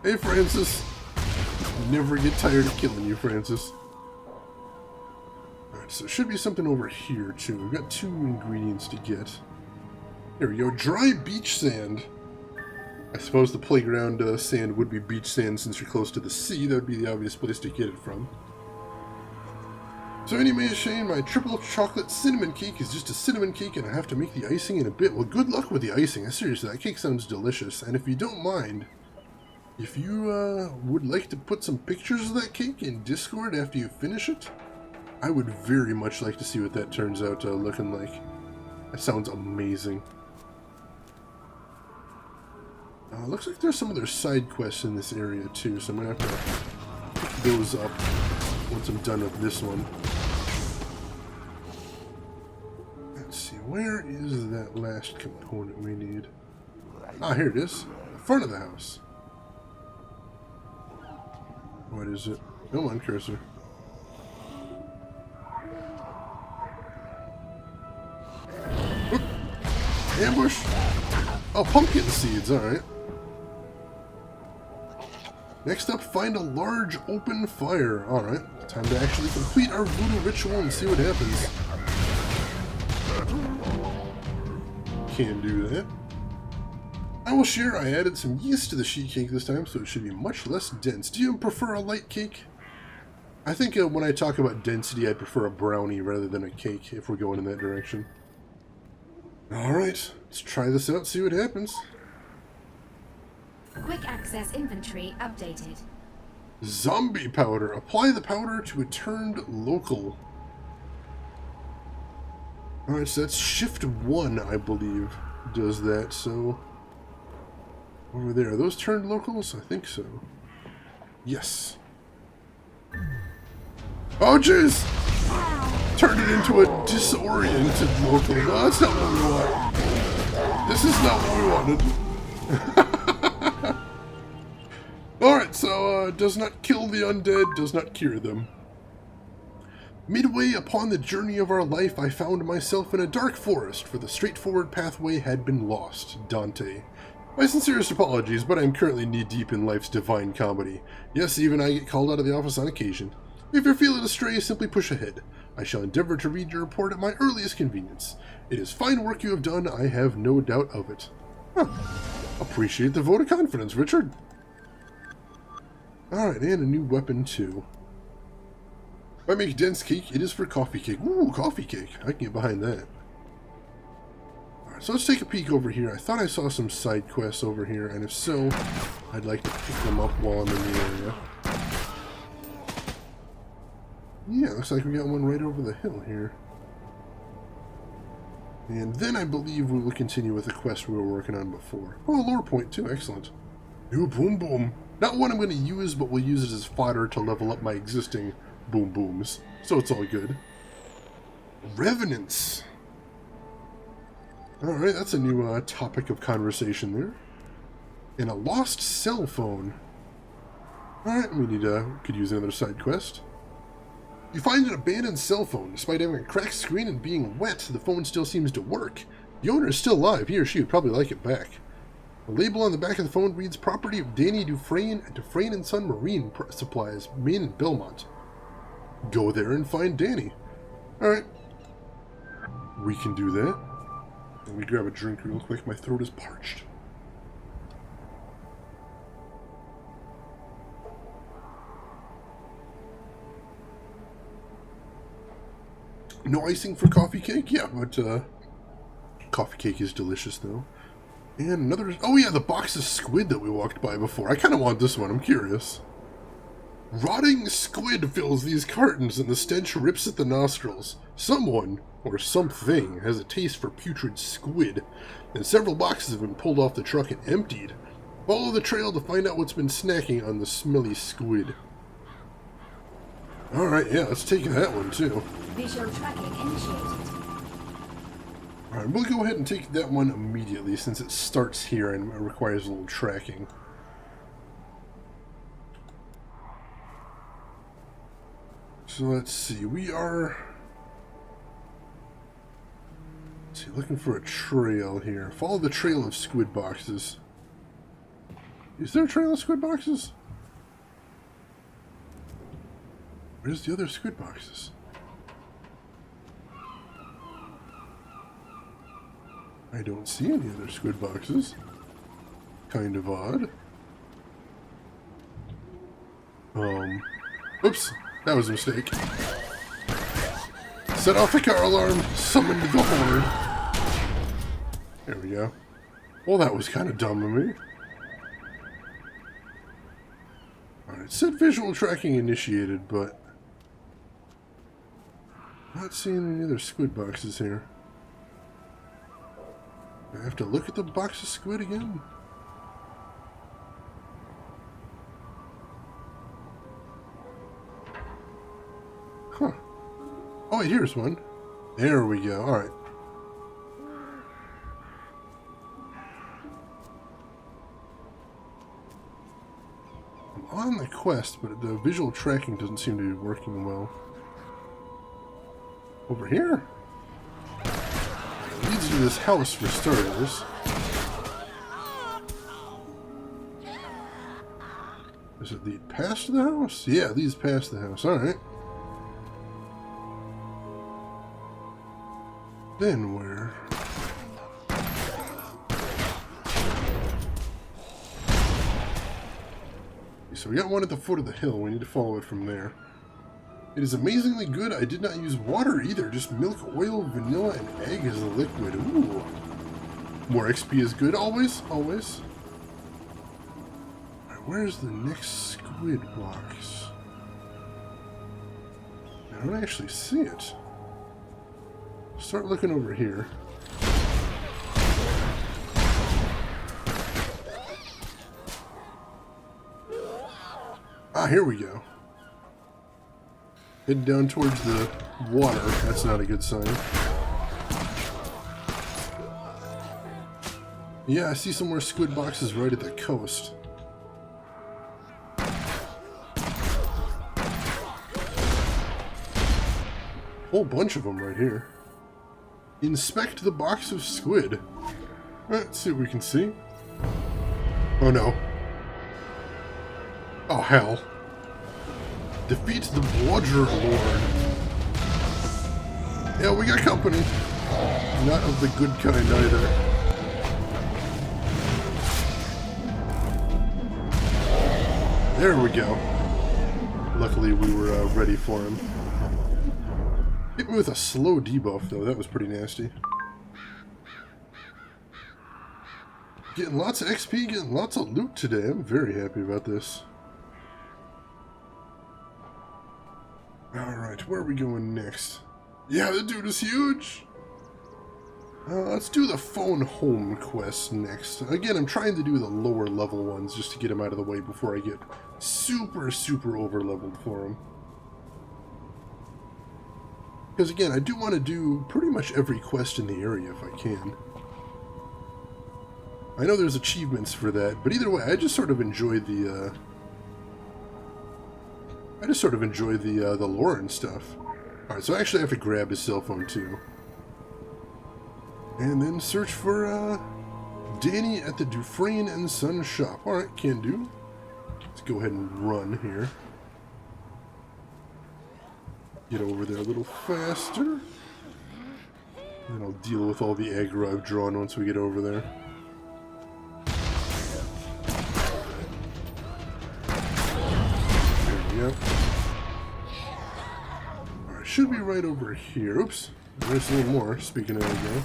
Hey, Francis. Never get tired of killing you, Francis. Alright, so it should be something over here, too. We've got 2 ingredients to get. There we go. Dry beach sand. I suppose the playground sand would be beach sand since you're close to the sea. That would be the obvious place to get it from. So anyway, Shane, my triple chocolate cinnamon cake is just a cinnamon cake and I have to make the icing in a bit. Well, good luck with the icing. Seriously, that cake sounds delicious. And if you don't mind, if you would like to put some pictures of that cake in Discord after you finish it, I would very much like to see what that turns out looking like. That sounds amazing. Looks like there's some other side quests in this area too, so I'm going to have to pick those up once I'm done with this one. Let's see, where is that last component we need? Ah, here it is. The front of the house. What is it? Come on, cursor. Oop. Ambush! Oh, pumpkin seeds, alright. Next up, find a large open fire. Alright, time to actually complete our voodoo ritual and see what happens. Can do that. I will share I added some yeast to the sheet cake this time, so it should be much less dense. Do you prefer a light cake? I think when I talk about density, I prefer a brownie rather than a cake, if we're going in that direction. Alright, let's try this out, see what happens. Quick access inventory updated. Zombie powder. Apply the powder to a turned local. Alright, so that's shift 1, I believe, does that, so... Over there, are those turned locals? I think so. Yes. Oh, jeez! Turned it into a disoriented local. No, that's not what we want. This is not what we wanted. Alright, so, does not kill the undead, does not cure them. Midway upon the journey of our life, I found myself in a dark forest, for the straightforward pathway had been lost. Dante. My sincerest apologies, but I am currently knee-deep in life's divine comedy. Yes, even I get called out of the office on occasion. If you're feeling astray, simply push ahead. I shall endeavor to read your report at my earliest convenience. It is fine work you have done, I have no doubt of it. Huh. Appreciate the vote of confidence, Richard. Alright, and a new weapon, too. If I make dense cake, it is for coffee cake. Ooh, coffee cake. I can get behind that. Alright, so let's take a peek over here. I thought I saw some side quests over here, and if so, I'd like to pick them up while I'm in the area. Yeah, looks like we got one right over the hill here. And then I believe we will continue with the quest we were working on before. Oh, lore point too, excellent. New boom boom. Not one I'm going to use, but we'll use it as fodder to level up my existing boom booms. So it's all good. Revenants. Alright, that's a new topic of conversation there. And a lost cell phone. Alright, we need could use another side quest. You find an abandoned cell phone. Despite having a cracked screen and being wet, the phone still seems to work. The owner is still alive. He or she would probably like it back. The label on the back of the phone reads, property of Danny Dufresne at Dufresne & Son Marine Supplies, Maine and Belmont. Go there and find Danny. Alright. We can do that. Let me grab a drink real quick. My throat is parched. No icing for coffee cake? Yeah, but coffee cake is delicious though. And another... Oh yeah, the box of squid that we walked by before. I kind of want this one. I'm curious. Rotting squid fills these cartons and the stench rips at the nostrils. Someone, or something, has a taste for putrid squid, and several boxes have been pulled off the truck and emptied. Follow the trail to find out what's been snacking on the smelly squid. Alright, yeah, let's take that one too. Visual tracking initiated. Alright, we'll go ahead and take that one immediately since it starts here and it requires a little tracking. So let's see, we are... Let's see, looking for a trail here. Follow the trail of squid boxes. Is there a trail of squid boxes? Where's the other squid boxes? I don't see any other squid boxes. Kind of odd. Oops, that was a mistake. Set off the car alarm, summoned the horde. There we go. Well, that was kind of dumb of me. Alright, set visual tracking initiated, but... not seeing any other squid boxes here. Do I have to look at the box of squid again? Huh. Oh wait, here's one. There we go, alright. I'm on the quest, but the visual tracking doesn't seem to be working well. Over here? It leads to this house for starters. Does it lead past the house? Yeah, it leads past the house. Alright. Then where? So we got one at the foot of the hill. We need to follow it from there. It is amazingly good. I did not use water either. Just milk, oil, vanilla, and egg as a liquid. Ooh. More XP is good. Always. Always. Alright, where's the next squid box? I don't actually see it. Start looking over here. Ah, here we go. Heading down towards the water. That's not a good sign. Yeah, I see some more squid boxes right at the coast. Whole bunch of them right here. Inspect the box of squid. Let's see what we can see. Oh no. Oh hell. Defeat the Bludger Lord. Yeah, we got company. Not of the good kind either. There we go. Luckily we were ready for him. Hit me with a slow debuff though, that was pretty nasty. Getting lots of XP, getting lots of loot today. I'm very happy about this. Alright, where are we going next? Yeah, the dude is huge! Let's do the phone home quest next. Again, I'm trying to do the lower level ones just to get him out of the way before I get super, super over leveled for him. Because again, I do want to do pretty much every quest in the area if I can. I know there's achievements for that, but either way, I just sort of enjoy the I just sort of enjoy the lore and stuff. Alright, so I actually have to grab his cell phone too. And then search for Danny at the Dufresne and Son shop. Alright, can do. Let's go ahead and run here. Get over there a little faster. And I'll deal with all the aggro I've drawn once we get over there. There we go. Alright, should be right over here. Oops. There's a little more, speaking of aggro.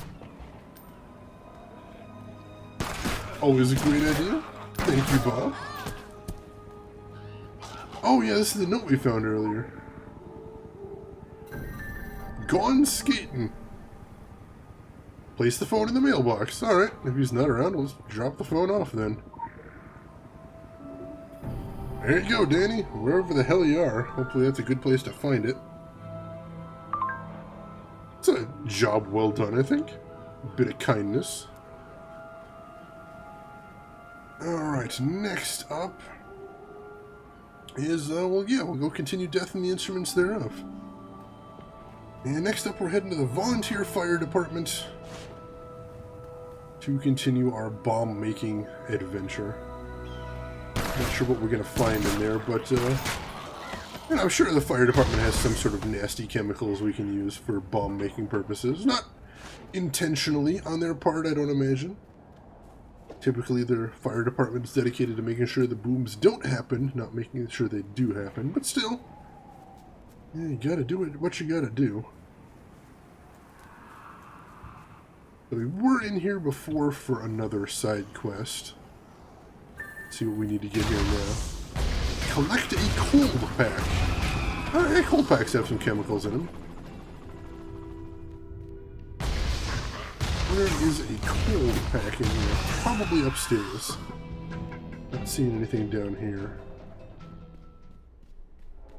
Always a great idea. Thank you, Bob. Oh yeah, this is the note we found earlier. Gone skating. Place the phone in the mailbox. Alright, if he's not around, we'll just drop the phone off then. There you go, Danny. Wherever the hell you are. Hopefully that's a good place to find it. It's a job well done, I think. A bit of kindness. Alright, next up is, well, yeah, we'll go continue Death in the Instruments thereof. And next up, we're heading to the Volunteer Fire Department to continue our bomb-making adventure. Not sure what we're going to find in there, but, you know, I'm sure the fire department has some sort of nasty chemicals we can use for bomb-making purposes. Not intentionally on their part, I don't imagine. Typically, their fire department is dedicated to making sure the booms don't happen, not making sure they do happen, but still. Yeah, you gotta do it, what you gotta do. So we were in here before for another side quest. Let's see what we need to get here now. Collect a cold pack. Alright, cold packs have some chemicals in them. Where is a cold pack in here? Probably upstairs. Not seeing anything down here.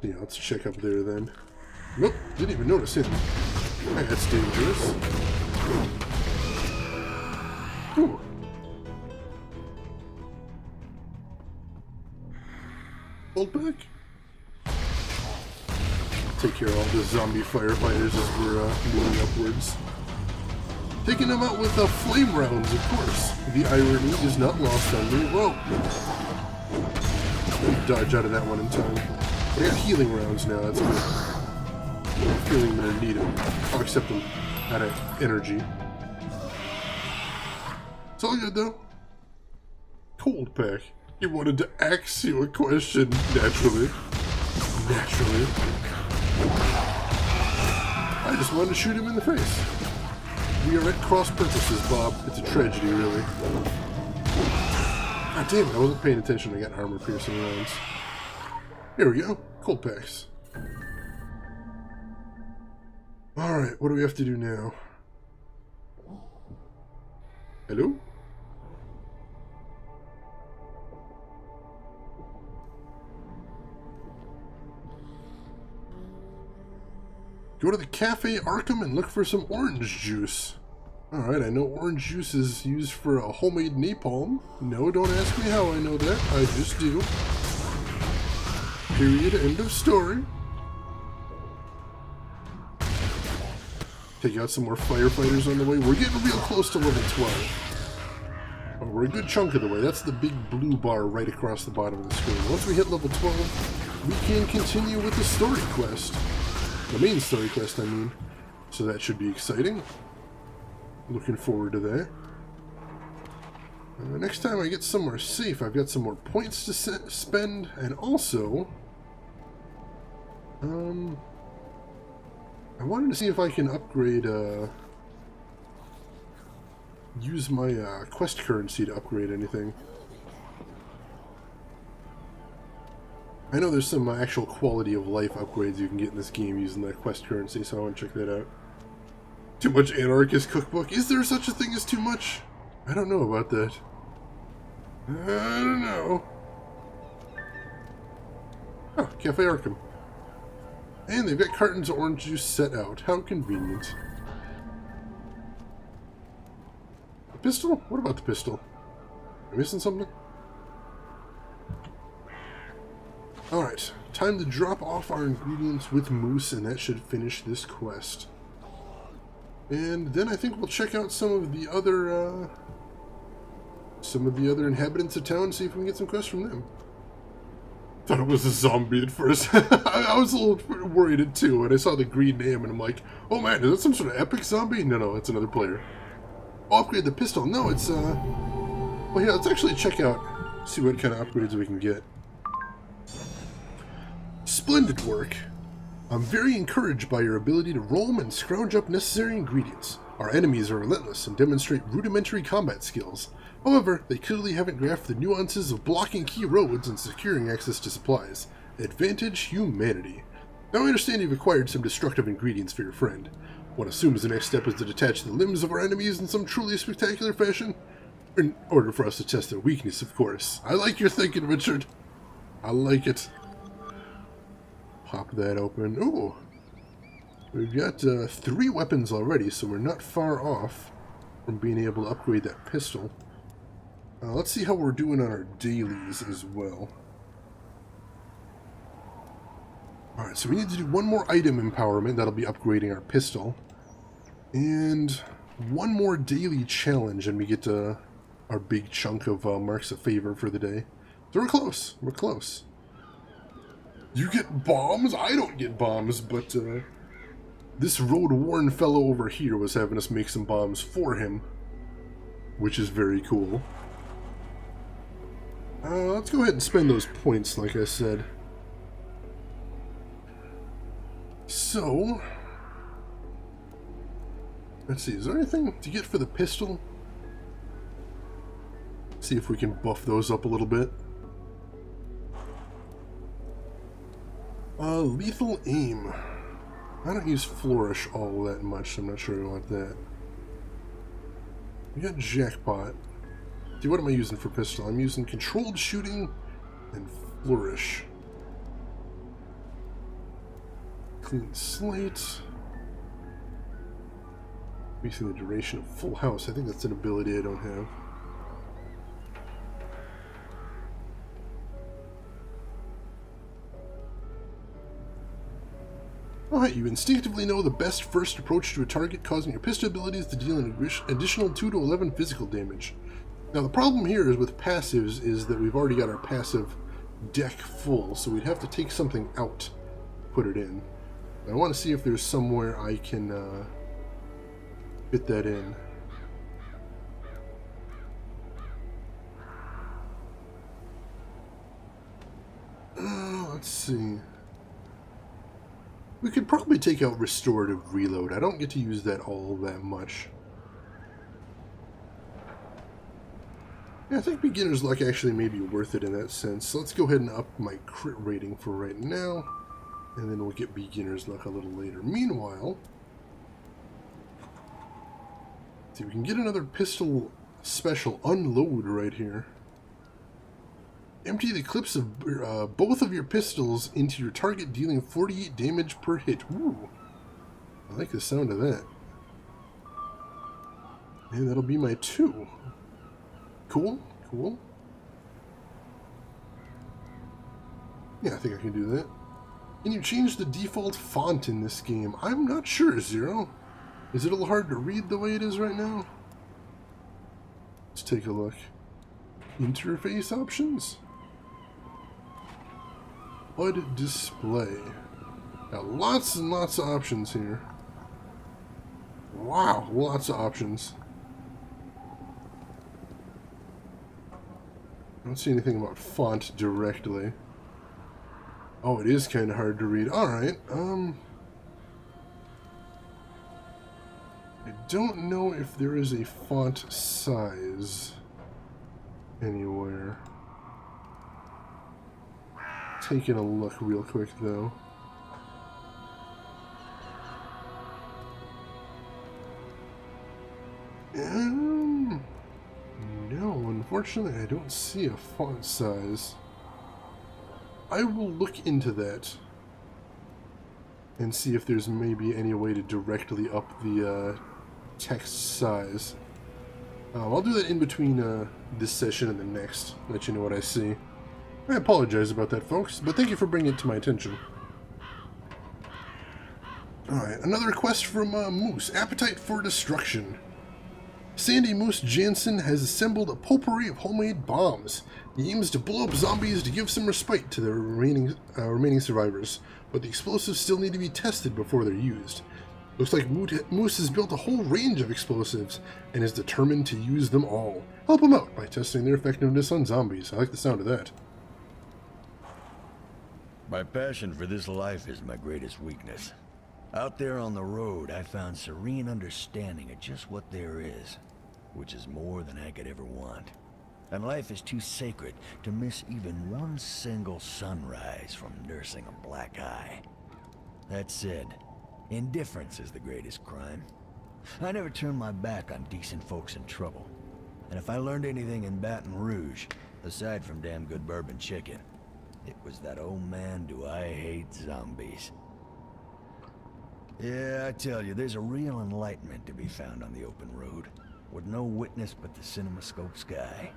Yeah, let's check up there then. Nope, didn't even notice him. That's dangerous. Ooh. Cold pack? Take care of all the zombie firefighters as we're moving upwards. Taking them out with flame rounds, of course. The irony is not lost on me. Whoa! Let me dodge out of that one in time. I got healing rounds now, that's good. I'm feeling I'm gonna need them. I'll accept them out of energy. It's all good though. Cold pack. He wanted to ask you a question, naturally. Naturally. I just wanted to shoot him in the face. We are at cross purposes, Bob. It's a tragedy, really. God damn it, I wasn't paying attention. I got armor piercing rounds. Here we go. Cold packs. Alright, what do we have to do now? Hello? Go to the Cafe Arkham and look for some orange juice. Alright, I know orange juice is used for a homemade napalm. No, don't ask me how I know that. I just do. Period. End of story. Take out some more firefighters on the way. We're getting real close to level 12. Oh, we're a good chunk of the way. That's the big blue bar right across the bottom of the screen. Once we hit level 12, we can continue with the story quest. The main story quest, I mean. So that should be exciting. Looking forward to that. Next time I get somewhere safe, I've got some more points to spend, and also... I wanted to see if I can upgrade, use my quest currency to upgrade anything. I know there's some actual quality of life upgrades you can get in this game using that quest currency, so I want to check that out. Too much anarchist cookbook? Is there such a thing as too much? I don't know about that. I don't know. Oh, Cafe Arkham. And they've got cartons of orange juice set out. How convenient. A pistol? What about the pistol? Am I missing something? Alright, time to drop off our ingredients with Moose, and that should finish this quest. And then I think we'll check out some of the other inhabitants of town, see if we can get some quests from them. Thought it was a zombie at first. I was a little worried too when I saw the green name, and I'm like, oh man, is that some sort of epic zombie? No, it's another player. I'll upgrade the pistol. No, it's well, yeah, let's actually check out, see what kind of upgrades we can get. Splendid work. I'm very encouraged by your ability to roam and scrounge up necessary ingredients. Our enemies are relentless and demonstrate rudimentary combat skills. However, they clearly haven't grasped the nuances of blocking key roads and securing access to supplies. Advantage humanity. Now I understand you've acquired some destructive ingredients for your friend. One assumes the next step is to detach the limbs of our enemies in some truly spectacular fashion. In order for us to test their weakness, of course. I like your thinking, Richard. I like it. Pop that open. Ooh. We've got 3 weapons already, so we're not far off from being able to upgrade that pistol. Let's see how we're doing on our dailies as well. Alright, so we need to do one more item empowerment. That'll be upgrading our pistol. And one more daily challenge, and we get our big chunk of marks of favor for the day. So we're close. We're close. You get bombs? I don't get bombs, but this road-worn fellow over here was having us make some bombs for him, which is very cool. Let's go ahead and spend those points, like I said. So, let's see, is there anything to get for the pistol? See if we can buff those up a little bit. Lethal aim. I don't use flourish all that much, so I'm not sure I want that. We got jackpot. See, what am I using for pistol? I'm using controlled shooting and flourish. Clean slate. Increasing the duration of full house. I think that's an ability I don't have. Alright, you instinctively know the best first approach to a target, causing your pistol abilities to deal an additional 2 to 11 physical damage. Now the problem here is with passives is that we've already got our passive deck full, so we'd have to take something out, put it in. I want to see if there's somewhere I can fit that in. Let's see. We could probably take out restorative reload. I don't get to use that all that much. Yeah, I think beginner's luck actually may be worth it in that sense. So let's go ahead and up my crit rating for right now. And then we'll get beginner's luck a little later. Meanwhile, see, we can get another pistol special unload right here. Empty the clips of both of your pistols into your target, dealing 48 damage per hit. Ooh, I like the sound of that. And that'll be my 2. Cool, cool. Yeah, I think I can do that. Can you change the default font in this game? I'm not sure, Zero. Is it a little hard to read the way it is right now? Let's take a look. Interface options? HUD display. Got lots and lots of options here. Wow, lots of options. I don't see anything about font directly. Oh, it is kind of hard to read. Alright, I don't know if there is a font size anywhere. Taking a look real quick, though. No, unfortunately, I don't see a font size. I will look into that and see if there's maybe any way to directly up the text size. I'll do that in between this session and the next, let you know what I see. I apologize about that, folks, but thank you for bringing it to my attention. Alright, another request from Moose. Appetite for destruction. Sandy Moose Jansen has assembled a potpourri of homemade bombs. He aims to blow up zombies to give some respite to the remaining survivors, but the explosives still need to be tested before they're used. Looks like Moose has built a whole range of explosives and is determined to use them all. Help him out by testing their effectiveness on zombies. I like the sound of that. My passion for this life is my greatest weakness. Out there on the road, I found serene understanding of just what there is, which is more than I could ever want. And life is too sacred to miss even one single sunrise from nursing a black eye. That said, indifference is the greatest crime. I never turned my back on decent folks in trouble. And if I learned anything in Baton Rouge, aside from damn good bourbon chicken, it was that, oh man, do I hate zombies. Yeah, I tell you, there's a real enlightenment to be found on the open road, with no witness but the cinemascope sky.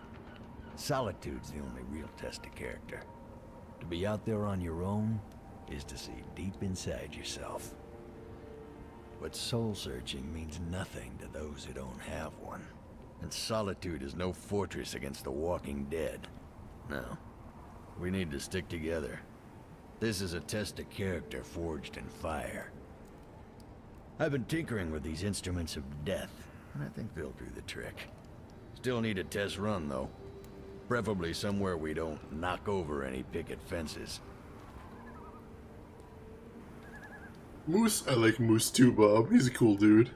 Solitude's the only real test of character. To be out there on your own is to see deep inside yourself. But soul-searching means nothing to those who don't have one. And solitude is no fortress against the walking dead. No. We need to stick together. This is a test of character forged in fire. I've been tinkering with these instruments of death, and I think they'll do the trick. Still need a test run, though. Preferably somewhere we don't knock over any picket fences. Moose? I like Moose too, Bob. He's a cool dude.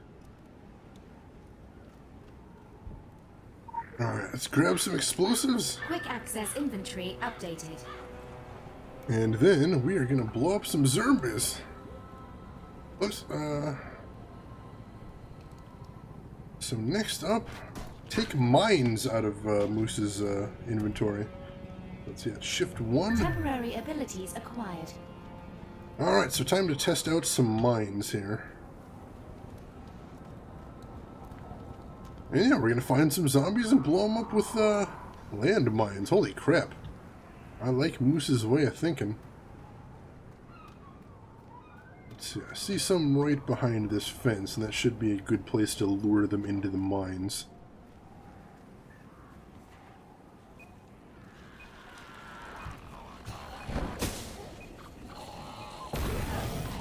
Alright, let's grab some explosives. Quick access inventory updated. And then we are gonna blow up some zombies. Oops, so next up, take mines out of Moose's inventory. Let's see, that's shift 1. Temporary abilities acquired. Alright, so time to test out some mines here. And yeah, we're gonna find some zombies and blow them up with land mines. Holy crap. I like Moose's way of thinking. Let's see, I see some right behind this fence, and that should be a good place to lure them into the mines.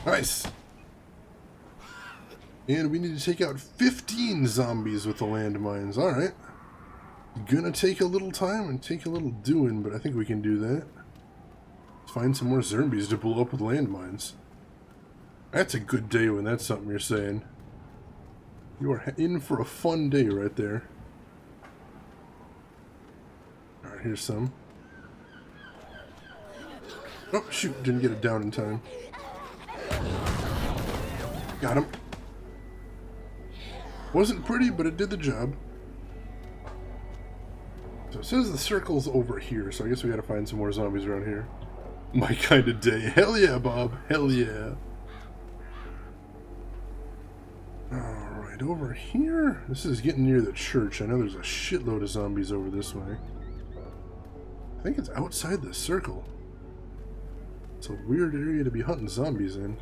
Nice! And we need to take out 15 zombies with the landmines. Alright. Gonna take a little time and take a little doing, but I think we can do that. Let's find some more zombies to blow up with landmines. That's a good day when that's something you're saying. You are in for a fun day right there. Alright, here's some. Oh, shoot, didn't get it down in time. Got him. Wasn't pretty, but it did the job. So it says the circle's over here, so I guess we gotta find some more zombies around here. My kind of day. Hell yeah, Bob. Hell yeah. Alright, over here. This is getting near the church. I know there's a shitload of zombies over this way. I think it's outside the circle. It's a weird area to be hunting zombies in.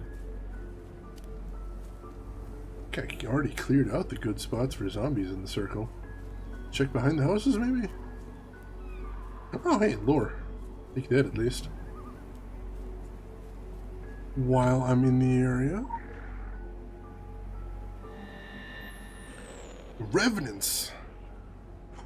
Okay, I already cleared out the good spots for zombies in the circle. Check behind the houses, maybe? Oh, hey, lore. Take that at least. While I'm in the area. Revenants.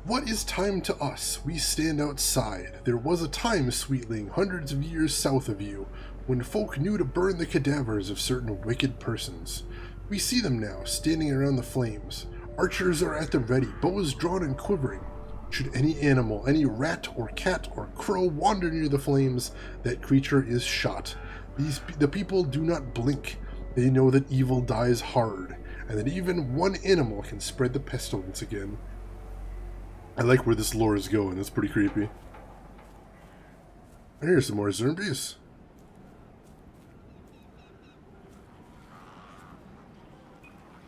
What is time to us? We stand outside. There was a time, sweetling, hundreds of years south of you, when folk knew to burn the cadavers of certain wicked persons. We see them now, standing around the flames. Archers are at the ready, bows drawn and quivering. Should any animal, any rat or cat or crow wander near the flames, that creature is shot. The people do not blink. They know that evil dies hard, and that even one animal can spread the pestilence again. I like where this lore is going. It's pretty creepy. Here's some more zombies.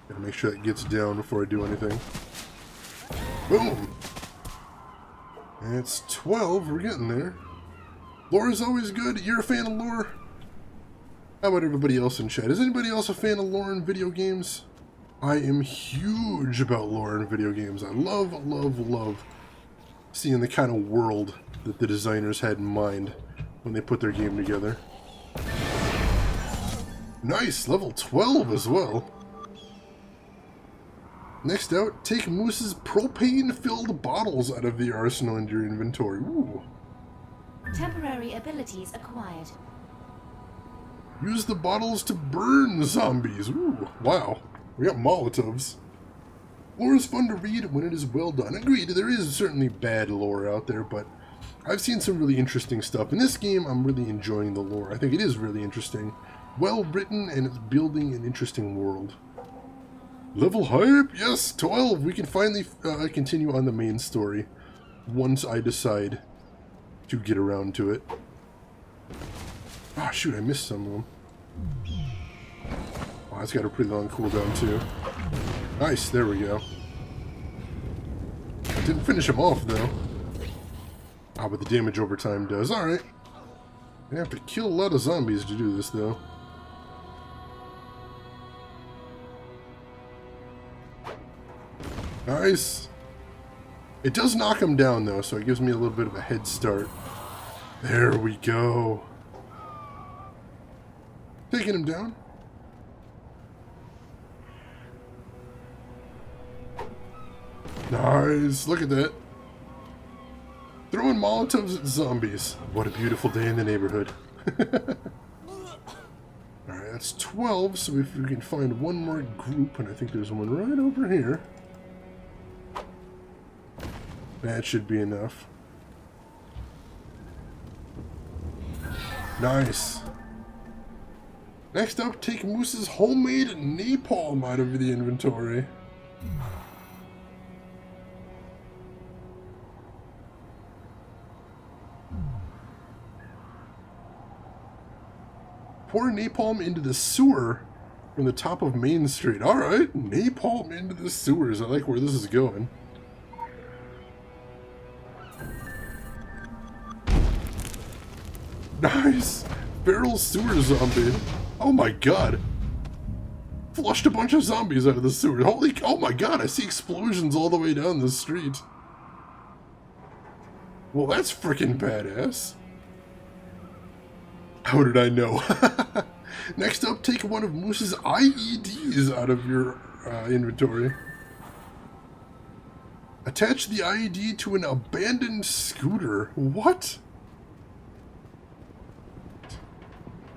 Gotta make sure that gets down before I do anything. Boom! And it's 12. We're getting there. Lore is always good. You're a fan of lore? How about everybody else in chat? Is anybody else a fan of lore in video games? I am huge about lore in video games. I love, love, love seeing the kind of world that the designers had in mind when they put their game together. Nice, level 12 as well. Next out, take Moose's propane-filled bottles out of the arsenal into your inventory. Ooh. Temporary abilities acquired. Use the bottles to burn zombies. Ooh, wow. We got Molotovs. Lore is fun to read when it is well done. Agreed, there is certainly bad lore out there, but I've seen some really interesting stuff. In this game, I'm really enjoying the lore. I think it is really interesting. Well written, and it's building an interesting world. Level hype! Yes, 12! We can finally continue on the main story once I decide to get around to it. Ah, shoot, I missed some of them. Oh, that's got a pretty long cooldown, too. Nice, there we go. Didn't finish him off, though. Ah, but the damage over time does. Alright. Gonna have to kill a lot of zombies to do this, though. Nice. It does knock him down, though, so it gives me a little bit of a head start. There we go. Taking him down. Nice. Look at that. Throwing Molotovs at zombies. What a beautiful day in the neighborhood. Alright, that's 12, so if we can find one more group, and I think there's one right over here. That should be enough. Nice. Next up, take Moose's homemade napalm out of the inventory. Pour napalm into the sewer from the top of Main Street. Alright, napalm into the sewers. I like where this is going. Nice! Feral sewer zombie. Oh my god. Flushed a bunch of zombies out of the sewer. Holy, oh my god, I see explosions all the way down the street. Well, that's freaking badass. How did I know? Next up, take one of Moose's IEDs out of your inventory. Attach the IED to an abandoned scooter. What?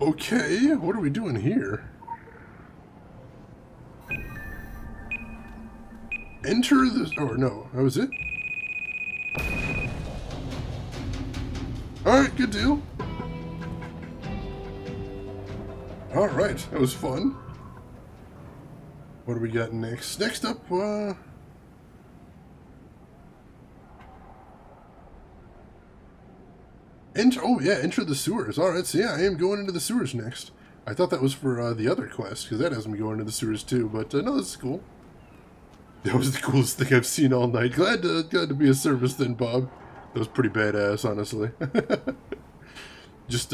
Okay, what are we doing here? Enter the... Oh, no, that was it? Alright, good deal. Alright, that was fun. What do we got next? Next up, enter the sewers. Alright, so yeah, I am going into the sewers next. I thought that was for the other quest, because that has me going into the sewers too, but no, this is cool. That was the coolest thing I've seen all night. Glad to be of service then, Bob. That was pretty badass, honestly. Just,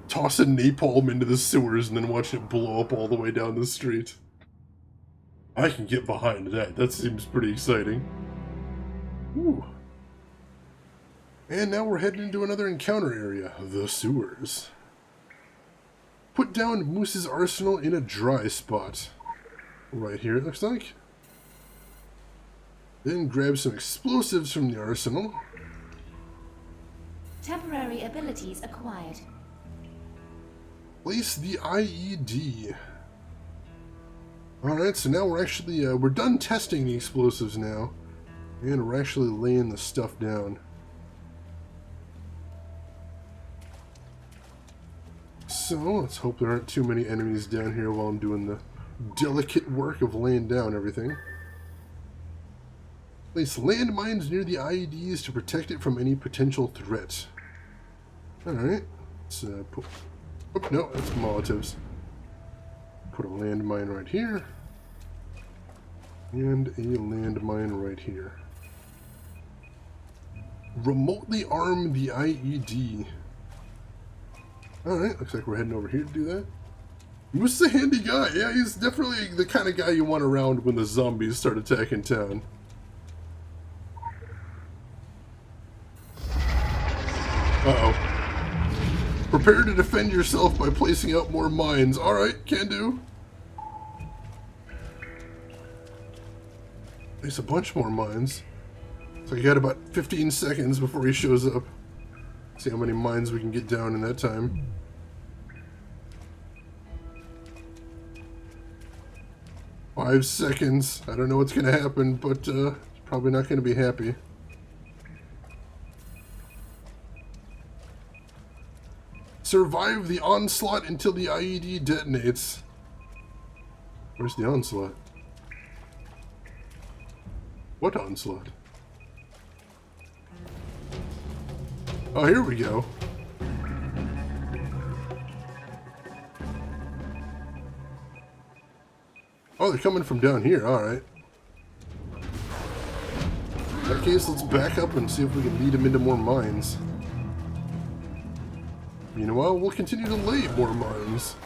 tossing napalm into the sewers and then watching it blow up all the way down the street. I can get behind that. That seems pretty exciting. Ooh. And now we're heading into another encounter area, the sewers. Put down Moose's arsenal in a dry spot. Right here, it looks like. Then grab some explosives from the arsenal. Temporary abilities acquired. Place the IED. Alright, so now we're actually, we're done testing the explosives now. And we're actually laying the stuff down. So, let's hope there aren't too many enemies down here while I'm doing the delicate work of laying down everything. Place landmines near the IEDs to protect it from any potential threat. Alright, let's put... Oh, no, that's Molotovs. Put a landmine right here. And a landmine right here. Remotely arm the IED. Alright, looks like we're heading over here to do that. Moose is a handy guy. Yeah, he's definitely the kind of guy you want around when the zombies start attacking town. Uh-oh. Prepare to defend yourself by placing out more mines. Alright, can do. There's a bunch more mines. So you got about 15 seconds before he shows up. See how many mines we can get down in that time. Five seconds. I don't know what's going to happen, but it's probably not going to be happy. Survive the onslaught until the IED detonates. Where's the onslaught? What onslaught? Oh, here we go. Oh, they're coming from down here. Alright. In that case, let's back up and see if we can lead them into more mines. Meanwhile, we'll continue to lay more mines.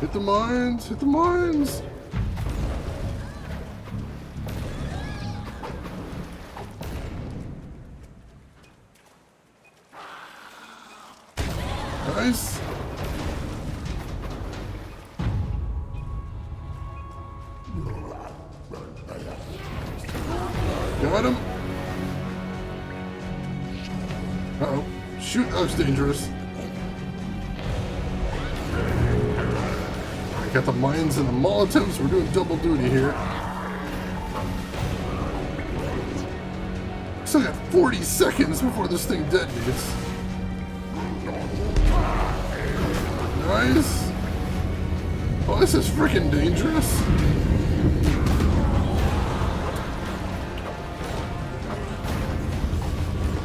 Hit the mines! Hit the mines! Nice! Got him! Uh-oh. Shoot, that was dangerous. I got the mines and the Molotovs. We're doing double duty here. Still got 40 seconds before this thing detonates. Nice. Oh, this is freaking dangerous.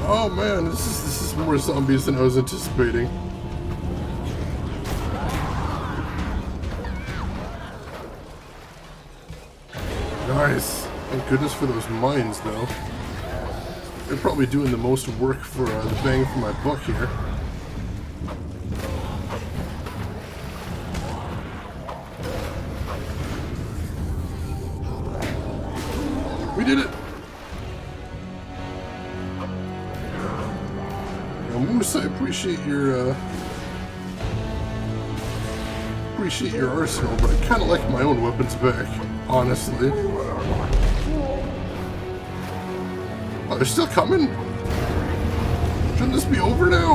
Oh man, this is more zombies than I was anticipating. Nice. Thank goodness for those mines, though. They're probably doing the most work for the bang for my buck here. We did it! Now, Moose, I appreciate your arsenal, but I kind of like my own weapons back, honestly. Oh, they're still coming? Shouldn't this be over now?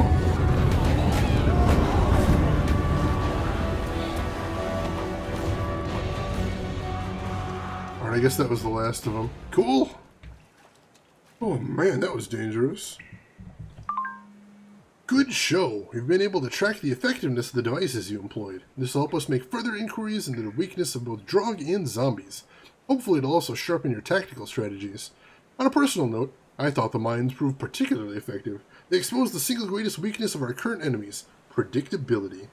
Alright, I guess that was the last of them. Cool! Oh man, that was dangerous. Good show! We've been able to track the effectiveness of the devices you employed. This will help us make further inquiries into the weakness of both Drog and zombies. Hopefully it'll also sharpen your tactical strategies. On a personal note, I thought the mines proved particularly effective. They exposed the single greatest weakness of our current enemies, predictability.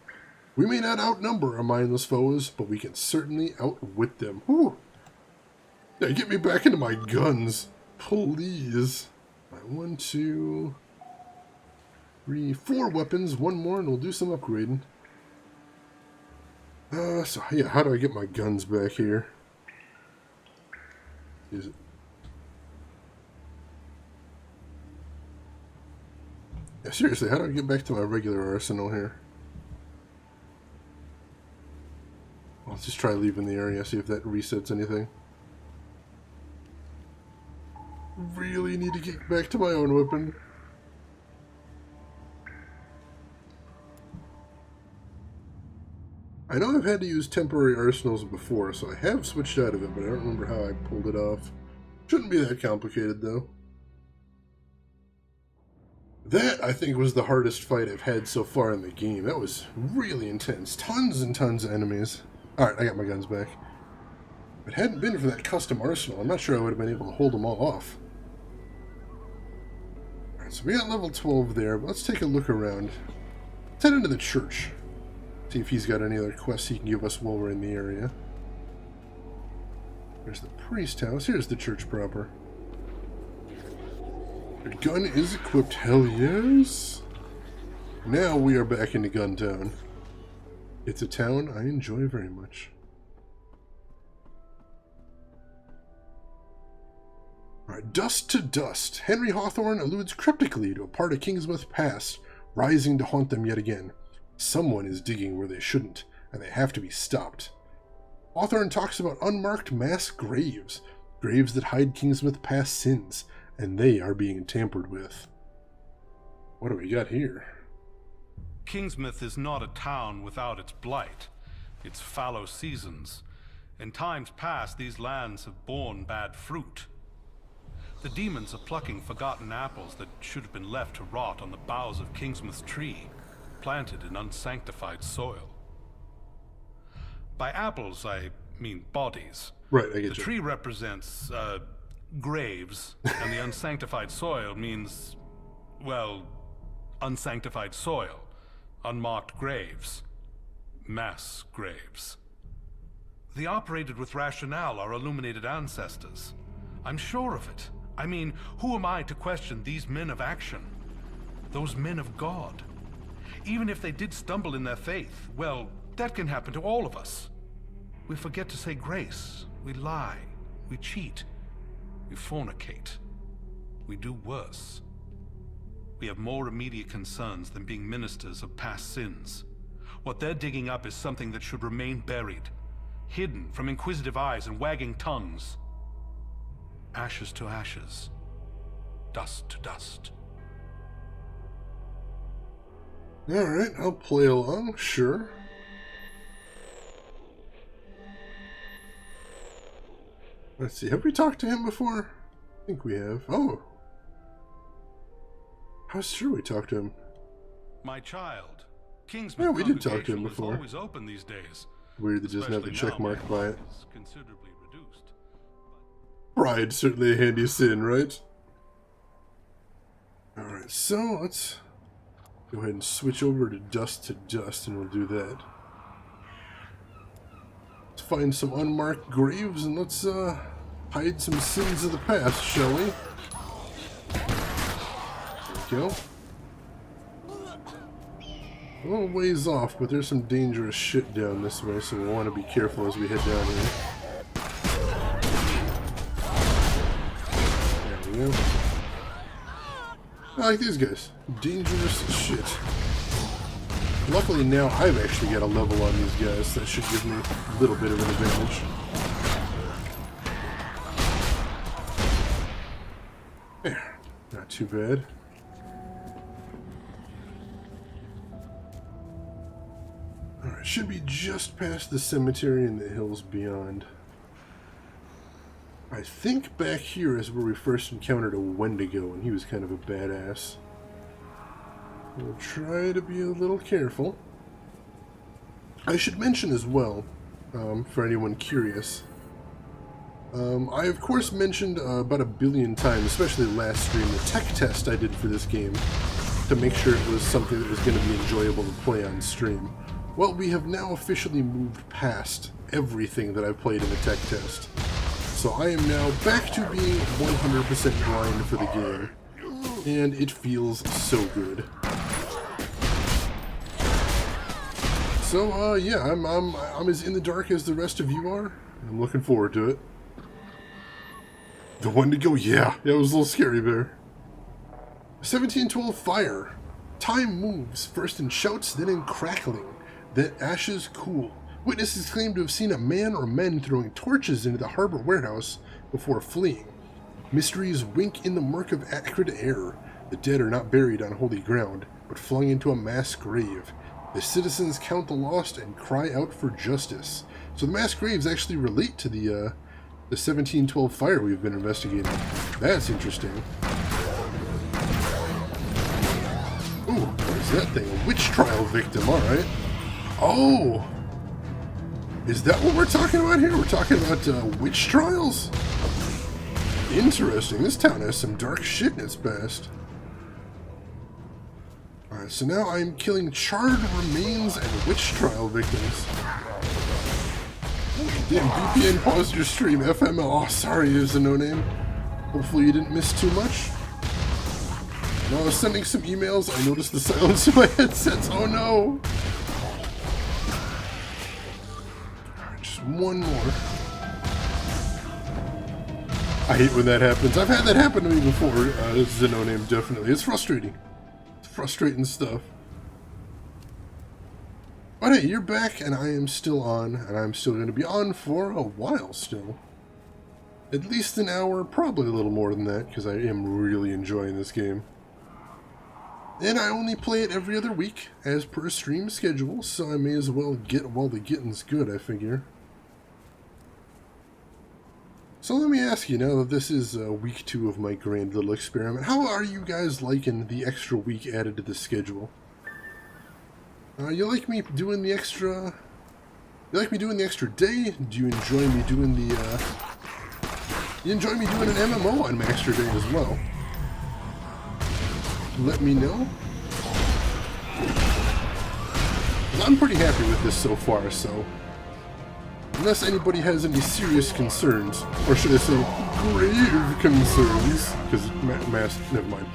We may not outnumber our mindless foes, but we can certainly outwit them. Whew! Now get me back into my guns, please. Right, 1, 2, 3, 4 weapons, one more, and we'll do some upgrading. So yeah, how do I get my guns back here? Is it? Yeah, seriously, how do I get back to my regular arsenal here? Well, let's just try leaving the area, see if that resets anything. Really need to get back to my own weapon. I know I've had to use temporary arsenals before, so I have switched out of it, but I don't remember how I pulled it off. Shouldn't be that complicated, though. That, I think, was the hardest fight I've had so far in the game. That was really intense. Tons and tons of enemies. Alright, I got my guns back. If it hadn't been for that custom arsenal, I'm not sure I would have been able to hold them all off. Alright, so we got level 12 there, but let's take a look around. Let's head into the church. See if he's got any other quests he can give us while we're in the area. There's the priest house. Here's the church proper. The gun is equipped. Hell yes. Now we are back into Gun Town. It's a town I enjoy very much. Alright, Dust to Dust. Henry Hawthorne alludes cryptically to a part of Kingsmouth's past, rising to haunt them yet again. Someone is digging where they shouldn't, and they have to be stopped. Hawthorne talks about unmarked mass graves, graves that hide Kingsmouth's past sins, and they are being tampered with. What do we got here? Kingsmouth is not a town without its blight, its fallow seasons. In times past, these lands have borne bad fruit. The demons are plucking forgotten apples that should have been left to rot on the boughs of Kingsmouth's tree, planted in unsanctified soil. By apples, I mean bodies. Right, I get The you. tree represents, graves, and the unsanctified soil means, well, unsanctified soil, unmarked graves, mass graves. They operated with rationale, our illuminated ancestors. I'm sure of it. I mean, who am I to question these men of action? Those men of God. Even if they did stumble in their faith, well, that can happen to all of us. We forget to say grace. We lie. We cheat. We fornicate. We do worse. We have more immediate concerns than being ministers of past sins. What they're digging up is something that should remain buried, hidden from inquisitive eyes and wagging tongues. Ashes to ashes, dust to dust. Alright, I'll play along, sure. Let's see, have we talked to him before? I think we have. Oh! I was sure we talked to him. My child, Kingsmouth Yeah, we did talk to him Congregational before. is always open these days. Weird that doesn't have the Especially check now, mark by it. it's considerably reduced. Pride, certainly a handy sin, right? Alright, so let's go ahead and switch over to Dust to Dust, and we'll do that. Let's find some unmarked graves, and let's hide some sins of the past, shall we? There we go. A little ways off, but there's some dangerous shit down this way, so we'll want to be careful as we head down here. There we go. I like these guys. Dangerous shit. Luckily now I've actually got a level on these guys. That should give me a little bit of an advantage. There. Not too bad. Alright, should be just past the cemetery and the hills beyond. I think back here is where we first encountered a Wendigo, and he was kind of a badass. We'll try to be a little careful. I should mention as well, for anyone curious, I of course mentioned about a billion times, especially last stream, the tech test I did for this game, to make sure it was something that was going to be enjoyable to play on stream. Well, we have now officially moved past everything that I've played in the tech test. So I am now back to being 100% blind for the game, and it feels so good. So yeah, I'm as in the dark as the rest of you are. I'm looking forward to it. The Wendigo, yeah, it was a little scary there. 1712 fire. Time moves, first in shouts, then in crackling, then ashes cool. Witnesses claim to have seen a man or men throwing torches into the harbor warehouse before fleeing. Mysteries wink in the murk of acrid air. The dead are not buried on holy ground, but flung into a mass grave. The citizens count the lost and cry out for justice. So the mass graves actually relate to the 1712 fire we've been investigating. That's interesting. Ooh, what is that thing? A witch trial victim, alright. Oh! Is that what we're talking about here? We're talking about witch trials? Interesting. This town has some dark shit in its past. Alright, so now I'm killing charred remains and witch trial victims. Damn, VPN paused your stream. FML. Oh, sorry, there's a no name. Hopefully you didn't miss too much. When I was sending some emails, I noticed the silence in my headsets. Oh no! Alright, just one more. I hate when that happens. I've had that happen to me before. This is a no name, definitely. It's frustrating. It's frustrating stuff. But hey, you're back, and I am still on, and I'm still going to be on for a while still. At least an hour, probably a little more than that, because I am really enjoying this game. And I only play it every other week, as per stream schedule, so I may as well get while the getting's good, I figure. So let me ask you, now that this is week 2 of my grand little experiment, how are you guys liking the extra week added to the schedule? You like me doing the extra... You like me doing the extra day? Do you enjoy me doing the, You enjoy me doing an MMO on my extra day as well? Let me know. I'm pretty happy with this so far, so... Unless anybody has any serious concerns, or should I say, grave concerns, because never mind.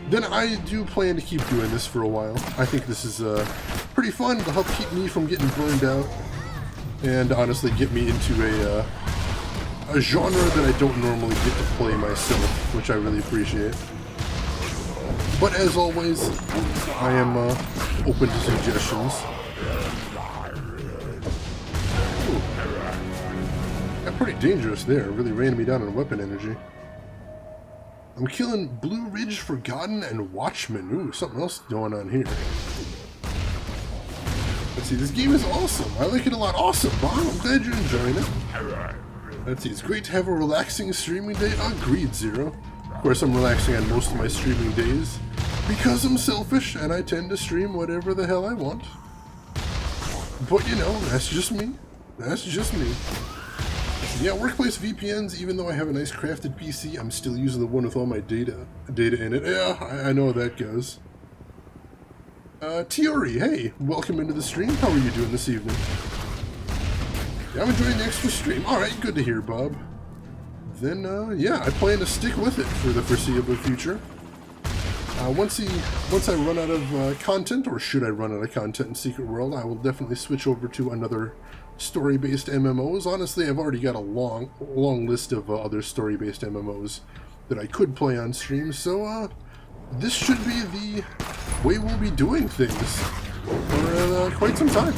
Then I do plan to keep doing this for a while. I think this is pretty fun to help keep me from getting burned out, and honestly get me into a genre that I don't normally get to play myself, which I really appreciate. But as always, I am open to suggestions. Ooh. Got pretty dangerous there. Really ran me down on weapon energy. I'm killing Blue Ridge, Forgotten, and Watchmen. Ooh, something else going on here. Let's see, this game is awesome. I like it a lot. Awesome, Bob. I'm glad you're enjoying it. Let's see, it's great to have a relaxing streaming day. Agreed, Zero. Of course, I'm relaxing on most of my streaming days because I'm selfish and I tend to stream whatever the hell I want. But you know, that's just me. That's just me. Yeah, workplace VPNs, even though I have a nice crafted PC, I'm still using the one with all my data in it. Yeah, I know how that goes. Tiori, hey, welcome into the stream. How are you doing this evening? Yeah, I'm enjoying the extra stream. Alright, good to hear, Bob. Then, yeah, I plan to stick with it for the foreseeable future. Once I run out of content, or should I run out of content in Secret World, I will definitely switch over to another story-based MMOs. Honestly, I've already got a long list of other story-based MMOs that I could play on stream, so this should be the way we'll be doing things for quite some time.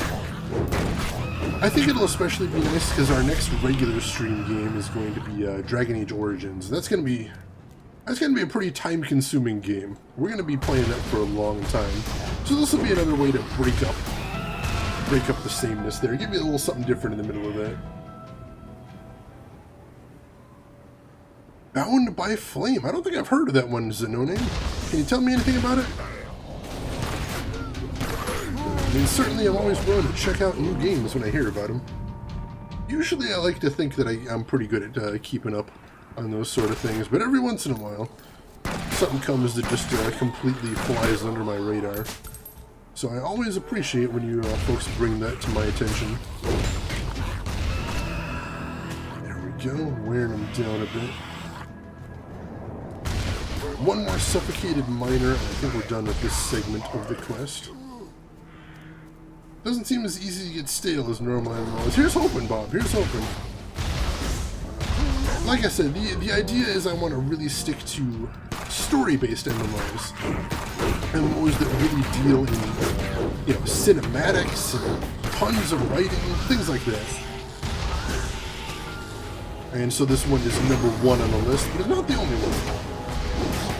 I think it'll especially be nice because our next regular stream game is going to be Dragon Age Origins. That's gonna be a pretty time-consuming game. We're gonna be playing that for a long time, so this will be another way to break up the sameness there. Give me a little something different in the middle of that. Bound by Flame. I don't think I've heard of that one, Zanone. Can you tell me anything about it? I mean, certainly I'm always willing to check out new games when I hear about them. Usually I like to think that I'm pretty good at keeping up on those sort of things, but every once in a while, something comes that just completely flies under my radar. So I always appreciate when you folks bring that to my attention. There we go, wearing them down a bit. One more suffocated miner, and I think we're done with this segment of the quest. Doesn't seem as easy to get stale as normal MMOs. Here's hoping, Bob. Here's hoping. Like I said, the idea is I want to really stick to story-based MMOs. MMOs that really deal in, you know, cinematics, and tons of writing, things like that. And so this one is number 1 on the list, but it's not the only one.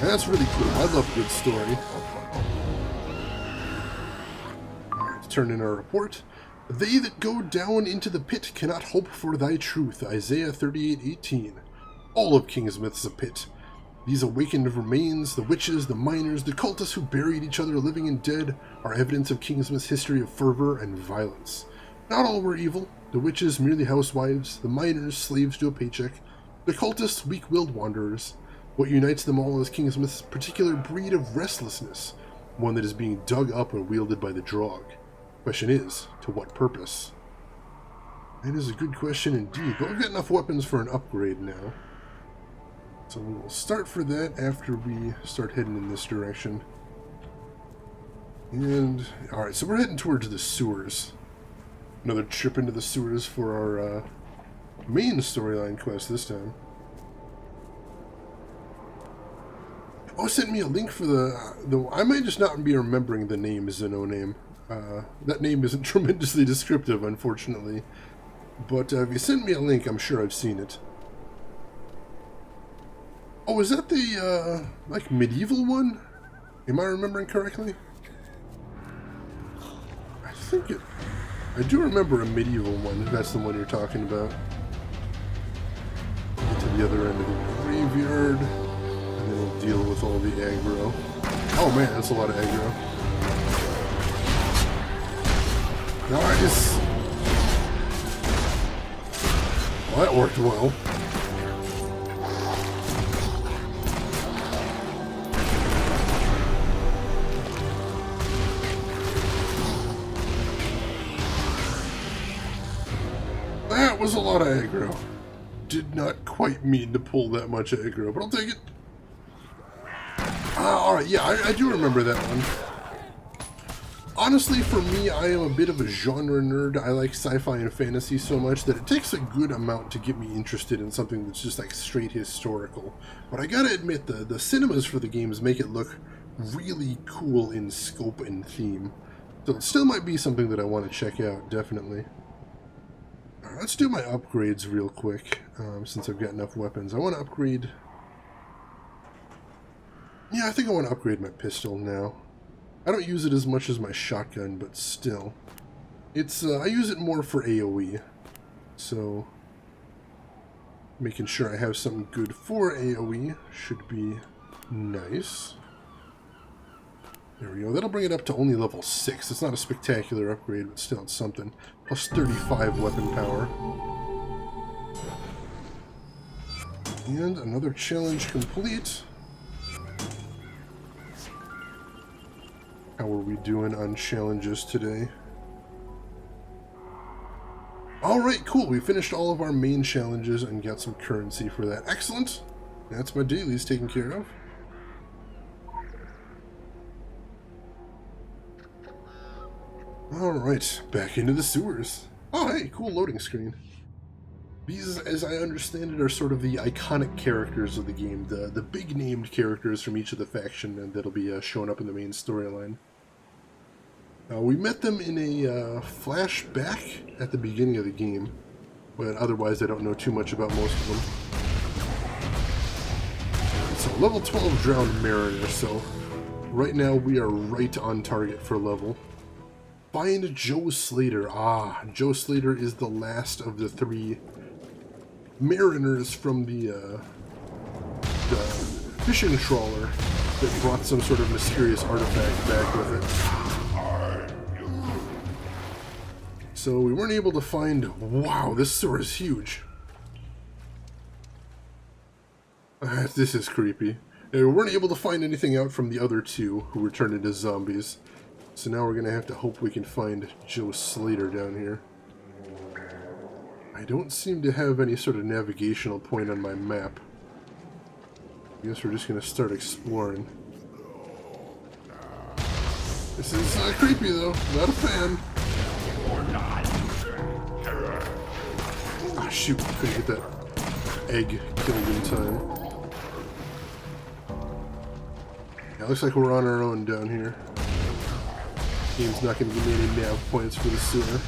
And that's really cool. I love a good story. Turn in our report. They that go down into the pit cannot hope for thy truth. Isaiah 38:18. All of Kingsmouth's a pit. These awakened remains, the witches, the miners, the cultists who buried each other living and dead, are evidence of Kingsmouth's history of fervor and violence. Not all were evil. The witches merely housewives, the miners slaves to a paycheck, the cultists weak-willed wanderers. What unites them all is Kingsmouth's particular breed of restlessness, one that is being dug up and wielded by the Drog. Question is, to what purpose? It is a good question indeed, but we've got enough weapons for an upgrade now. So we will start for that after we start heading in this direction. And, alright, so we're heading towards the sewers. Another trip into the sewers for our main storyline quest this time. Oh, sent me a link for the I might just not be remembering the name as a no-name. That name isn't tremendously descriptive, unfortunately. But if you send me a link, I'm sure I've seen it. Oh, is that the, like, medieval one? Am I remembering correctly? I think it... I do remember a medieval one, if that's the one you're talking about. Get to the other end of the graveyard, and then we'll deal with all the aggro. Oh man, that's a lot of aggro. Nice! Well, that worked well. That was a lot of aggro. Did not quite mean to pull that much aggro, but I'll take it. Alright, yeah, I do remember that one. Honestly, for me, I am a bit of a genre nerd. I like sci-fi and fantasy so much that it takes a good amount to get me interested in something that's just like straight historical. But I gotta admit, the cinemas for the games make it look really cool in scope and theme. So it still might be something that I want to check out, definitely. Let's do my upgrades real quick, since I've got enough weapons. I want to upgrade... Yeah, I think I want to upgrade my pistol now. I don't use it as much as my shotgun, but still. It's, I use it more for AoE. So, making sure I have something good for AoE should be nice. There we go. That'll bring it up to only level 6. It's not a spectacular upgrade, but still it's something. Plus 35 weapon power. And another challenge complete. How are we doing on challenges today? Alright, cool. We finished all of our main challenges and got some currency for that. Excellent. That's my dailies taken care of. Alright, back into the sewers. Oh, hey, cool loading screen. These, as I understand it, are sort of the iconic characters of the game, the big named characters from each of the faction that'll be showing up in the main storyline. We met them in a flashback at the beginning of the game, but otherwise I don't know too much about most of them. So, level 12 Drowned Mariner, so right now we are right on target for level. Find Joe Slater. Ah, Joe Slater is the last of the 3 mariners from the fishing trawler that brought some sort of mysterious artifact back with it. So we weren't able to find... Wow, this sewer is huge. This is creepy. We weren't able to find anything out from the other 2 who were turned into zombies. So now we're going to have to hope we can find Joe Slater down here. I don't seem to have any sort of navigational point on my map. I guess we're just going to start exploring. This is creepy though, not a fan. Ah, shoot, couldn't get that egg killed in time. Yeah, looks like we're on our own down here. Game's not going to give me any nav points for the sewer.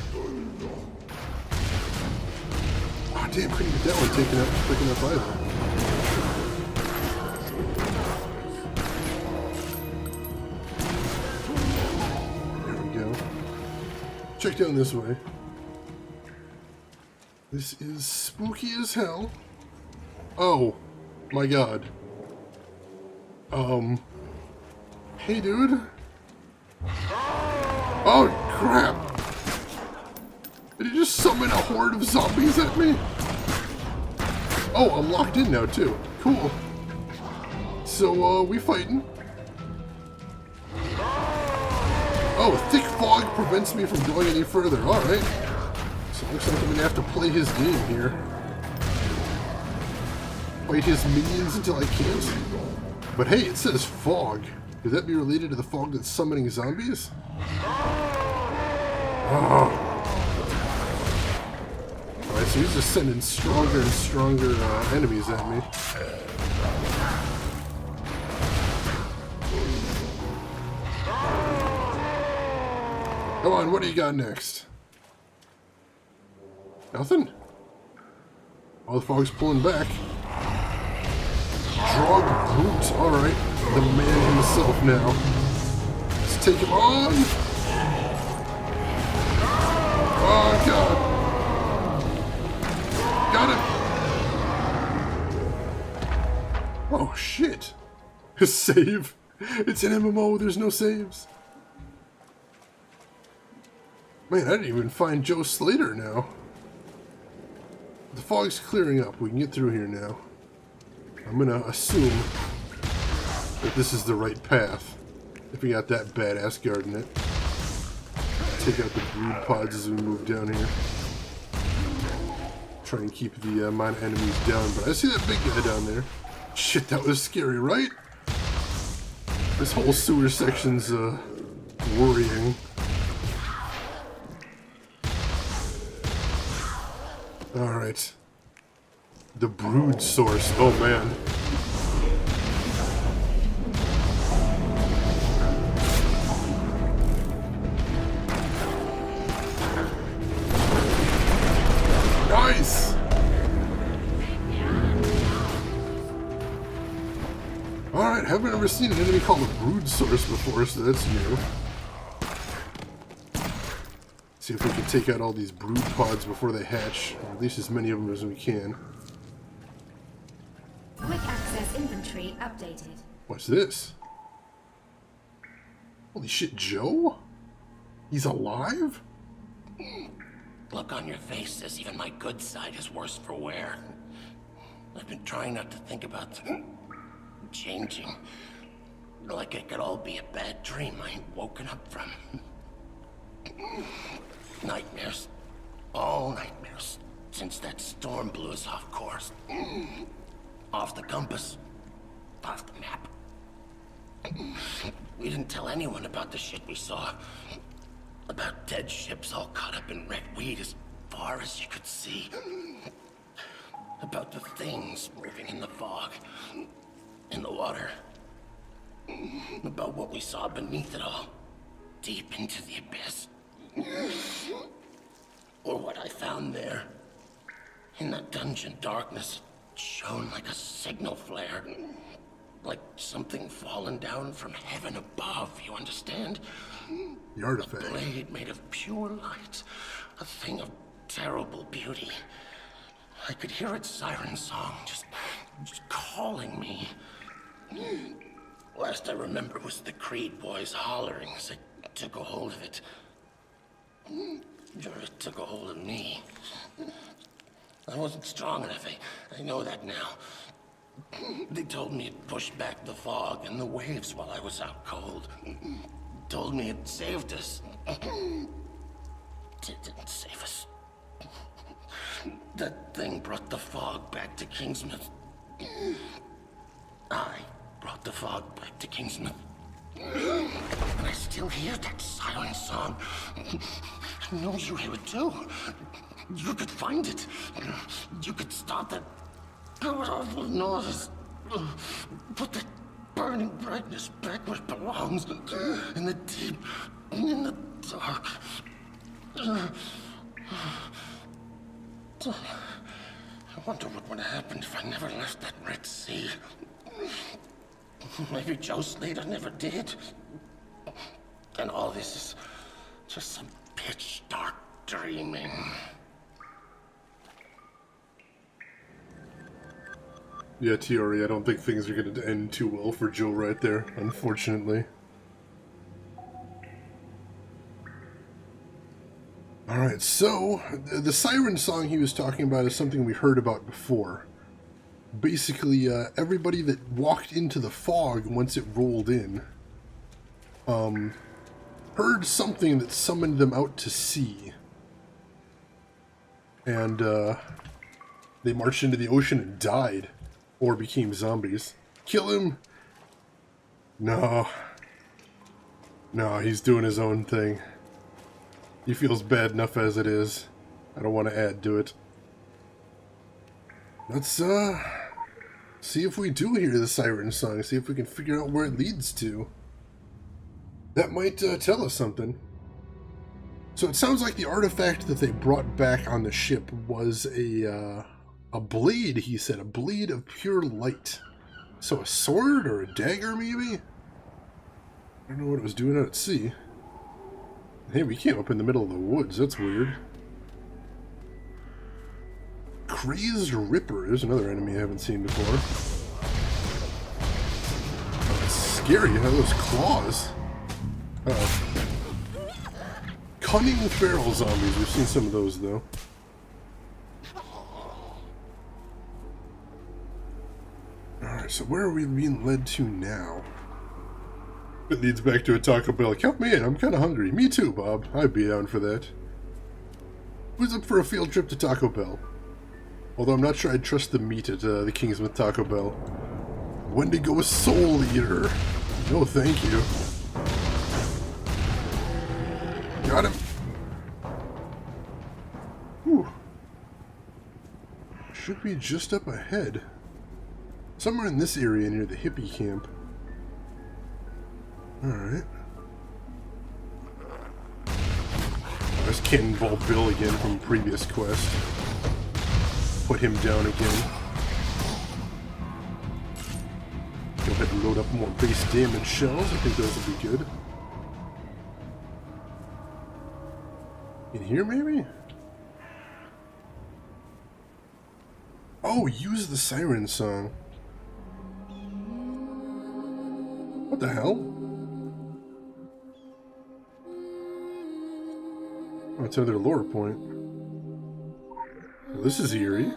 Oh damn, couldn't get that one taken up either. There we go. Check down this way. This is spooky as hell. Oh my god. Hey dude. Oh crap! Did he just summon a horde of zombies at me? Oh, I'm locked in now too. Cool. So, we fighting. Oh, thick fog prevents me from going any further. Alright. So it looks like I'm gonna have to play his game here. Fight his minions until I can't. But hey, it says fog. Could that be related to the fog that's summoning zombies? Oh. Alright, so he's just sending stronger and stronger enemies at me. Come on, what do you got next? Nothing? Oh, the fog's pulling back. Drog Brute. Alright, the man himself now. Let's take him on! Oh, God! Got him! Oh, shit! Save! It's an MMO, there's no saves. Man, I didn't even find Joe Slater now. The fog's clearing up. We can get through here now. I'm gonna assume that this is the right path. If we got that badass guard in it. Take out the brood pods as we move down here. Try and keep the amount of enemies down. But I see that big guy down there. Shit, that was scary, right? This whole sewer section's worrying. Alright. The brood source. Oh, man. Nice! Alright, haven't ever seen an enemy called a brood source before, so that's new. See if we can take out all these brood pods before they hatch, or at least as many of them as we can. Quick access inventory updated. What's this? Holy shit, Joe? He's alive? Look on your face says even my good side is worse for wear. I've been trying not to think about changing. Like it could all be a bad dream I ain't woken up from. Nightmares. All nightmares. Since that storm blew us off course. Off the compass. Off the map. We didn't tell anyone about the shit we saw. About dead ships all caught up in red weed as far as you could see. About the things moving in the fog. In the water. About what we saw beneath it all. Deep into the abyss. Or what I found there. In that dungeon, darkness shone like a signal flare. Like something fallen down from heaven above, you understand? The artifact. A blade made of pure light. A thing of terrible beauty. I could hear its siren song, just calling me. Last I remember was the Creed boys hollering as I took a hold of it. It took a hold of me. I wasn't strong enough, I know that now. They told me it pushed back the fog and the waves while I was out cold. Told me it saved us. It didn't save us. That thing brought the fog back to Kingsmouth. I brought the fog back to Kingsmouth. And I still hear that siren song. I know you hear it too. You could find it. You could stop that awful noise. Put that burning brightness back where it belongs. In the deep, in the dark. I wonder what would have happened if I never left that Red Sea. Maybe Joe Slater never did. And all this is just some pitch dark dreaming. Yeah, Tiori, I don't think things are going to end too well for Joe right there, unfortunately. Alright, so, the siren song he was talking about is something we heard about before. Basically, everybody that walked into the fog once it rolled in, heard something that summoned them out to sea. and they marched into the ocean and died, or became zombies. Kill him! No. No, he's doing his own thing. He feels bad enough as it is. I don't want to add to it. Let's, see if we do hear the siren song. See if we can figure out where it leads to. That might, tell us something. So it sounds like the artifact that they brought back on the ship was a blade, he said. A blade of pure light. So a sword or a dagger, maybe? I don't know what it was doing out at sea. Hey, we came up in the middle of the woods. That's weird. Crazed Ripper. There's another enemy I haven't seen before. It's scary. How those claws. Cunning feral zombies. We've seen some of those, though. Alright, so where are we being led to now? It leads back to a Taco Bell. Count me in. I'm kind of hungry. Me too, Bob. I'd be down for that. Who's up for a field trip to Taco Bell? Although I'm not sure I'd trust the meat at the Kingsmouth Taco Bell. Wendigo Soul Eater. No, thank you. Got him. Whew. Should be just up ahead. Somewhere in this area near the hippie camp. Alright. There's Cannonball Bill again from previous quest. Put him down again. Go ahead and load up more base damage shells. I think those will be good. In here, maybe? Oh, use the siren song. What the hell? Oh, it's another lore point. Well, this is eerie.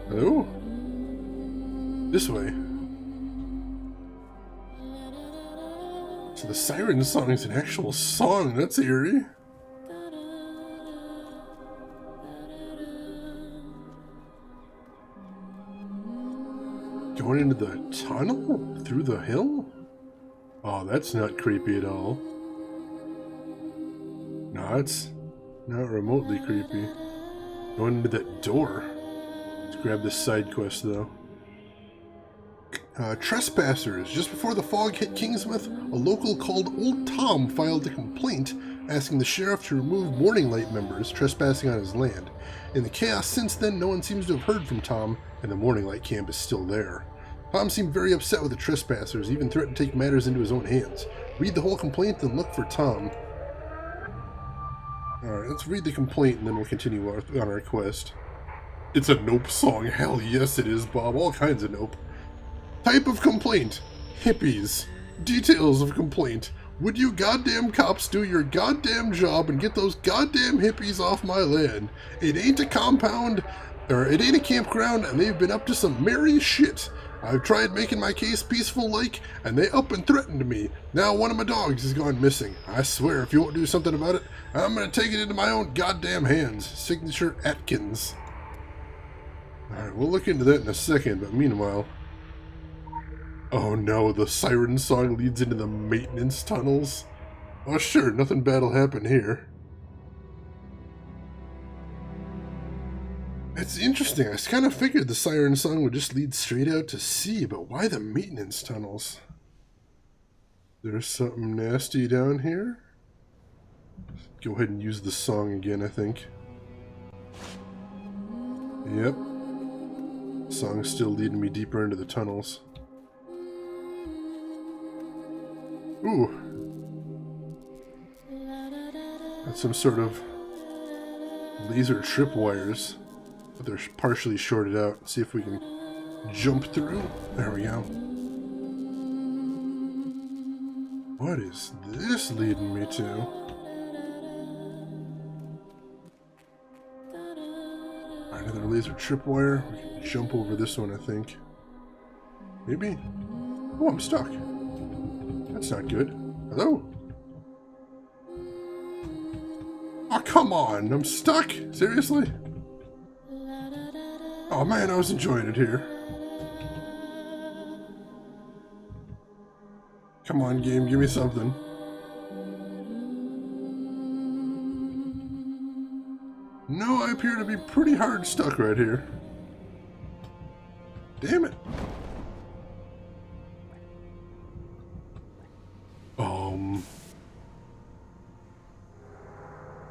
Hello? This way. So the siren song is an actual song. That's eerie. Going into the tunnel? Through the hill? Oh, that's not creepy at all. No, it's not remotely creepy. Going into that door. Let's grab this side quest, though. Trespassers. Just before the fog hit Kingsmouth, a local called Old Tom filed a complaint asking the sheriff to remove Morning Light members trespassing on his land. In the chaos since then, no one seems to have heard from Tom, and the Morning Light camp is still there. Tom seemed very upset with the trespassers, even threatened to take matters into his own hands. Read the whole complaint, then look for Tom. Alright, let's read the complaint, and then we'll continue on our quest. It's a nope song. Hell yes it is, Bob. All kinds of nope. Type of complaint. Hippies. Details of complaint. Would you goddamn cops do your goddamn job and get those goddamn hippies off my land? It ain't a compound, or it ain't a campground, and they've been up to some merry shit. I've tried making my case peaceful like, and they up and threatened me. Now one of my dogs has gone missing. I swear if you won't do something about it, I'm gonna take it into my own goddamn hands. Signature Atkins. Alright, we'll look into that in a second, but meanwhile... Oh no, the siren song leads into the maintenance tunnels? Oh sure, nothing bad will happen here. It's interesting, I kind of figured the siren song would just lead straight out to sea, but why the maintenance tunnels? There's something nasty down here? Go ahead and use the song again, I think. Yep. Song's still leading me deeper into the tunnels. Ooh. That's some sort of laser tripwires, but they're partially shorted out. Let's see if we can jump through. There we go. What is this leading me to? Another laser tripwire. We can jump over this one, I think. Maybe? Oh, I'm stuck. That's not good. Hello? Oh, come on. I'm stuck? Seriously? Oh, man, I was enjoying it here. Come on, game. Give me something. No, I appear to be pretty hard stuck right here. Damn it.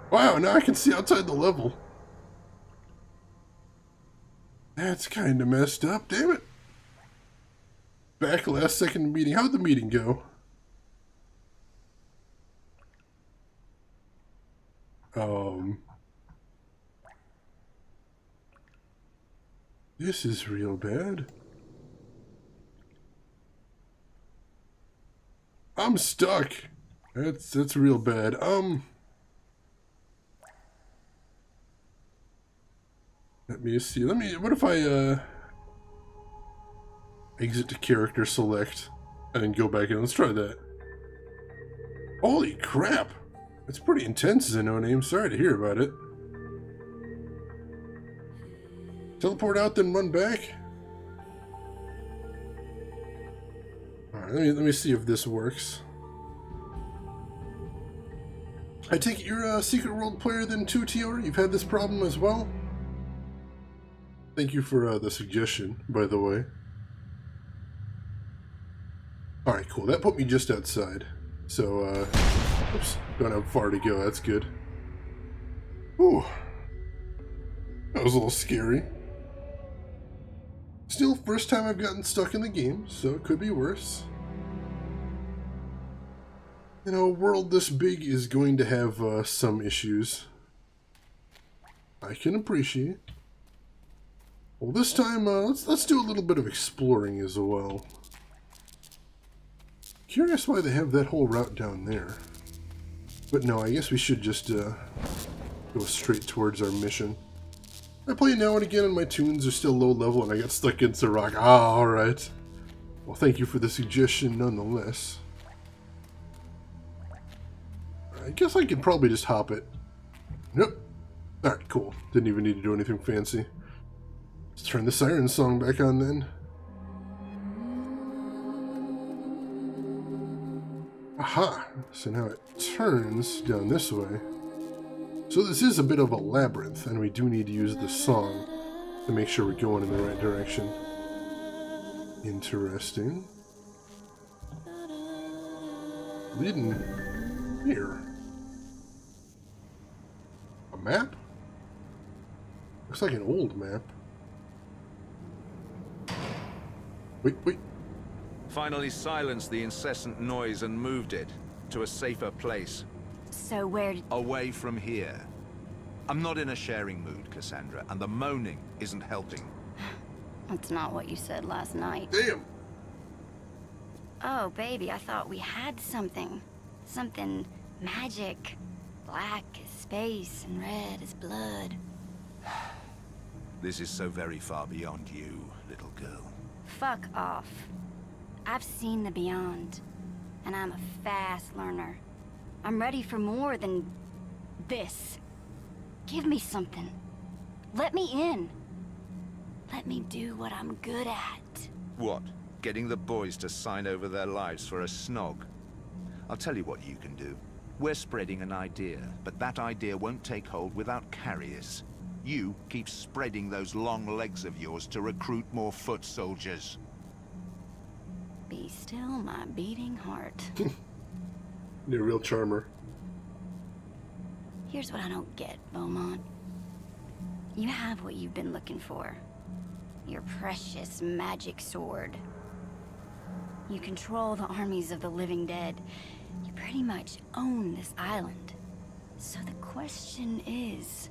Wow, now I can see outside the level. That's kind of messed up, damn it. Back last second meeting. How'd the meeting go? This is real bad. I'm stuck. That's real bad. Let me see. What if I exit to character select and then go back in? Let's try that. Holy crap. That's pretty intense as a no-name. Sorry to hear about it. Teleport out, then run back? Alright, let me see if this works. I take it you're a Secret World player then too, Tiora? You've had this problem as well? Thank you for the suggestion, by the way. Alright, cool. That put me just outside. So, oops, don't have far to go. That's good. Ooh. That was a little scary. Still, first time I've gotten stuck in the game, so it could be worse. You know, a world this big is going to have some issues. I can appreciate. Well, this time, let's do a little bit of exploring as well. Curious why they have that whole route down there. But no, I guess we should just go straight towards our mission. I play now and again and my tunes are still low level and I got stuck into rock. Ah, alright. Well, thank you for the suggestion nonetheless. I guess I could probably just hop it. Nope. Alright, cool. Didn't even need to do anything fancy. Let's turn the siren song back on then. Aha! So now it turns down this way. So this is a bit of a labyrinth, and we do need to use the song to make sure we're going in the right direction. Interesting. Leading here. A map? Looks like an old map. Wait. Finally silenced the incessant noise and moved it to a safer place. So where did... Away from here. I'm not in a sharing mood, Cassandra, and the moaning isn't helping. That's not what you said last night. Damn! Oh, baby, I thought we had something. Something magic. Black as space and red as blood. This is so very far beyond you, little girl. Fuck off. I've seen the beyond, and I'm a fast learner. I'm ready for more than this. Give me something. Let me in. Let me do what I'm good at. What? Getting the boys to sign over their lives for a snog? I'll tell you what you can do. We're spreading an idea, but that idea won't take hold without carriers. You keep spreading those long legs of yours to recruit more foot soldiers. Be still my beating heart. You're a real charmer. Here's what I don't get, Beaumont. You have what you've been looking for. Your precious magic sword. You control the armies of the living dead. You pretty much own this island. So the question is...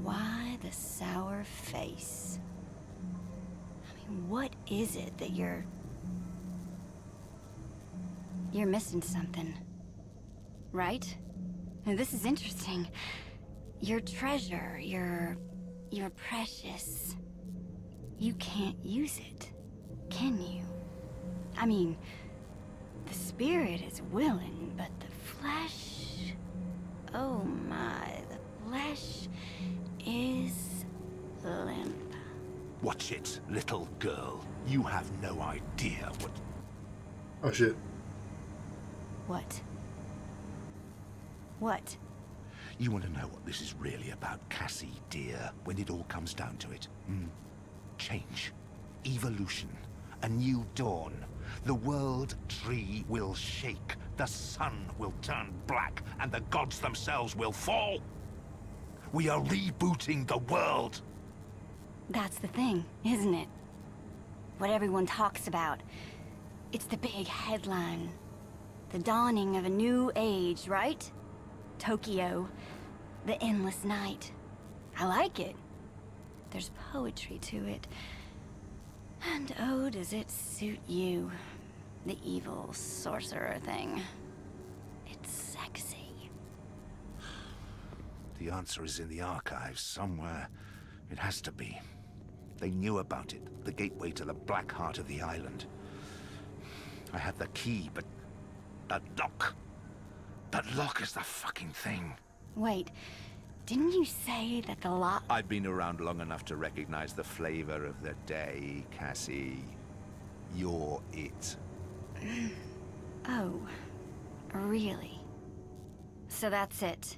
why the sour face? I mean, what is it that you're missing something, right? Now, this is interesting. Your treasure, your precious. You can't use it, can you? I mean, The spirit is willing, but the flesh... Oh my, the flesh is limp. Watch it, little girl. You have no idea what... Oh shit. What? What? You want to know what this is really about, Cassie, dear, when it all comes down to it? Change. Evolution. A new dawn. The world tree will shake. The sun will turn black, and the gods themselves will fall. We are rebooting the world. That's the thing, isn't it? What everyone talks about. It's the big headline. The dawning of a new age, right? Tokyo. The endless night. I like it. There's poetry to it. And oh, does it suit you. The evil sorcerer thing. It's sexy. The answer is in the archives somewhere. It has to be. They knew about it, the gateway to the black heart of the island. I have the key, but that lock. That lock is the fucking thing. Wait, didn't you say that the lock... I've been around long enough to recognize the flavor of the day, Cassie. You're it. Oh, really? So that's it.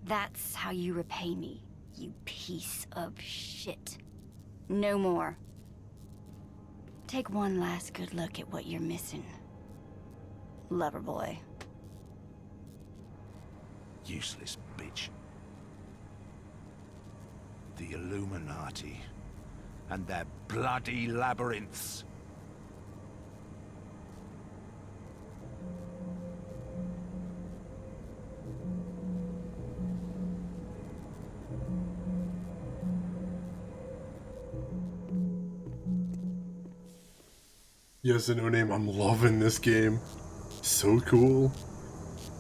That's how you repay me, you piece of shit. No more. Take one last good look at what you're missing. Lover boy. Useless bitch. The Illuminati. And their bloody labyrinths. Yes, No Name, I'm loving this game. So cool.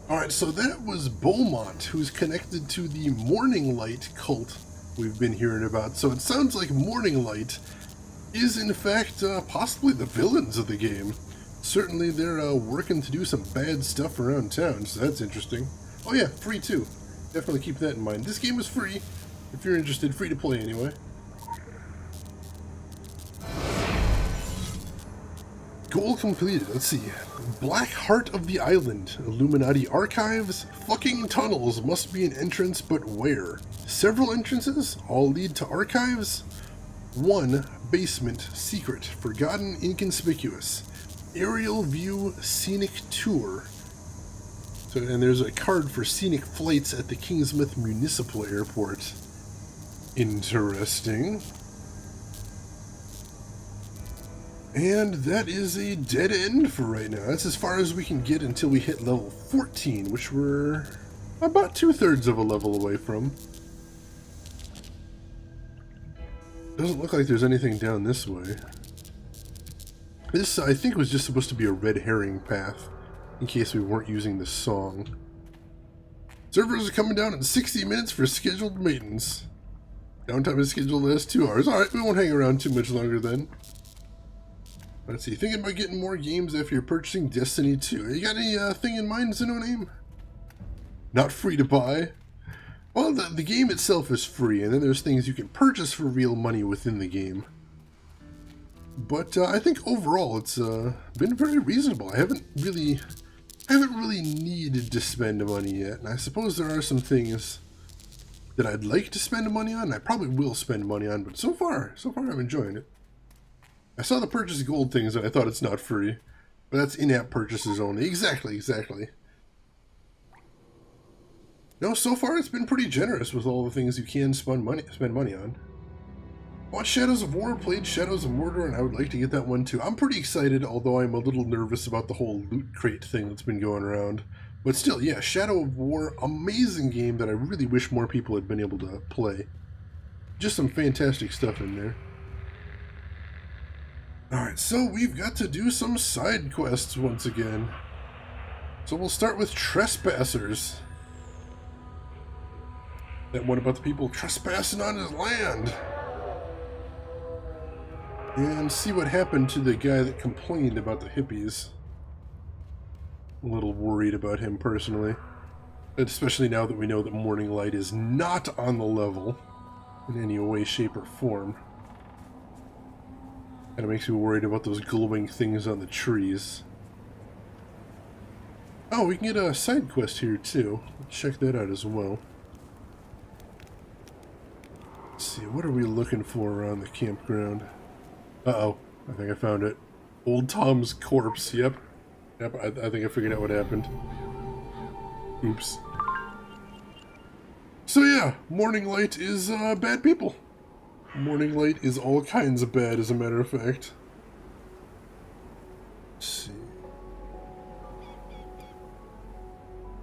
Alright, so that was Beaumont, who's connected to the Morning Light cult we've been hearing about. So it sounds like Morning Light is in fact possibly the villains of the game. Certainly they're working to do some bad stuff around town, so that's interesting. Oh yeah, free too. Definitely keep that in mind. This game is free, if you're interested, free to play anyway. Goal completed. Let's see. Black Heart of the Island. Illuminati archives. Fucking tunnels must be an entrance, but where? Several entrances? All lead to archives? One basement. Secret. Forgotten. Inconspicuous. Aerial view. Scenic tour. So, and there's a card for scenic flights at the Kingsmouth Municipal Airport. Interesting. And that is a dead end for right now. That's as far as we can get until we hit level 14, which we're about 2/3 of a level away from. Doesn't look like there's anything down this way. This, I think, was just supposed to be a red herring path, in case we weren't using this song. Servers are coming down in 60 minutes for scheduled maintenance. Downtime is scheduled as 2 hours. Alright, we won't hang around too much longer then. Let's see, thinking about getting more games after you're purchasing Destiny 2. You got any thing in mind, No Name? Not free to buy? Well, the game itself is free, and then there's things you can purchase for real money within the game. But I think overall it's been very reasonable. I haven't really needed to spend money yet, and I suppose there are some things that I'd like to spend money on, and I probably will spend money on, but so far I'm enjoying it. I saw the purchase gold things and I thought it's not free. But that's in-app purchases only. Exactly. No, so far it's been pretty generous with all the things you can spend money on. Watched Shadows of War, played Shadows of Mordor, and I would like to get that one too. I'm pretty excited, although I'm a little nervous about the whole loot crate thing that's been going around. But still, yeah, Shadow of War, amazing game that I really wish more people had been able to play. Just some fantastic stuff in there. Alright, so we've got to do some side quests once again. So we'll start with Trespassers. That one about the people trespassing on his land. And see what happened to the guy that complained about the hippies. a little worried about him personally. Especially now that we know that Morning Light is not on the level in any way, shape, or form. And it makes me worried about those glowing things on the trees. Oh, we can get a side quest here too. Let's check that out as well. Let's see, what are we looking for around the campground? Uh-oh, I think I found it. Old Tom's corpse, yep. Yep, I think I figured out what happened. Oops. So yeah, Morning Light is bad people. Morning Light is all kinds of bad, as a matter of fact. Let's see.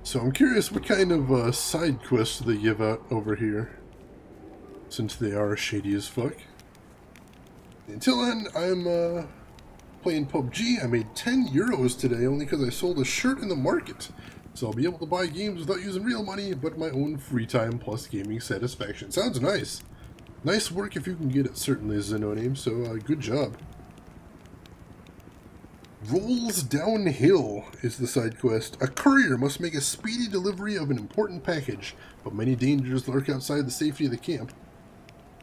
So I'm curious what kind of side quests they give out over here, since they are shady as fuck. Until then, I'm playing PUBG. I made 10 euros today only because I sold a shirt in the market. So I'll be able to buy games without using real money, but my own free time plus gaming satisfaction. Sounds nice. Nice work if you can get it, certainly, is a no-name, so good job. Rolls Downhill is the side quest. A courier must make a speedy delivery of an important package, but many dangers lurk outside the safety of the camp.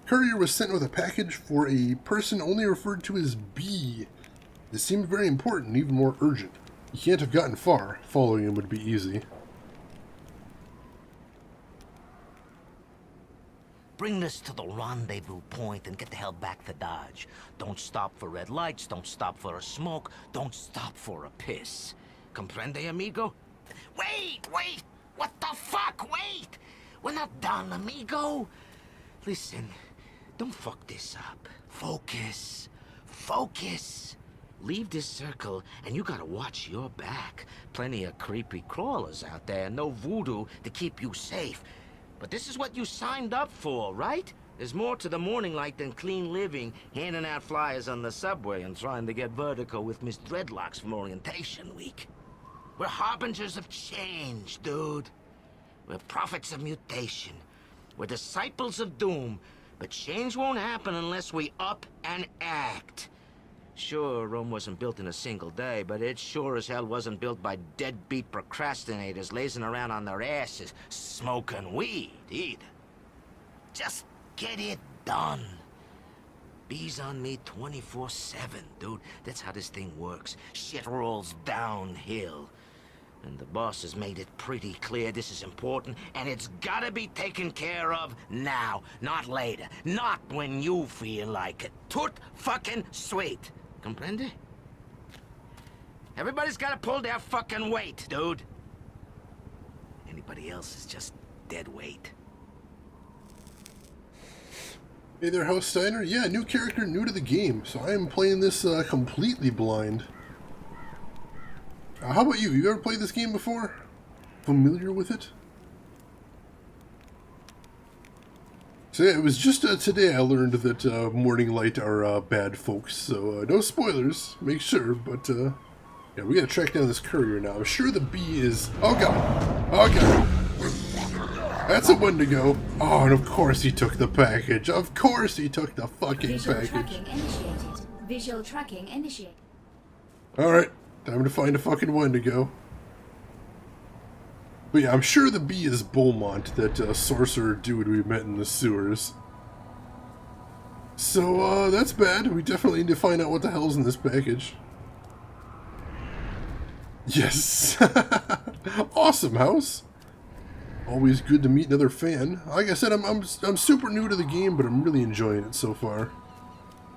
Courier was sent with a package for a person only referred to as B. This seemed very important and even more urgent. He can't have gotten far. Following him would be easy. Bring this to the rendezvous point and get the hell back to Dodge. Don't stop for red lights, don't stop for a smoke, don't stop for a piss. Comprende, amigo? Wait! What the fuck? Wait! We're not done, amigo. Listen, don't fuck this up. Focus. Leave this circle, and you gotta watch your back. Plenty of creepy crawlers out there, no voodoo to keep you safe. But this is what you signed up for, right? There's more to the Morning Light than clean living, handing out flyers on the subway and trying to get vertical with Miss Dreadlocks from orientation week. We're harbingers of change, dude. We're prophets of mutation. We're disciples of doom. But change won't happen unless we up and act. Sure, Rome wasn't built in a single day, but it sure as hell wasn't built by deadbeat procrastinators lazing around on their asses, smoking weed, either. Just get it done. Bees on me 24/7, dude. That's how this thing works. Shit rolls downhill. And the boss has made it pretty clear this is important, and it's gotta be taken care of now, not later. Not when you feel like it. Tout fucking sweet. Comprende? Everybody's gotta pull their fucking weight, dude. Anybody else is just dead weight. Hey there, House Steiner. Yeah, new character, new to the game, so I am playing this completely blind. How about you? You ever played this game before? Familiar with it? So yeah, it was just today I learned that Morning Light are bad folks, so no spoilers, make sure, but yeah, we gotta track down this courier now. I'm sure the B is... Oh god! Oh god! That's a Wendigo! Oh, and of course he took the package! Of course he took the fucking Visual package! tracking initiated. Visual tracking initiated. Alright, time to find a fucking Wendigo. But yeah, I'm sure the B is Beaumont, that sorcerer dude we met in the sewers. So, that's bad. We definitely need to find out what the hell's in this package. Yes! Awesome, House! Always good to meet another fan. Like I said, I'm super new to the game, but I'm really enjoying it so far.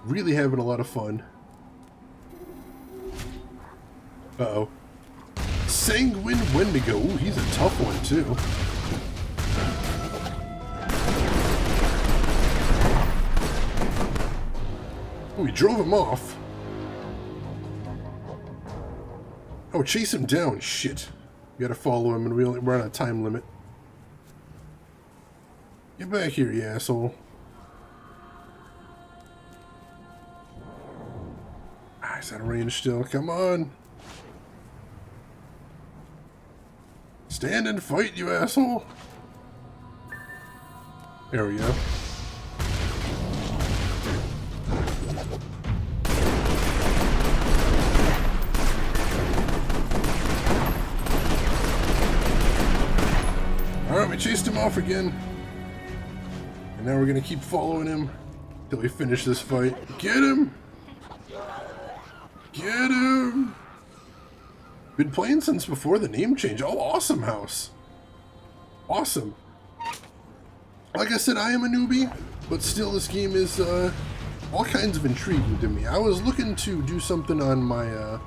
Really having a lot of fun. Uh-oh. Sanguine Wendigo. Ooh, he's a tough one, too. Oh, he drove him off. Oh, chase him down. Shit. We gotta follow him, and we're on a time limit. Get back here, you asshole. Ah, he's out of range still. Come on. Stand and fight, you asshole! There we go. pissed him off again. And now we're gonna keep following him till we finish this fight. Get him! Get him! Been playing since before the name change. Oh, awesome house. Awesome. Like I said, I am a newbie, but still this game is all kinds of intriguing to me. I was looking to do something on my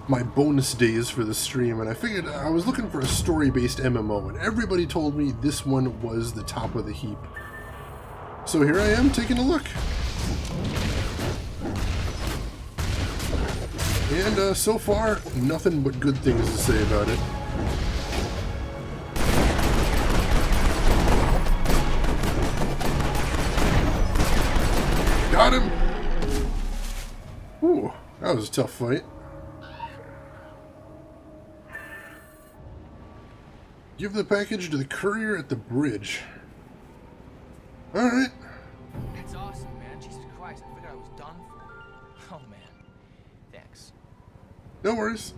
my bonus days for the stream, and I figured I was looking for a story-based MMO, and everybody told me this one was the top of the heap. So here I am taking a look. And so far, nothing but good things to say about it. Got him! Ooh, that was a tough fight. Give the package to the courier at the bridge. Alright. That's awesome, man. Jesus Christ, I figured I was done for. Oh, man. Thanks. No worries.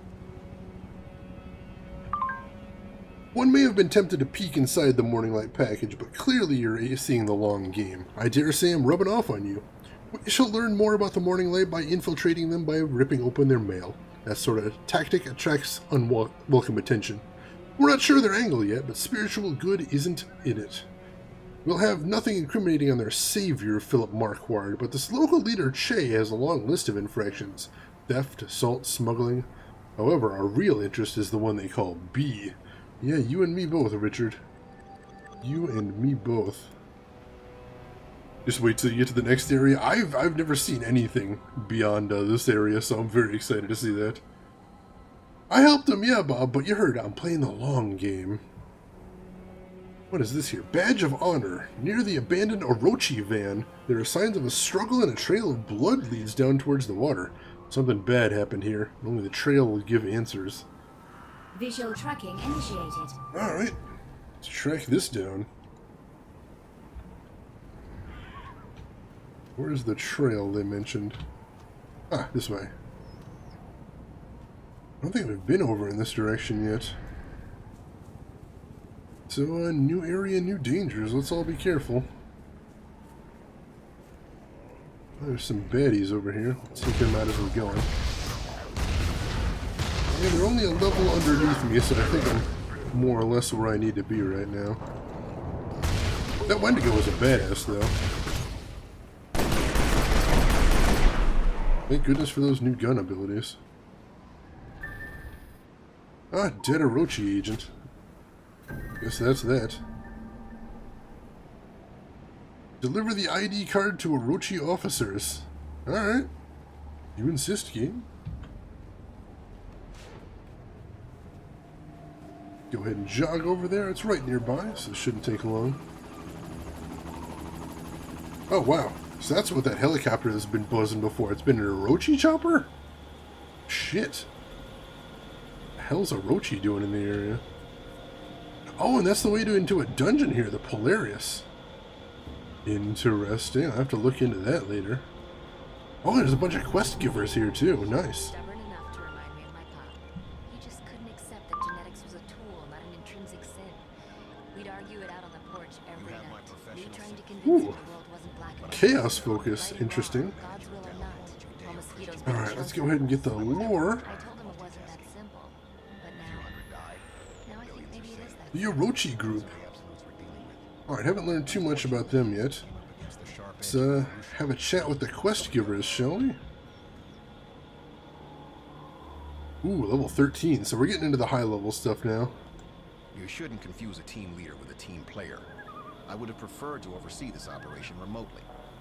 One may have been tempted to peek inside the Morning Light package, but clearly you're seeing the long game. I dare say I'm rubbing off on you. You shall learn more about the Morning Light by infiltrating them by ripping open their mail. That sort of tactic attracts unwelcome attention. We're not sure their angle yet, but spiritual good isn't in it. We'll have nothing incriminating on their savior, Philip Marquard, but this local leader, Che, has a long list of infractions. Theft, assault, smuggling. However, our real interest is the one they call B. Yeah, you and me both, Richard. You and me both. Just wait till you get to the next area. I've never seen anything beyond this area, so I'm very excited to see that. I helped him, yeah, Bob, but you heard I'm playing the long game. What is this here? Badge of Honor. Near the abandoned Orochi van, there are signs of a struggle and a trail of blood leads down towards the water. Something bad happened here. Only the trail will give answers. Visual tracking initiated. Alright, let's track this down. Where's the trail they mentioned? Ah, this way. I don't think we've been over in this direction yet. So, new area, new dangers. Let's all be careful. There's some baddies over here. Let's take them out as we're going. Yeah, they're only a level underneath me, so I think I'm more or less where I need to be right now. That Wendigo was a badass, though. Thank goodness for those new gun abilities. Ah, dead Orochi agent. Guess that's that. Deliver the ID card to Orochi officers. Alright. You insist, game. Go ahead and jog over there. It's right nearby, so it shouldn't take long. Oh, wow. So that's what that helicopter has been buzzing before. It's been an Orochi chopper? Shit. What the hell's Orochi doing in the area? Oh, and that's the way to into a dungeon here, the Polaris. Interesting. I'll have to look into that later. Oh, there's a bunch of quest givers here too. Nice. Stubborn enough to remind me of my pop. He just couldn't accept that genetics was a tool, not an intrinsic sin. We'd argue it out on the porch every night. Me trying to convince him the world wasn't black and white. Chaos focus. Interesting. God's will or not. While mosquitoes Alright, let's go ahead and get the lore. I told him it wasn't that simple. But now I think maybe it is that The Orochi group. Alright, haven't learned too much about them yet. Let's have a chat with the quest givers, shall we? Ooh, level 13, so we're getting into the high level stuff now. You shouldn't confuse a team leader with a team player. I would have preferred to oversee this operation remotely,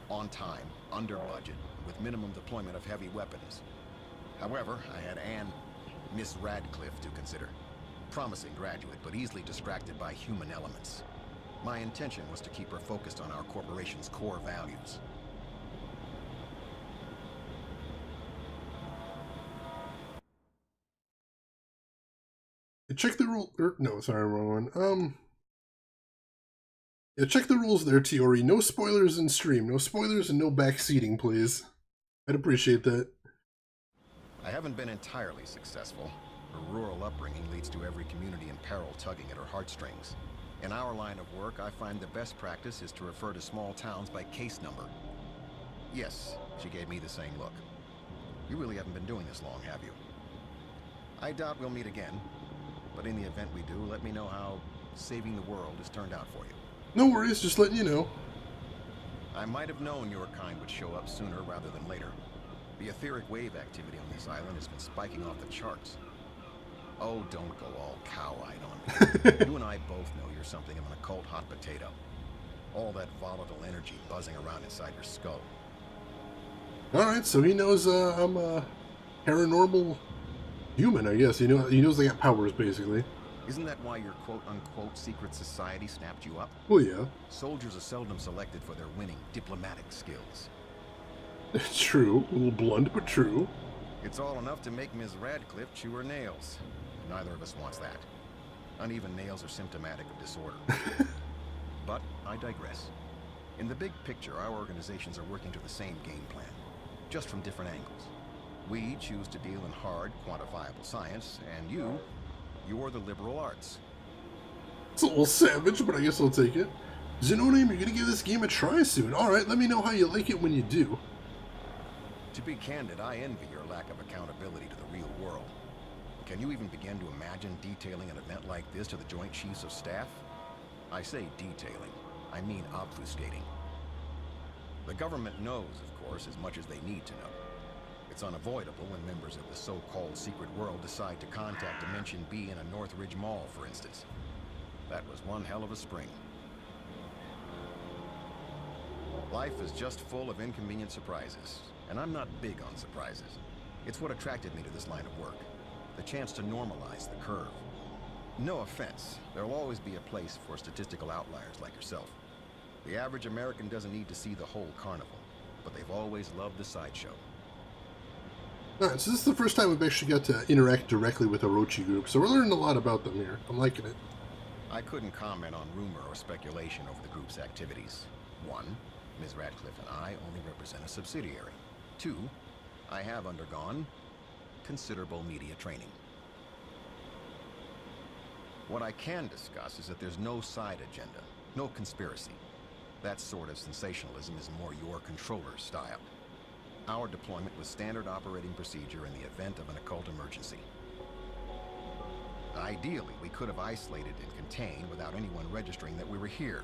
on time, under budget, with minimum deployment of heavy weapons. However, I had Miss Radcliffe to consider. Promising graduate, but easily distracted by human elements. My intention was to keep her focused on our corporation's core values. Check the rule. No, sorry, wrong one. Yeah, check the rules there, Tiori. No spoilers in stream. No spoilers and no backseating, please. I'd appreciate that. I haven't been entirely successful. Her rural upbringing leads to every community in peril tugging at her heartstrings. In our line of work, I find the best practice is to refer to small towns by case number. Yes, she gave me the same look. You really haven't been doing this long, have you? I doubt we'll meet again, but in the event we do, let me know how saving the world has turned out for you. No worries, just letting you know. I might have known your kind would show up sooner rather than later. The etheric wave activity on this island has been spiking off the charts. Oh, don't go all cow-eyed on me. You and I both know you're something of an occult hot potato. All that volatile energy buzzing around inside your skull. Alright, so he knows I'm a paranormal human, I guess. He knows they got powers, basically. Isn't that why your quote-unquote secret society snapped you up? Well, yeah. Soldiers are seldom selected for their winning diplomatic skills. It's true. A little blunt, but true. It's all enough to make Ms. Radcliffe chew her nails. Neither of us wants that. Uneven nails are symptomatic of disorder. But I digress. In the big picture, our organizations are working to the same game plan, just from different angles. We choose to deal in hard, quantifiable science, and you're the liberal arts. It's a little savage, but I guess I'll take it. Xenoname, you're gonna give this game a try soon. Alright, let me know how you like it when you do. To be candid, I envy your lack of accountability to the real world. Can you even begin to imagine detailing an event like this to the Joint Chiefs of Staff? I say detailing, I mean obfuscating. The government knows, of course, as much as they need to know. It's unavoidable when members of the so-called secret world decide to contact Dimension B in a Northridge Mall, for instance. That was one hell of a spring. Life is just full of inconvenient surprises, and I'm not big on surprises. It's what attracted me to this line of work, the chance to normalize the curve. No offense, there'll always be a place for statistical outliers like yourself. The average American doesn't need to see the whole carnival, but they've always loved the sideshow. Alright, so this is the first time we've actually got to interact directly with the Orochi group, so we're learning a lot about them here. I'm liking it. I couldn't comment on rumor or speculation over the group's activities. 1, Ms. Radcliffe and I only represent a subsidiary. 2, I have undergone considerable media training. What I can discuss is that there's no side agenda, no conspiracy. That sort of sensationalism is more your controller's style. Our deployment was standard operating procedure in the event of an occult emergency. Ideally, we could have isolated and contained without anyone registering that we were here,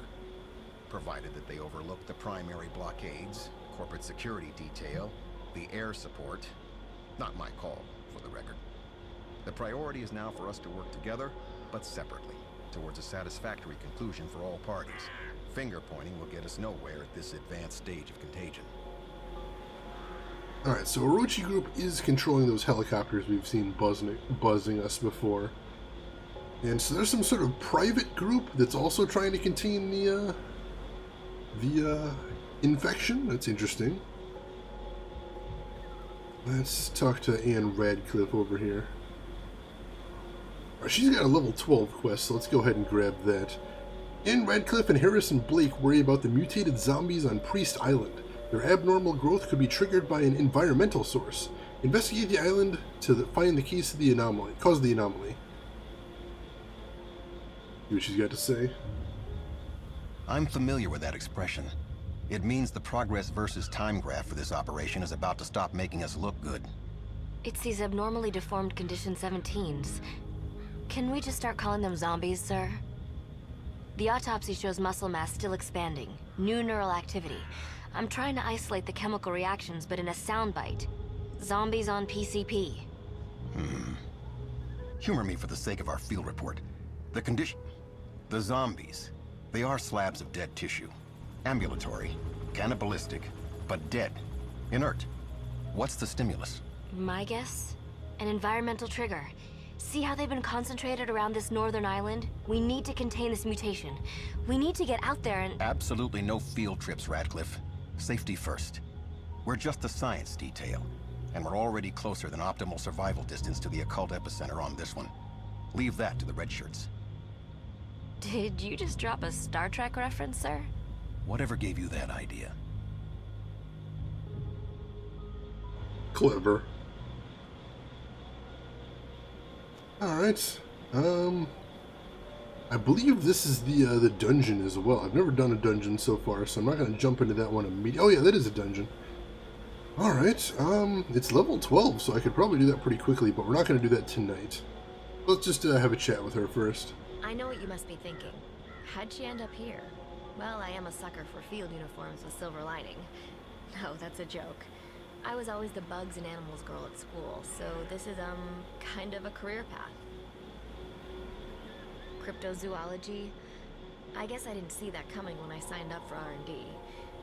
provided that they overlooked the primary blockades, corporate security detail, the air support. Not my call, for the record. The priority is now for us to work together, but separately, towards a satisfactory conclusion for all parties. Finger-pointing will get us nowhere at this advanced stage of contagion. Alright, so Orochi Group is controlling those helicopters we've seen buzzing us before. And so there's some sort of private group that's also trying to contain the infection. That's interesting. Let's talk to Anne Radcliffe over here. She's got a level 12 quest, so let's go ahead and grab that. Anne Radcliffe and Harrison Blake worry about the mutated zombies on Priest Island. Their abnormal growth could be triggered by an environmental source. Investigate the island to find the cause of the anomaly. See what she's got to say. I'm familiar with that expression. It means the progress versus time graph for this operation is about to stop making us look good. It's these abnormally deformed Condition 17s. Can we just start calling them zombies, sir? The autopsy shows muscle mass still expanding, new neural activity. I'm trying to isolate the chemical reactions, but in a soundbite. Zombies on PCP. Humor me for the sake of our field report. The zombies. They are slabs of dead tissue. Ambulatory, cannibalistic, but dead. Inert. What's the stimulus? My guess? An environmental trigger. See how they've been concentrated around this northern island? We need to contain this mutation. We need to get out there and... Absolutely no field trips, Radcliffe. Safety first. We're just a science detail, and we're already closer than optimal survival distance to the occult epicenter on this one. Leave that to the red shirts. Did you just drop a Star Trek reference, sir? Whatever gave you that idea? Clever. Alright. I believe this is the dungeon as well. I've never done a dungeon so far, so I'm not going to jump into that one immediately. Oh yeah, that is a dungeon. Alright, it's level 12, so I could probably do that pretty quickly, but we're not going to do that tonight. Let's just have a chat with her first. I know what you must be thinking. How'd she end up here? Well, I am a sucker for field uniforms with silver lining. No, that's a joke. I was always the bugs and animals girl at school, so this is, kind of a career path. Cryptozoology? I guess I didn't see that coming when I signed up for R&D.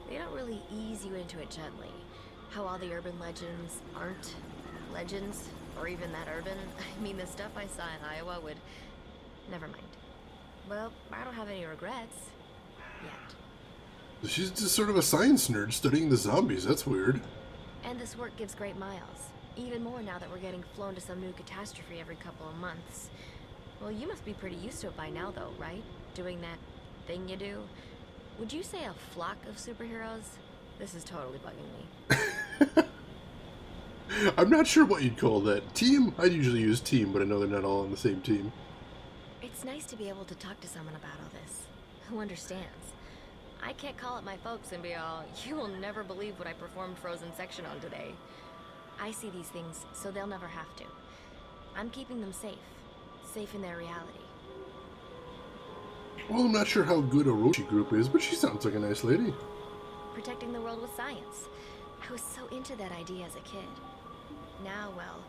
They don't really ease you into it gently. How all the urban legends aren't legends, or even that urban. I mean, the stuff I saw in Iowa would... Never mind. Well, I don't have any regrets. Yet. She's just sort of a science nerd studying the zombies. That's weird. And this work gives great miles. Even more now that we're getting flown to some new catastrophe every couple of months. Well, you must be pretty used to it by now, though, right? Doing that thing you do. Would you say a flock of superheroes? This is totally bugging me. I'm not sure what you'd call that. Team? I'd usually use team, but I know they're not all on the same team. It's nice to be able to talk to someone about all this, who understands. I can't call up my folks and be all, you will never believe what I performed Frozen Section on today. I see these things, so they'll never have to. I'm keeping them safe. Safe in their reality. Well, I'm not sure how good a Roshi group is, but she sounds like a nice lady. Protecting the world with science. I was so into that idea as a kid. Now, well,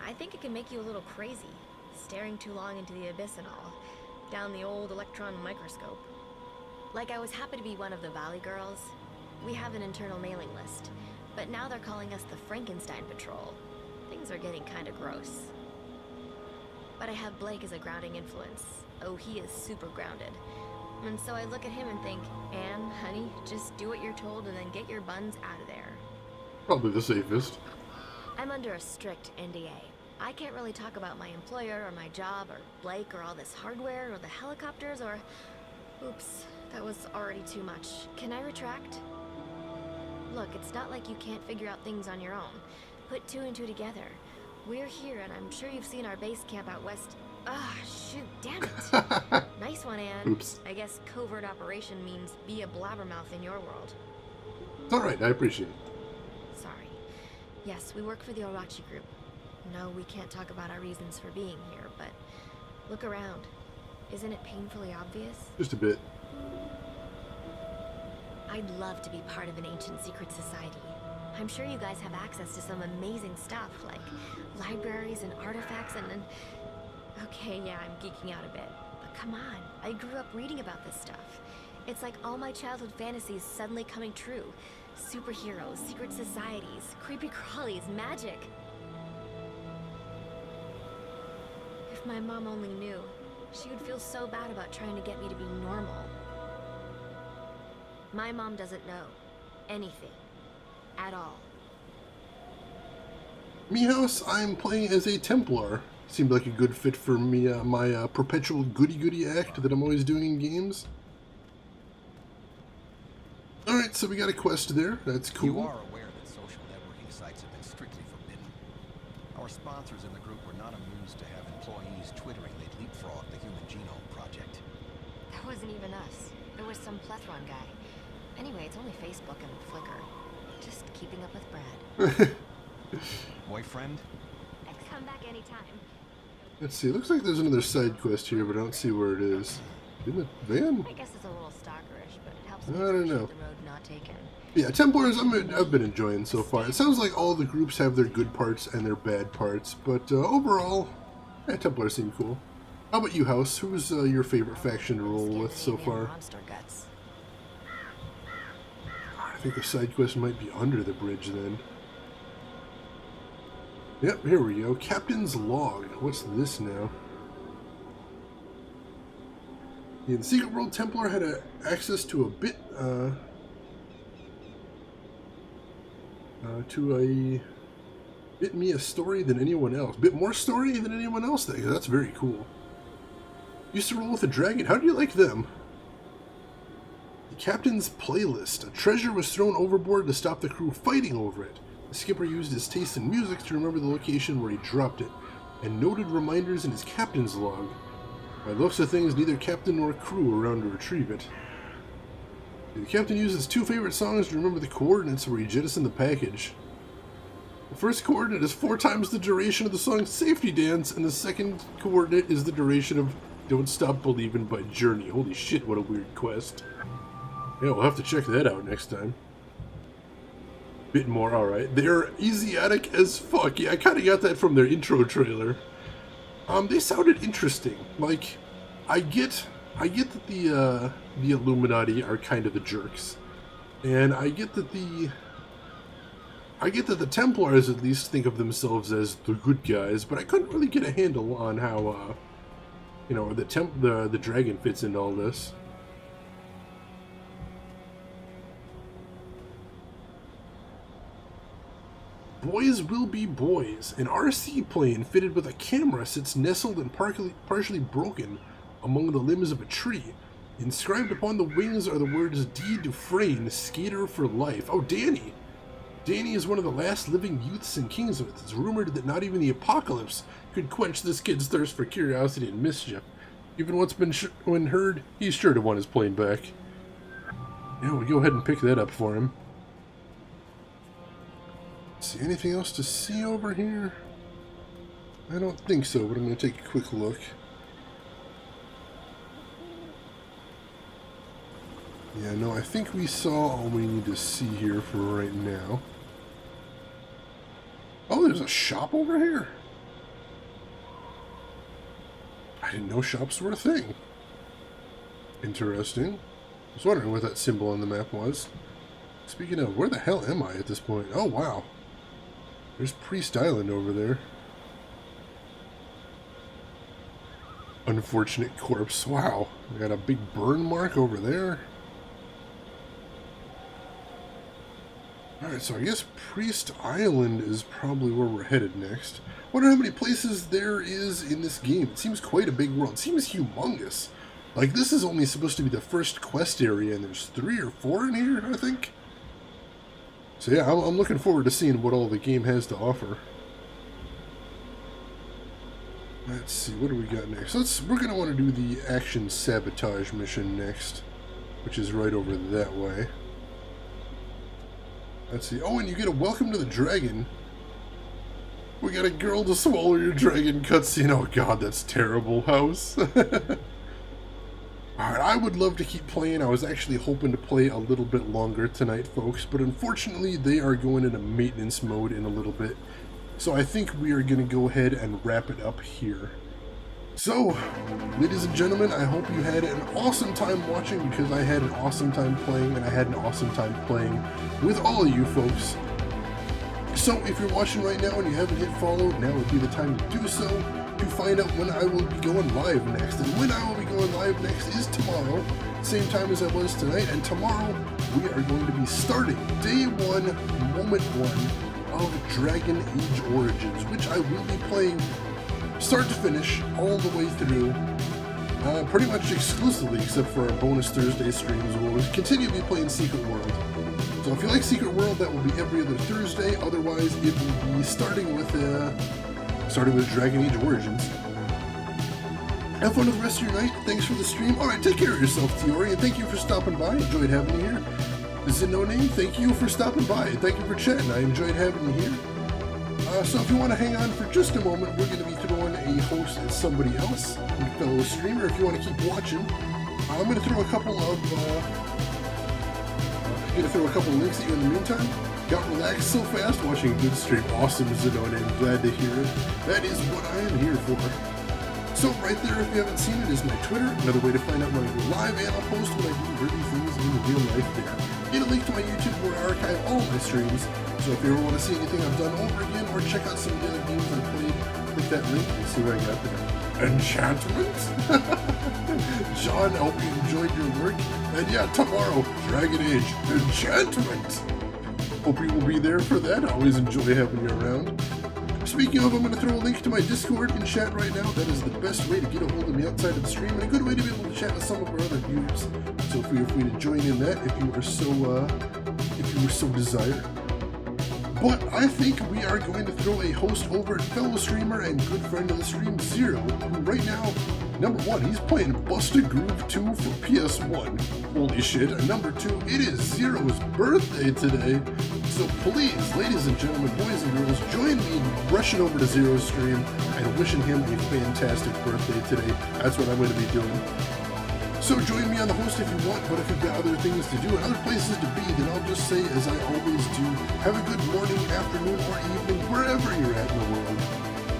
I think it can make you a little crazy, staring too long into the abyss and all, down the old electron microscope. Like, I was happy to be one of the Valley Girls. We have an internal mailing list, but now they're calling us the Frankenstein Patrol. Things are getting kinda gross. But I have Blake as a grounding influence. Oh, he is super grounded. And so I look at him and think, Anne, honey, just do what you're told and then get your buns out of there. Probably the safest. I'm under a strict NDA. I can't really talk about my employer or my job or Blake or all this hardware or the helicopters or... Oops, that was already too much. Can I retract? Look, it's not like you can't figure out things on your own. Put two and two together. We're here, and I'm sure you've seen our base camp out west. Ah, shoot, damn it. Nice one, Anne. Oops. I guess covert operation means be a blabbermouth in your world. It's alright, I appreciate it. Sorry. Yes, we work for the Orachi group. No, we can't talk about our reasons for being here, but look around. Isn't it painfully obvious? Just a bit. I'd love to be part of an ancient secret society. I'm sure you guys have access to some amazing stuff, like libraries and artifacts and... Okay, yeah, I'm geeking out a bit. But come on, I grew up reading about this stuff. It's like all my childhood fantasies suddenly coming true. Superheroes, secret societies, creepy crawlies, magic. If my mom only knew, she would feel so bad about trying to get me to be normal. My mom doesn't know anything. At all. Mehouse, I'm playing as a Templar. Seemed like a good fit for me, my perpetual goody-goody act that I'm always doing in games. Alright, so we got a quest there. That's cool. You are aware that social networking sites have been strictly forbidden. Our sponsors in the group were not amused to have employees twittering they'd leapfrog the Human Genome Project. That wasn't even us. It was some plethron guy. Anyway, it's only Facebook and Flickr. Just keeping up with Brad. Boyfriend? Come back anytime. Let's see, looks like there's another side quest here, but I don't see where it is. In the van? I guess it's a little stalkerish, but it helps I me don't appreciate know. the road not taken. Yeah, Templars, I've been enjoying so far. It sounds like all the groups have their good parts and their bad parts, but overall, Templars seem cool. How about you, House? Who's your favorite faction to roll with so far? Monster guts. I think the side quest might be under the bridge then. Yep, here we go. Captain's Log. What's this now? In the Secret World, Templar had access to a bit, bit me a story than anyone else. Bit more story than anyone else. That's very cool. Used to roll with a dragon. How do you like them? The Captain's Playlist. A treasure was thrown overboard to stop the crew fighting over it. The skipper used his taste in music to remember the location where he dropped it, and noted reminders in his captain's log. By the looks of things, neither captain nor crew are around to retrieve it. The captain used his 2 favorite songs to remember the coordinates where he jettisoned the package. The first coordinate is 4 times the duration of the song Safety Dance, and the second coordinate is the duration of Don't Stop Believin' by Journey. Holy shit, what a weird quest. Yeah, we'll have to check that out next time. Bit more, alright. They're Asiatic as fuck. Yeah, I kinda got that from their intro trailer. They sounded interesting. Like, I get that the Illuminati are kind of the jerks. And I get that the Templars at least think of themselves as the good guys, but I couldn't really get a handle on how, you know, the dragon fits into all this. Boys will be boys. An RC plane fitted with a camera sits nestled and partially broken among the limbs of a tree. Inscribed upon the wings are the words D. Dufresne, skater for life. Oh, Danny! Danny is one of the last living youths in Kingsmouth. It's rumored that not even the apocalypse could quench this kid's thirst for curiosity and mischief. Even what's been heard, he's sure to want his plane back. Yeah, we go ahead and pick that up for him. See anything else to see over here? I don't think so, but I'm going to take a quick look. Yeah, no, I think we saw all we need to see here for right now. Oh, there's a shop over here? I didn't know shops were a thing. Interesting. I was wondering what that symbol on the map was. Speaking of, where the hell am I at this point? Oh, wow. There's Priest Island over there. Unfortunate corpse. Wow. We got a big burn mark over there. Alright, so I guess Priest Island is probably where we're headed next. Wonder how many places there is in this game. It seems quite a big world. It seems humongous. Like, this is only supposed to be the first quest area, and there's 3 or 4 in here, I think. So yeah, I'm looking forward to seeing what all the game has to offer. Let's see, what do we got next? We're going to want to do the action sabotage mission next, which is right over that way. Let's see. Oh, and you get a welcome to the dragon. We got a girl to swallow your dragon cutscene. Oh god, that's terrible, house. Alright, I would love to keep playing. I was actually hoping to play a little bit longer tonight, folks, but unfortunately they are going into maintenance mode in a little bit. So I think we are going to go ahead and wrap it up here. So, ladies and gentlemen, I hope you had an awesome time watching, because I had an awesome time playing, and I had an awesome time playing with all of you folks. So if you're watching right now and you haven't hit follow, now would be the time to do so, to find out when I will be going live next. And when I will be going live next is tomorrow, same time as I was tonight, and tomorrow we are going to be starting day 1, moment 1 of Dragon Age Origins, which I will be playing start to finish, all the way through, pretty much exclusively, except for our bonus Thursday streams. We'll continue to be playing Secret World. So if you like Secret World, that will be every other Thursday. Otherwise, it will be starting with Dragon Age Origins. Have fun with the rest of your night. Thanks for the stream. Alright, take care of yourself, Tiori, and thank you for stopping by. Enjoyed having you here. This is No Name. Thank you for stopping by. Thank you for chatting. I enjoyed having you here. So if you want to hang on for just a moment, we're going to be throwing a host as somebody else, a fellow streamer. If you want to keep watching, I'm going to throw a couple of links at you in the meantime. Got relaxed so fast watching a good stream. Awesome, Zenone. I'm glad to hear it. That is what I am here for. So right there, if you haven't seen it, is my Twitter. Another way to find out when I go live, and I'll post when I do dirty things in real life there. Get a link to my YouTube where I archive all my streams. So if you ever want to see anything I've done over again, or check out some of the other games I played, click that link and see what I got there. Enchantment? John, I hope you enjoyed your work. And yeah, tomorrow, Dragon Age Enchantment. Hope you will be there for that. I always enjoy having you around. Speaking of, I'm going to throw a link to my Discord in chat right now. That is the best way to get a hold of me outside of the stream, and a good way to be able to chat with some of our other viewers. So feel free to join in that if you were so desire. But I think we are going to throw a host over at fellow streamer and good friend of the stream, Zero, who right now, number one, he's playing Busted Groove 2 for PS1. Holy shit. And number two, it is Zero's birthday today. So please, ladies and gentlemen, boys and girls, join me in rushing over to Zero's stream and wishing him a fantastic birthday today. That's what I'm going to be doing. So join me on the host if you want, but if you've got other things to do and other places to be, then I'll just say, as I always do, have a good morning, afternoon, or evening, wherever you're at in the world.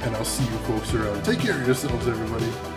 And I'll see you folks around. Take care of yourselves, everybody.